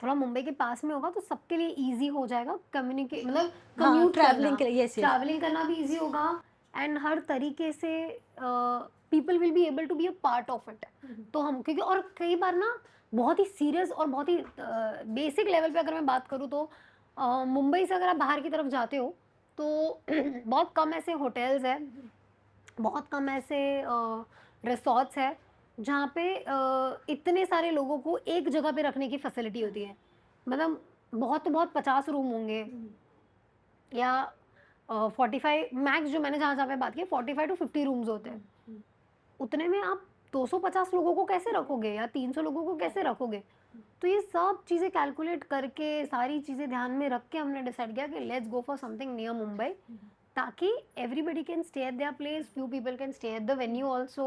थोड़ा मुंबई के पास में होगा तो सबके लिए इजी हो जाएगा, कम्युनिकेट मतलब हाँ, कम्यूट ट्रैवलिंग करना, के लिए, यस यस। ट्रैवलिंग करना भी इजी होगा, एंड हर तरीके से people will be able to be a part of it. तो हम क्योंकि और कई बार ना बहुत ही सीरियस और बहुत ही बेसिक लेवल पे अगर मैं बात करूँ तो मुंबई से अगर आप बाहर की तरफ जाते हो तो बहुत कम ऐसे होटल्स हैं, बहुत कम ऐसे रिसॉर्ट्स है जहाँ पे इतने सारे लोगों को एक जगह पे रखने की फैसिलिटी होती है, मतलब बहुत तो बहुत 50 रूम होंगे या 45, मैक्स जो मैंने जहाँ जहाँ पे बात की 45 टू 50 रूम्स होते हैं, उतने में आप 250 लोगों को कैसे रखोगे या 300 लोगों को कैसे रखोगे, तो ये सब चीज़ें कैलकुलेट करके सारी चीज़ें ध्यान में रख के हमने डिसाइड किया कि let's go for something near Mumbai, ताकि everybody can stay at their place, few people can stay at the venue also,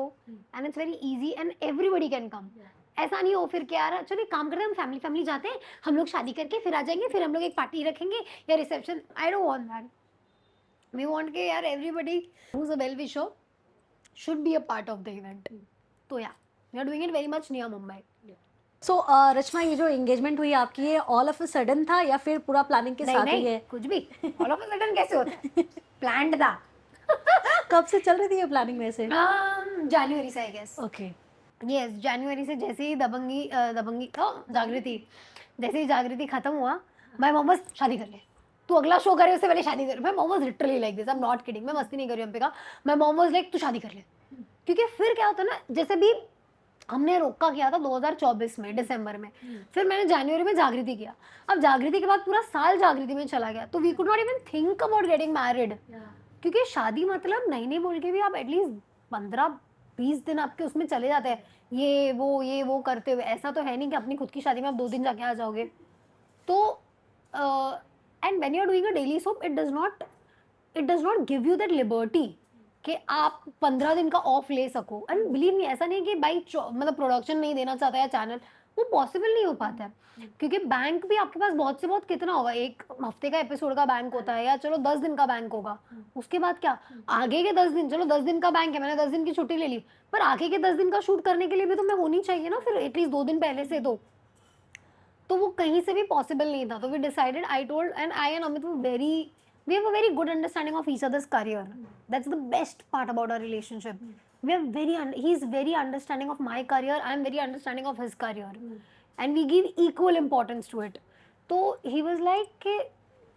and it's very easy and everybody can come. ऐसा नहीं हो फिर कि यार चलो एक काम करते हैं, हम फैमिली फैमिली जाते हैं, हम लोग शादी करके फिर आ जाएंगे, फिर हम लोग एक पार्टी रखेंगे या reception, I don't want that, we want के यार everybody who is a well wisher should be a part of the event, तो yeah we are doing it very much near Mumbai. So Rachna, ये जो एंगेजमेंट हुई आपकी, ये ऑल ऑफ अ सडन था या फिर पूरा प्लानिंग के नहीं साथ हुई नहीं है? कुछ भी ऑल ऑफ अ सडन कैसे होता है, प्लान्ड था। कब से चल रही थी ये प्लानिंग वैसे? जनवरी से आई गेस, ओके। यस जनवरी से, जैसे ही जागृति, जैसे ही जागृति खत्म हुआ, माय मॉम वाज शादी कर ले, तू अगला शो करे उससे पहले शादी कर, my mom was literally like this, I am not kidding, मैं मस्ती नहीं कर रही हूं Ambika, my mom was like तू शादी कर ले, क्योंकि फिर क्या होता है ना, जैसे भी हमने रोका किया था 2024 में दिसंबर में, फिर मैंने जनवरी में जागृति किया, अब जागृति के बाद पूरा साल जागृति में चला गया, तो we could not even think about getting married, क्योंकि शादी मतलब नहीं नहीं बोल के भी आप एटलीस्ट 15-20 दिन आपके उसमें चले जाते हैं, ये वो करते हुए, ऐसा तो है नहीं कि अपनी खुद की शादी में आप 2 दिन जाके आ जाओगे, तो and when you are doing a daily soap it does not give you that liberty कि आप 15 दिन का ऑफ ले सको, एंड बिलीव मी ऐसा नहीं कि भाई मतलब प्रोडक्शन नहीं देना चाहता है चैनल, वो पॉसिबल नहीं हो पाता है, क्योंकि बैंक भी आपके पास बहुत से बहुत कितना होगा, एक हफ्ते का एपिसोड का बैंक होता है या चलो 10 दिन का बैंक होगा, उसके बाद क्या आगे के 10 दिन, चलो 10 दिन का बैंक है, मैंने 10 दिन की छुट्टी ले ली, पर आगे के 10 दिन का शूट करने के लिए भी तो मैं होनी चाहिए ना फिर एटलीस्ट 2 दिन पहले से, तो वो कहीं से भी पॉसिबल नहीं था, तो we decided, I told and I and Amit we have a very good understanding of each other's career, that's the best part about our relationship, we are he's very understanding of my career, I am very understanding of his career, and we give equal importance to it, तो he was like कि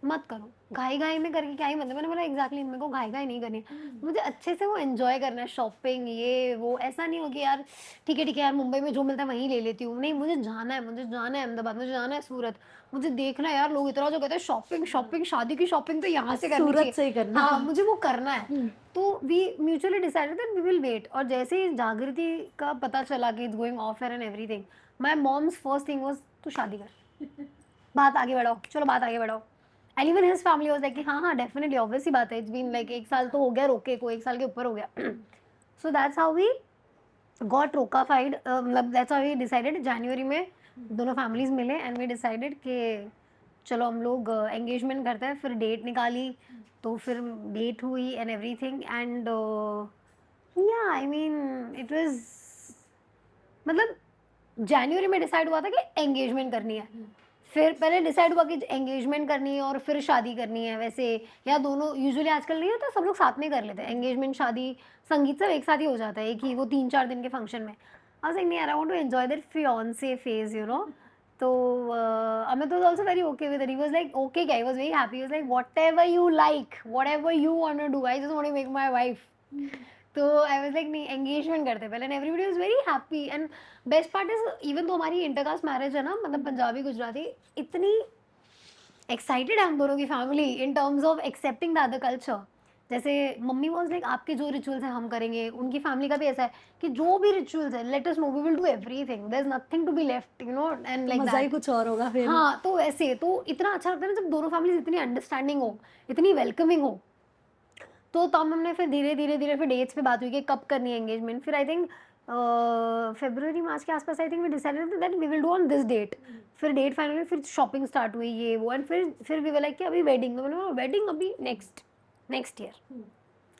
मत करो घाई घाई में करके क्या ही मतलब, मैंने बोला एग्जैक्टली मेरे को घाई घाई नहीं करनी, मुझे अच्छे से वो एंजॉय करना है, शॉपिंग ये वो, ऐसा नहीं हो कि यार ठीक है यार मुंबई में जो मिलता है वहीं ले लेती हूँ, नहीं मुझे जाना है अहमदाबाद, मुझे जाना है सूरत, मुझे देखना है यार, लोग इतना जो कहते हैं शॉपिंग शॉपिंग, शादी की शॉपिंग तो यहाँ से करनी सूरत से चाहिए, ही करना। हाँ मुझे वो करना है, तो we mutually decided that we will wait, और जैसे ही जागृति का पता चला कि it's going off air and everything, my mom's first thing was तू शादी कर, बात आगे बढ़ाओ, चलो बात आगे बढ़ाओ, and even his family was like हाँ डेफिनेटली ऑब्वियस ही बात है, इट्स बीन लाइक 1 साल तो हो गया रोके को, 1 साल के ऊपर हो गया, so that's how we got रोकाफाइड, मतलब दैट्स हाउ वी डिसाइडेड, जनवरी में दोनों फैमिलीज मिले एंड वी डिसाइडेड कि चलो हम लोग एंगेजमेंट करते हैं, फिर डेट निकाली, तो फिर डेट हुई एंड एवरीथिंग, एंड या आई मीन इट वाज, मतलब जनवरी में डिसाइड हुआ था कि एंगेजमेंट करनी है। फिर पहले डिसाइड हुआ कि एंगेजमेंट करनी है और फिर शादी करनी है वैसे, या दोनों यूजुअली आजकल नहीं होता, सब लोग साथ में कर लेते हैं एंगेजमेंट शादी संगीत सब एक साथ ही हो जाता है, एक ही वो 3-4 दिन के फंक्शन में। आई वाज लाइक नहीं यार, I want to enjoy that fiance phase you know. तो Amit was also very okay with it, he was like okay, he was very happy, he was like whatever you like, whatever you want to do, I just want to make my wife. तो I was like नहीं engagement करते पहले, and everybody was very happy. And best part is even though हमारी intercaste marriage है ना, मतलब पंजाबी गुजराती, इतनी excited है हम दोनों की family in terms of accepting the other culture. जैसे मम्मी वाज लाइक आपके जो रिचुअल्स हैं हम करेंगे, उनकी फैमिली का भी ऐसा है कि जो भी रिचुअल्स है let us know, we will do everything, there is nothing to be left you know, and तो लाइक मज़ा ही दैट। कुछ और होगा फिर। हाँ, तो ऐसे तो इतना अच्छा लगता है ना जब दोनों फैमिलीज इतनी अंडरस्टैंडिंग हो, इतनी वेलकमिंग हो। तो तब हमने फिर धीरे-धीरे फिर डेट्स पे बात हुई कि कब करनी है एंगेजमेंट। फिर आई थिंक फ़रवरी मार्च के आस-पास I think we decided that we will do on this date. फिर डेट फाइनल हुई, फिर शॉपिंग स्टार्ट हुई ये वो, एंड फिर वी वर लाइक कि अभी वेडिंग, तो मैंने बोला वेडिंग अभी नेक्स्ट ईयर,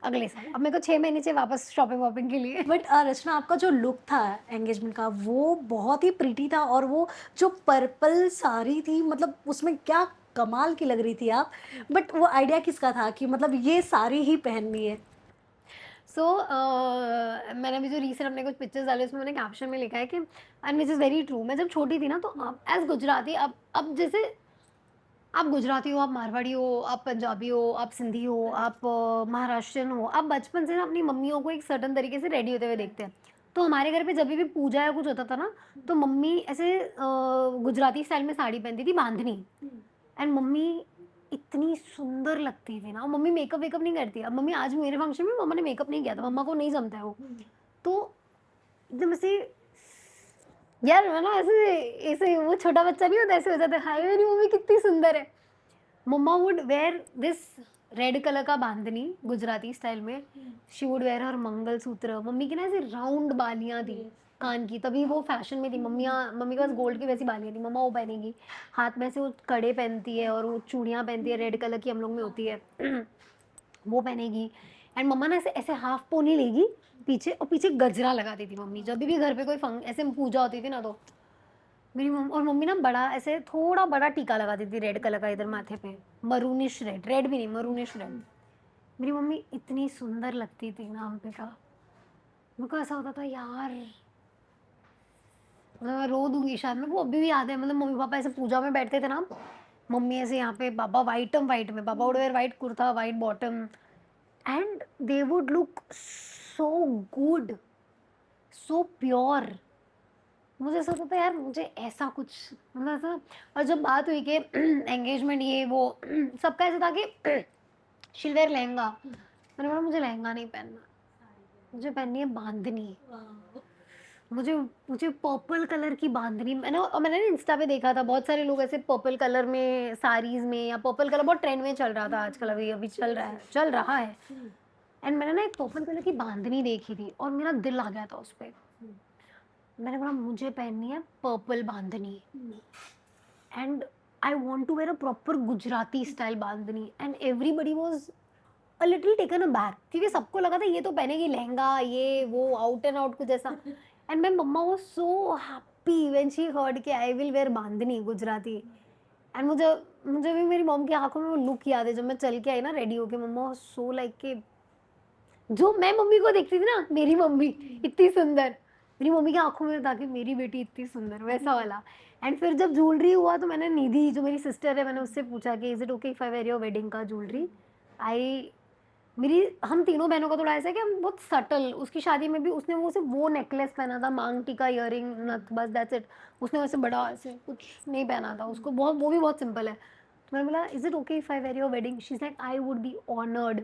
अगले साल। अब मेरे को 6 महीने चाहिए वापस शॉपिंग-वॉपिंग के लिए। बट रचना, आपका जो लुक था एंगेजमेंट का वो बहुत ही प्रीटी था, और वो जो पर्पल साड़ी थी, मतलब उसमें क्या कमाल की लग रही थी आप। बट वो आइडिया किसका था कि मतलब ये साड़ी ही पहननी है? सो मैंने अभी जो रीसेंट अपने कुछ पिक्चर्स डाले उसमें मैंने कैप्शन में लिखा है कि and which is very true, मैं जब छोटी थी ना तो एज़ गुजराती, अब जैसे आप गुजराती हो, आप मारवाड़ी हो, आप पंजाबी हो, आप सिंधी हो, आप महाराष्ट्रियन हो, आप बचपन से ना अपनी मम्मियों को एक सर्टेन तरीके से रेडी होते हुए देखते हैं। तो हमारे घर पे जब भी पूजा या कुछ होता था ना, तो मम्मी ऐसे गुजराती स्टाइल में साड़ी पहनती थी, बांधनी। एंड मम्मी इतनी सुंदर लगती थी ना, मम्मी मेकअप वेकअप नहीं करती। अब मम्मी आज भी मेरे फंक्शन में मम्मा ने मेकअप नहीं किया था, मम्मा को नहीं जमता है वो। तो एकदम ऐसे, यार मैं ना ऐसे ऐसे वो छोटा बच्चा नहीं होता, ऐसे हो जाता है, हाय मेरी मम्मी कितनी सुंदर है। Mama would wear this red colour का बांधनी गुजराती स्टाइल में, she would wear her mangalsutra. मम्मी की ना ऐसे राउंड बालियां थी कान की, तभी वो फैशन में थी। मम्मी के पास गोल्ड की वैसी बालियां थी, मम्मा वो पहनेगी। हाथ में से वो कड़े पहनती है और वो चूड़ियां पहनती है रेड कलर की, हम लोग में होती है वो पहनेगी। एंड मम्मा ना ऐसे ऐसे हाफ पोनी लेगी पीछे, और पीछे गजरा लगाती थी मम्मी, जब भी घर पे कोई ऐसे पूजा होती थी ना, तो मेरी मम्मी ना बड़ा ऐसे थोड़ा बड़ा टीका लगाती थी रेड कलर का इधर माथे पे, मरूनिश रेड, रेड भी नहीं मरूनिश रेड। मेरी मम्मी इतनी सुंदर लगती थी ना अंबिका, मेरे को ऐसा होता था यार, मतलब मैं रो दूंगी शायद। मेरे को अभी भी याद है, मतलब मम्मी पापा ऐसे पूजा में बैठते थे ना, मम्मी ऐसे यहाँ पे, पापा वाइट में, पापा would wear white kurta white bottom, and they would look so good, so pure. मुझे ऐसा होता था यार, मुझे ऐसा कुछ, मतलब ऐसा। और जब बात हुई कि एंगेजमेंट ये वो सबका ऐसा था कि शील वेयर लहंगा, मैंने बोला मुझे लहंगा नहीं पहनना, मुझे पहननी है बांधनी। मुझे मुझे पर्पल कलर की बांधनी, मैंने ना इंस्टा पे देखा था बहुत सारे लोग ऐसे पर्पल कलर में साड़ीज में, या पर्पल कलर बहुत ट्रेंड में चल रहा था आजकल, अभी अभी चल रहा है। एंड मैंने ना एक पर्पल कलर की बांधनी देखी थी और मेरा दिल आ गया था उस पे। मैंने बोला मुझे पहननी है purple bandhani, and I want to wear a proper Gujarati style bandhani. And everybody was a little taken aback, क्योंकि सबको लगा था ये तो पहनेगी लहंगा ये वो आउट एंड आउट कुछ ऐसा। And my mama was so happy when she heard कि I will wear bandhani Gujarati. And मुझे मुझे भी मेरी मॉम की आंखों में वो लुक याद है जब मैं चल के आई ना रेडी होके, मम्मा वाज सो लाइक कि जो मैं मम्मी को देखती थी ना, मेरी मम्मी इतनी सुंदर, मेरी मम्मी की आँखों में था कि मेरी बेटी इतनी सुंदर, वैसा वाला। एंड फिर जब ज्वेलरी हुआ तो मैंने निधि जो मेरी सिस्टर है, मैंने उससे पूछा कि is it okay if I wear your wedding का ज्वेलरी। आई मेरी हम तीनों बहनों का थोड़ा ऐसा है कि हम बहुत सटल, उसकी शादी में भी उसने वो सिर्फ वो नेकलेस पहना था, मांग टीका, इयररिंग, नथ, बस दैट्स इट। उसने वैसे बड़ा ऐसे कुछ नहीं पहना था, उसको बहुत, वो भी बहुत सिंपल है। तो मैंने बोला is it okay if I wear your wedding, she is like I would be honoured.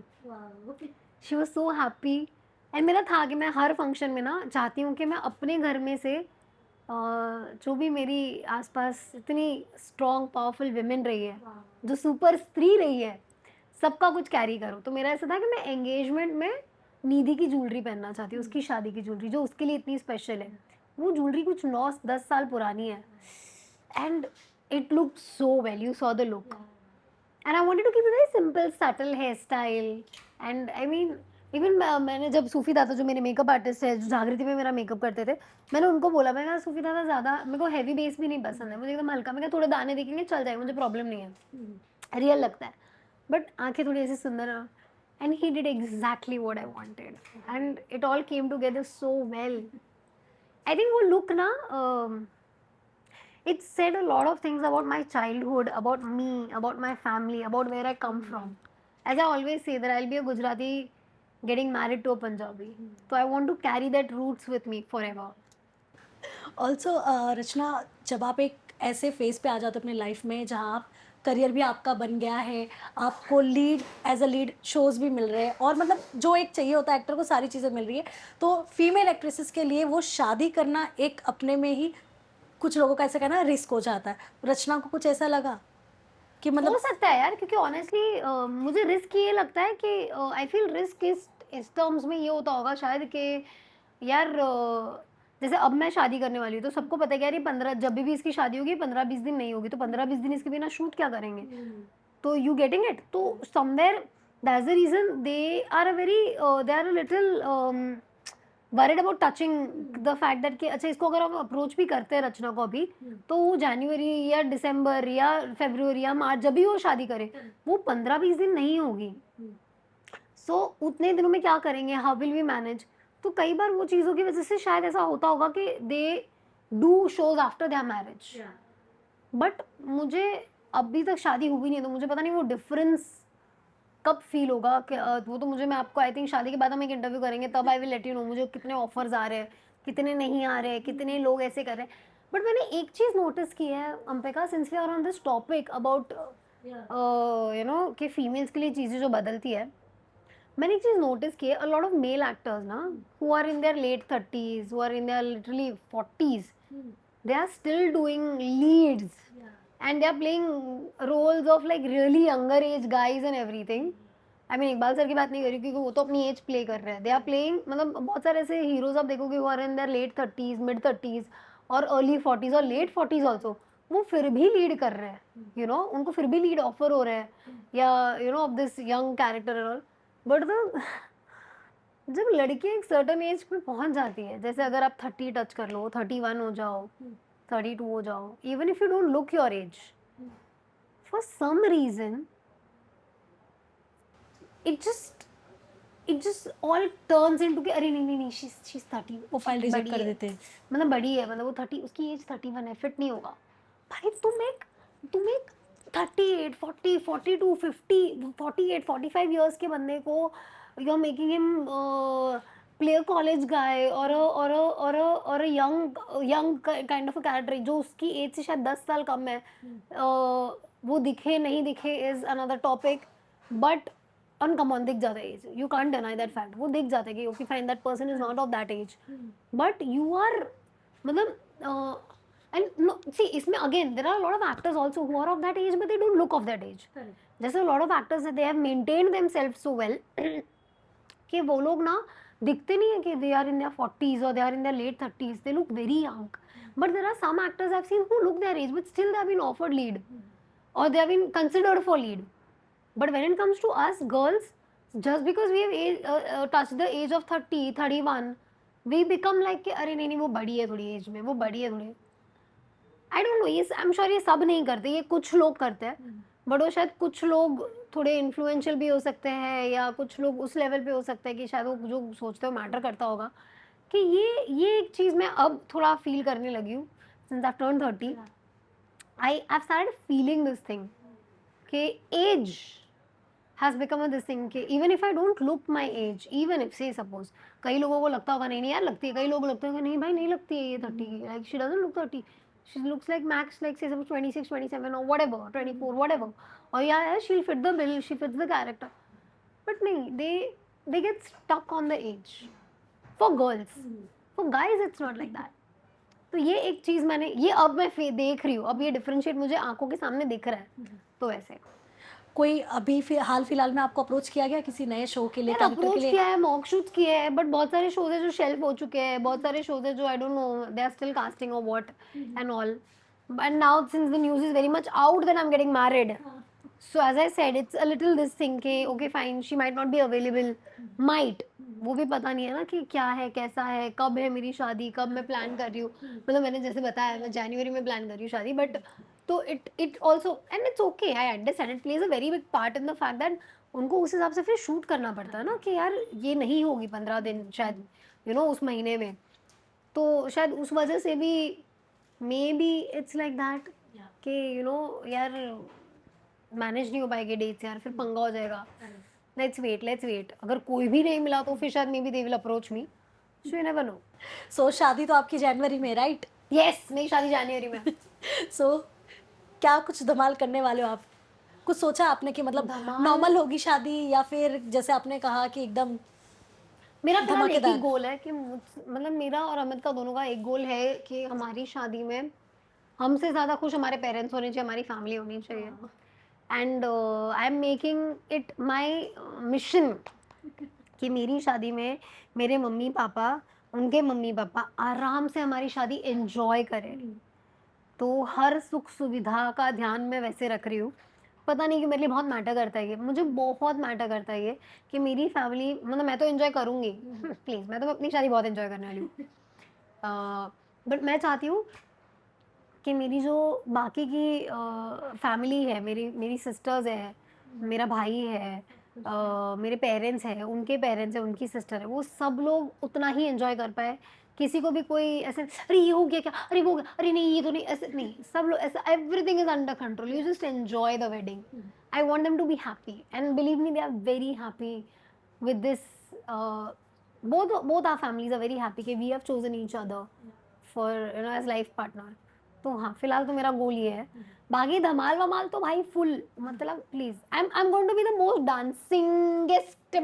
She was so happy. And मेरा था कि मैं हर फंक्शन में ना चाहती हूँ कि मैं अपने घर में से जो भी मेरी आसपास इतनी स्ट्रॉन्ग पावरफुल विमेन रही है, जो सुपर स्त्री रही है, सबका कुछ कैरी करूँ। तो मेरा ऐसा था कि मैं एंगेजमेंट में निधि की ज्वेलरी पहनना चाहती हूँ, उसकी शादी की ज्वेलरी जो उसके लिए इतनी स्पेशल है। वो ज्वेलरी कुछ 9-10 साल पुरानी है, and it look so well, you saw the look. And I wanted to keep a very simple, subtle hairstyle. And I mean, even मैंने जब सूफी दादा जो मेरे मेकअप आर्टिस्ट है, जो जागृति में मेरा मेकअप करते थे, मैंने उनको बोला, मैं कहा सूफी दादा ज़्यादा मेरे को हैवी बेस भी नहीं पसंद है, मुझे एकदम हल्का, मैं कहा थोड़े दाने दिखेंगे चल जाएगा, मुझे प्रॉब्लम नहीं है, रियल लगता है, बट आंखें थोड़ी ऐसी सुंदर हैं। And he did exactly what I wanted and it all came together so well. I think वो लुक ना, it said a lot of things about my childhood, about me, about my family, about where I come from. As I always say that I'll be a Gujarati getting married to a Punjabi. So I want to carry that roots with me forever. Also Rachna, जब आप एक ऐसे phase पे आ जाते हो अपने life में जहाँ आप करियर भी आपका बन गया है, आपको lead as a lead shows भी मिल रहे हैं, और मतलब जो एक चाहिए होता है एक्टर को सारी चीज़ें मिल रही है, तो फीमेल एक्ट्रेसेस के लिए वो शादी करना एक अपने में ही कुछ लोगों का ऐसा कहना रिस्क हो जाता है। रचना को कुछ ऐसा लगा कि हो मतलब सकता है यार, क्योंकि ऑनेस्टली मुझे रिस्क ये लगता है कि आई फील रिस्क इस टर्म्स में ये होता होगा शायद कि यार जैसे अब मैं शादी करने वाली हूँ, तो सबको पता है कि यार ये 15 जब भी इसकी शादी होगी 15-20 दिन नहीं होगी, तो 15-20 दिन इसके बिना शूट क्या करेंगे। तो यू गेटिंग इट, तो somewhere that's the reason they are a very they are a little worried about touching the fact that कि अच्छा इसको अगर हम अप्रोच भी करते हैं रचना को अभी, तो वो जनवरी या दिसंबर या फरवरी या मार्च जब भी वो शादी करे, वो 15-20 दिन नहीं होगी। सो उतने दिनों में क्या करेंगे, हाउ विल वी मैनेज। तो कई बार वो चीज़ों की वजह से शायद ऐसा होता होगा कि they do shows after their marriage. But मुझे अभी तक शादी हुई नहीं है, तो मुझे पता नहीं वो डिफरेंस कब फील होगा कि वो तो मुझे, मैं आपको आई थिंक शादी के बाद हम एक इंटरव्यू करेंगे, तब I will let you know मुझे कितने ऑफर्स आ रहे हैं, कितने नहीं आ रहे हैं, कितने लोग ऐसे कर रहे हैं। बट मैंने एक चीज़ नोटिस की है Ambika, since we are on this topic about you know कि फीमेल्स के लिए चीज़ें जो बदलती है, मैंने एक चीज़ नोटिस की है, a lot of male actors ना who are in their late 30s, who are in their literally 40s, they are still doing leads and they are playing roles of like really younger age guys and everything. I mean Iqbal sir की बात नहीं कर रही क्योंकि वो तो अपनी as play कर रहे हैं, they are playing, मतलब बहुत सारे ऐसे हीरोज आप देखोगे who are in their late 30s, mid 30s और early 40s और late 40s also, वो फिर भी लीड कर रहे हैं, यू नो उनको फिर भी लीड ऑफर हो रहे हैं या you know of this young character and all. But the जब लड़की एक सर्टन एज पे पहुंच जाती है, जैसे अगर आप 30 टच कर लो, 31 हो जाओ, 32 हो जाओ, even if you don't look your age, for some reason it just all turns into कि अरे नहीं नहीं नहीं शी इज 30, वो फाइल रिजेक्ट कर देते हैं। मतलब बड़ी है, मतलब वो 30, उसकी एज 31 है, फिट नहीं होगा। भाई तुम एक 38 40 42 50 48 45 इयर्स के बंदे को you are making him player college guy और young kind of a character जो उसकी एज से शायद 10 साल कम है। वो दिखे नहीं दिखे is another topic, but uncommon दिख जाता है as, you can't deny that fact, वो दिख जाता है कि okay fine that person is not of that age, but you are मतलब and no, see इसमें again there are a lot of actors also who are of that age but they don't look of that age. जैसे a lot of actors they have maintained themselves so well कि वो लोग ना दिखते नहीं है कि they are in their 40s or they are in their late 30s, they look very young. But there are some actors I've seen who look their age but still they have been offered lead or they have been considered for lead. But when it comes to us girls, just because we have touched the age of 30 31, we become like कि अरे नहीं नहीं वो बड़ी है थोड़ी as में, वो बड़ी है थोड़ी। आई डोंट नो, ये आई एम श्योर ये सब नहीं करते, ये कुछ लोग करते हैं, बट वो शायद कुछ लोग थोड़े इन्फ्लुएंशियल भी हो सकते हैं या कुछ लोग उस लेवल पे हो सकते हैं कि शायद वो जो सोचते हो मैटर करता होगा कि ये एक चीज़ मैं अब थोड़ा फील करने लगी हूँ since I turn 30। I started feeling this thing कि age has become a this thing कि even if I don't look my age, even if say suppose कई लोगों को लगता होगा नहीं नहीं यार लगती है, कई लोग लगते होंगे नहीं भाई नहीं लगती है ये 30 की, like she doesn't look 30, she looks like max like say 26 27 or whatever 24 whatever, or yeah she'll fit the bill, she fits the character, but nahi they get stuck on the age for girls. For guys it's not like that. तो ये एक चीज मैंने ये अब मैं देख रही हूँ, अब ये डिफरेंशिएट मुझे आंखों के सामने दिख रहा है। तो वैसे कोई अभी हाल फिलहाल में आपको अप्रोच किया गया किसी नए शो के लिए, यार कैरेक्टर के अप्रोच लिए? किया है, मॉक शूट्स किए हैं, बट बहुत सारे शोज है जो शेल्फ हो चुके हैं, बहुत सारे शोज है जो I don't know they are still casting और what and all, and now since the news is very much out that I'm getting married, So as I said, it's a little this thing कि okay fine, she might not be available, might, वो भी पता नहीं है ना कि क्या है, कैसा है, कब है मेरी शादी, कब मैं प्लान कर रही हूँ। मतलब मैंने जैसे बताया मैं जनवरी में प्लान कर रही हूँ शादी, बट तो it also and it's okay, I understand, it plays a very big part in the fact that उनको उस हिसाब से फिर शूट करना पड़ता है ना कि यार ये नहीं होगी 15 दिन शायद, उस महीने में। तो शायद उस वजह से भी may be it's like that कि यार मैनेज नहीं हो पाएगी डेट्स यार, फिर पंगा हो जाएगा। लेट्स वेट, अगर कोई भी नहीं मिला तो फिर शायद maybe they will approach me, so you never know. सो शादी तो आपकी जनवरी में, राइट? यस, मेरी शादी जनवरी में। सो क्या कुछ धमाल करने वाले हो आप? कुछ सोचा आपने कि मतलब धमाल, नॉर्मल होगी शादी या फिर जैसे आपने कहा कि एकदम मेरा फिलहाल एक ही धमाकेदार? गोल है कि मतलब मेरा और अमित का दोनों का एक गोल है कि हमारी शादी में हमसे ज़्यादा खुश हमारे पेरेंट्स होने चाहिए, हमारी फैमिली होनी चाहिए। And I am making it my mission कि मेरी शादी में मेरे मम्मी पापा, उनके मम्मी पापा आराम से हमारी शादी एंजॉय करें। तो हर सुख सुविधा का ध्यान मैं वैसे रख रही हूँ। पता नहीं क्यों मेरे लिए बहुत मैटर करता है ये, मुझे बहुत मैटर करता है ये कि मेरी फैमिली, मतलब मैं तो एंजॉय करूँगी प्लीज़, मैं तो अपनी शादी बहुत एंजॉय करने वाली हूँ। बट मैं चाहती हूँ कि मेरी जो बाकी की फैमिली है, मेरी मेरी सिस्टर्स है, मेरा भाई है, मेरे पेरेंट्स हैं, उनके पेरेंट्स हैं, उनकी सिस्टर है, वो सब लोग उतना ही एंजॉय कर पाए। किसी को भी कोई ऐसे अरे ये हो गया क्या, अरे वो हो गया, अरे नहीं ये तो नहीं, ऐसे नहीं, सब लोग ऐसा, everything is under control, you just enjoy the wedding. I want them to be happy and believe me they are very happy with this. Both our families are very happy कि we have chosen each other for as life partner. तो हाँ, फिलहाल तो मेरा गोल ये है। बाकी धमाल वमाल तो भाई फुल, मतलब please I am going to be the most dancingest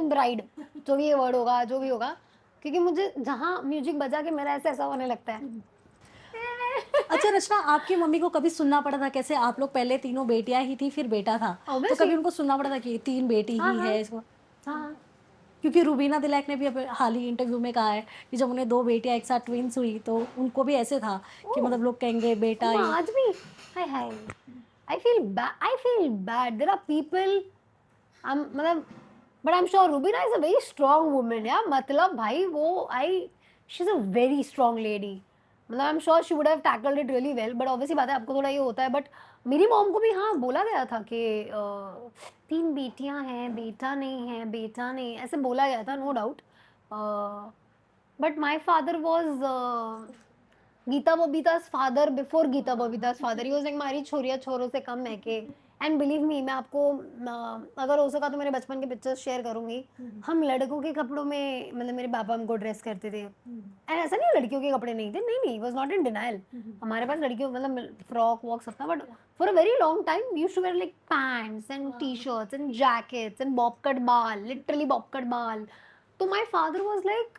bride, जो भी ये वर्ड होगा, जो भी होगा, क्योंकि मुझे जहाँ म्यूजिक बजा के मेरा ऐसा होने लगता है। अच्छा रचना, आपकी मम्मी को कभी सुनना पड़ा था कैसे आप लोग पहले तीनों बेटियां ही थी फिर बेटा था, तो Obviously, कभी उनको सुनना पड़ा था कि 3 बेटी हाँ ही हाँ है इसको? हाँ। क्योंकि रूबीना दिलैक ने भी अभी हाल ही इंटरव्यू में कहा है कि जब उन्हें 2 बेटियां एक साथ ट्विंस हुई तो उनको भी ऐसे था कि ओह, मतलब लोग कहेंगे बेटा तुम ये। आज भी, हाय हाय, I feel bad there are people, मतलब but I am sure Rubina is a very strong woman यार, मतलब भाई वो I she is a very strong lady, मतलब I am sure she would have tackled it really well, but obviously बात है आपको थोड़ा ये होता है, बट मेरी मॉम को भी हाँ बोला गया था कि 3 बेटियां हैं, बेटा नहीं है, बेटा नहीं, ऐसे बोला गया था, no doubt. But my father was Geeta Babita's father before Geeta Babita's father, he was like हमारी छोरियाँ छोरों से कम है के। एंड बिलीव मी, मैं आपको अगर हो सका तो मेरे बचपन के पिक्चर्स शेयर करूंगी। हम लड़कों के कपड़ों में, मतलब मेरे पापा हमको ड्रेस करते थे, एंड ऐसा नहीं लड़कियों के कपड़े नहीं थे, नहीं नहीं, वॉज नॉट इन डिनाइल, हमारे पास लड़कियों मतलब फ्रॉक वॉक सब था, but for a very long time we used to wear like pants and T shirts and jackets and bob cut बाल, लिटरली बॉब कट बाल। तो my father was like,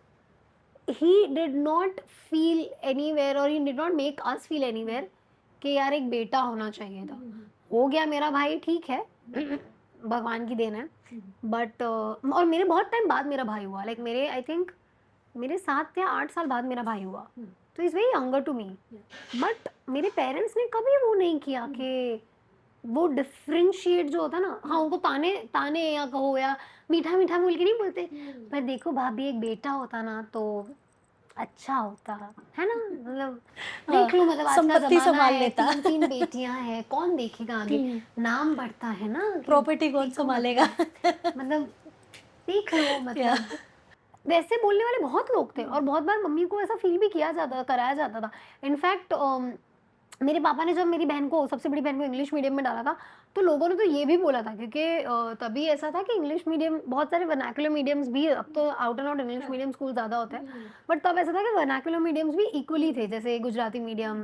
he did not feel anywhere or he did not make us feel anywhere कि यार एक बेटा होना चाहिए था। हो गया मेरा भाई, ठीक है, भगवान की देन है, बट और मेरे बहुत टाइम बाद मेरा भाई हुआ, लाइक मेरे आई थिंक मेरे 7 या 8 साल बाद मेरा भाई हुआ, तो is very younger to me. But मेरे पेरेंट्स ने कभी वो नहीं किया कि वो डिफरेंशिएट जो होता है ना, हाँ उनको ताने ताने या कहो या मीठा मीठा बोल के नहीं बोलते, पर देखो भाभी एक बेटा होता ना तो अच्छा होता है ना, मतलब हाँ, देख लो, मतलब आज का संपत्ति जमाना संभाल है, लेता। 3 3 बेटियां हैं, कौन देखेगा आगे, नाम बढ़ता है ना कि प्रॉपर्टी कौन देखो, संभालेगा? मतलब देख लो, या मतलब वैसे बोलने वाले बहुत लोग थे और बहुत बार मम्मी को ऐसा फील भी किया जाता, कराया जाता था। इनफैक्ट मेरे पापा ने जब मेरी बहन को, सबसे बड़ी बहन को इंग्लिश मीडियम में डाला था, तो लोगों ने तो ये भी बोला था, क्योंकि तभी ऐसा था कि इंग्लिश मीडियम, बहुत सारे वर्नाकुलर मीडियम्स भी, अब तो out and out English medium school ज़्यादा होते हैं, बट तब ऐसा था कि वर्नाकुलर मीडियम्स भी इक्वली थे, जैसे गुजराती मीडियम,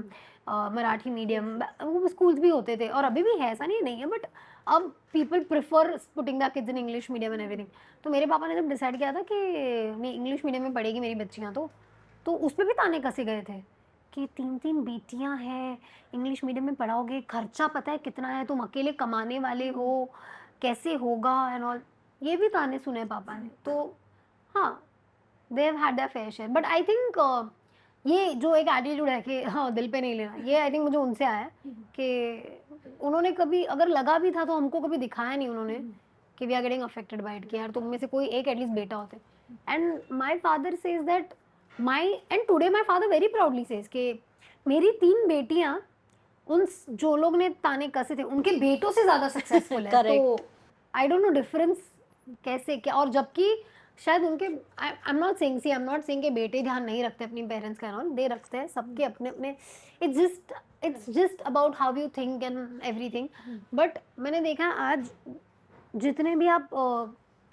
मराठी मीडियम, वो स्कूल्स भी होते थे, और अभी भी है, ऐसा नहीं है, बट अब people prefer putting the kids in English medium and everything. तो मेरे पापा ने जब डिसाइड किया था कि नहीं इंग्लिश मीडियम में पढ़ेगी मेरी बच्चियाँ, तो उस पर भी ताने कसे गए थे कि 3 3 बेटियां हैं, इंग्लिश मीडियम में पढ़ाओगे, खर्चा पता है कितना है, तुम अकेले कमाने वाले हो, कैसे होगा एंड ऑल, ये भी ताने सुने पापा ने। तो हाँ, they have had there fair share, but I think ये जो एक एटीट्यूड है कि हाँ दिल पे नहीं लेना, ये आई थिंक मुझे उनसे आया है कि उन्होंने कभी अगर लगा भी था तो हमको कभी दिखाया नहीं उन्होंने कि we are getting affected by it, कि यार तुम में से कोई एक एटलीस्ट बेटा होते। And my father says that my and today my father very proudly says कि मेरी 3 बेटियां उन जो लोग ने ताने कसे थे उनके बेटों से ज्यादा सक्सेसफुल है। तो आई डोंट नो डिफरेंस कैसे क्या, और जबकि शायद उनके आई एम नॉट सेइंग कि बेटे ध्यान नहीं रखते अपनी पेरेंट्स का, नॉट दे रखते हैं, सबके अपने अपने, it's just about how you think and everything. But मैंने देखा आज जितने भी आप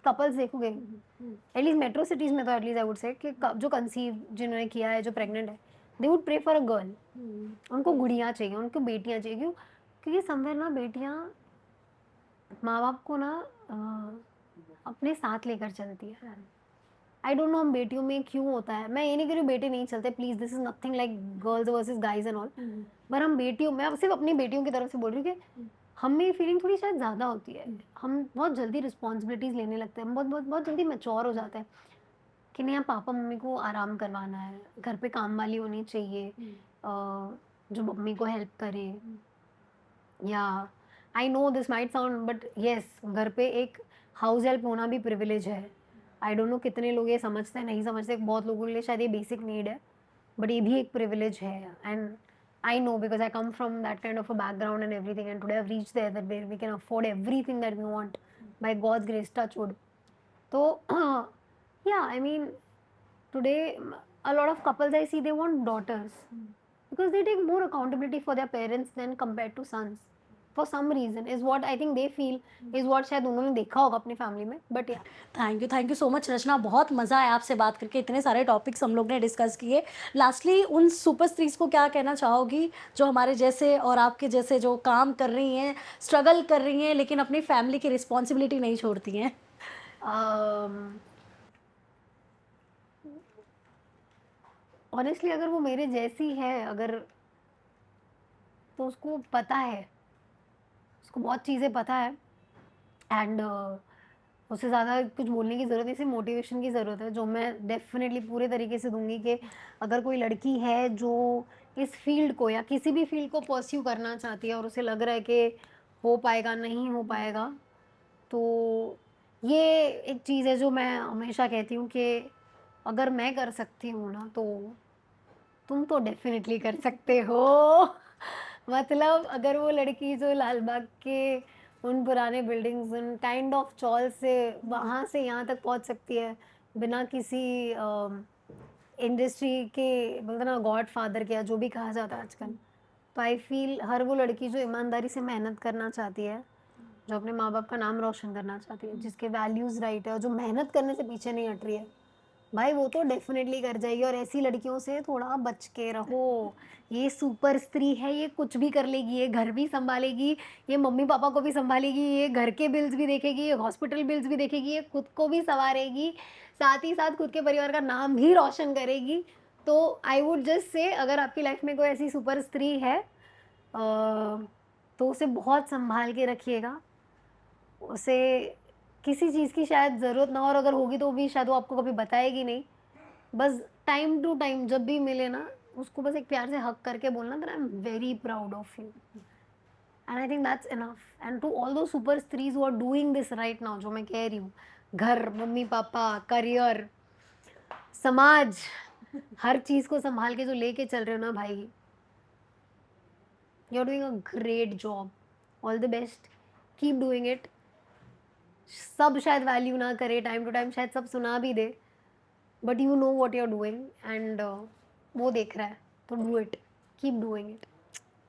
कपल्स देखोगे एटलीस्ट मेट्रो सिटीज में, तो एटलीस्ट आई वुड से कि जो कंसीव जिन्होंने किया है, जो प्रेग्नेंट है, they would pray for a girl. उनको गुड़ियाँ चाहिए, उनको बेटियाँ चाहिए। क्यों? क्योंकि समवेयर ना बेटियाँ माँ बाप को ना अपने साथ लेकर चलती है। आई डोंट नो हम बेटियों में क्यों होता है, मैं ये नहीं कह रही हूँ बेटे नहीं चलते, please this is nothing like girls versus guys and all, पर हम बेटियों, मैं अब सिर्फ अपनी बेटियों की तरफ से बोल रही हूँ कि हम में ये फीलिंग थोड़ी शायद ज़्यादा होती है। हम बहुत जल्दी रिस्पॉन्सिबिलिटीज़ लेने लगते हैं, हम बहुत बहुत बहुत जल्दी मैच्योर हो जाते हैं कि नहीं, पापा मम्मी को आराम करवाना है, घर पे काम वाली होनी चाहिए जो मम्मी को हेल्प करे। या I know this might sound but yes, घर पे एक हाउस हेल्प होना भी प्रिविलेज है। आई डोंट नो कितने लोग ये समझते हैं, नहीं समझते, बहुत लोगों के लिए शायद ये बेसिक नीड है, बट ये भी एक प्रिविलेज है। And I know because I come from that kind of a background and everything, and today I've reached there that where we can afford everything that we want by God's grace, touch wood. So yeah, I mean today a lot of couples I see, they want daughters because they take more accountability for their parents than compared to sons for some reason, is what I think they feel, is what शायद उन्होंने देखा होगा अपनी family में। But या thank you so much रचना, बहुत मज़ा आया आपसे बात करके, इतने सारे टॉपिक्स हम लोग ने डिस्कस किए। लास्टली उन सुपर स्त्रीज को क्या कहना चाहोगी जो हमारे जैसे और आपके जैसे जो काम कर रही हैं, स्ट्रगल कर रही हैं, लेकिन अपनी फैमिली की रिस्पॉन्सिबिलिटी नहीं छोड़ती हैं? ऑनेस्टली अगर वो मेरे जैसी है, अगर, तो उसको पता है, उसको बहुत चीज़ें पता है, एंड उससे ज़्यादा कुछ बोलने की ज़रूरत नहीं, सिर्फ मोटिवेशन की ज़रूरत है, जो मैं डेफिनेटली पूरे तरीके से दूंगी कि अगर कोई लड़की है जो इस फील्ड को या किसी भी फील्ड को परस्यू करना चाहती है और उसे लग रहा है कि हो पाएगा, नहीं हो पाएगा, तो ये एक चीज़ है जो मैं हमेशा कहती हूँ कि अगर मैं कर सकती हूँ ना, तो तुम तो डेफिनेटली कर सकते हो। मतलब अगर वो लड़की जो लालबाग के उन पुराने बिल्डिंग्स, उन काइंड ऑफ चौल से वहाँ से यहाँ तक पहुँच सकती है बिना किसी इंडस्ट्री के, बोलते ना गॉड फादर के, या जो भी कहा जाता है आजकल, तो आई फील हर वो लड़की जो ईमानदारी से मेहनत करना चाहती है, जो अपने माँ बाप का नाम रोशन करना चाहती है, जिसके वैल्यूज़ राइट है और जो मेहनत करने से पीछे नहीं हट रही है, भाई वो तो डेफिनेटली कर जाएगी। और ऐसी लड़कियों से थोड़ा बच के रहो। ये सुपर स्त्री है, ये कुछ भी कर लेगी, ये घर भी संभालेगी, ये मम्मी पापा को भी संभालेगी, ये घर के बिल्स भी देखेगी, ये हॉस्पिटल बिल्स भी देखेगी, ये खुद को भी संवारेगी, साथ ही साथ खुद के परिवार का नाम भी रोशन करेगी। तो आई वुड जस्ट से, अगर आपकी लाइफ में कोई ऐसी सुपर स्त्री है तो उसे बहुत संभाल के रखिएगा। उसे किसी चीज़ की शायद ज़रूरत ना हो, और अगर होगी तो भी शायद वो आपको कभी बताएगी नहीं। बस टाइम टू टाइम जब भी मिले ना, उसको बस एक प्यार से हग करके बोलना that I am very proud of you, and I think that's enough. And to all those super स्त्रीज who are doing this right now, जो मैं कह रही हूँ, घर, मम्मी पापा, करियर, समाज, हर चीज़ को संभाल के जो लेके चल रहे हो ना भाई, you are doing a great job, all the best, keep doing it. सब शायद वैल्यू ना करे, टाइम टू टाइम शायद सब सुना भी दे, but you know what you are doing, and वो देख रहा है, तो do it, keep doing it.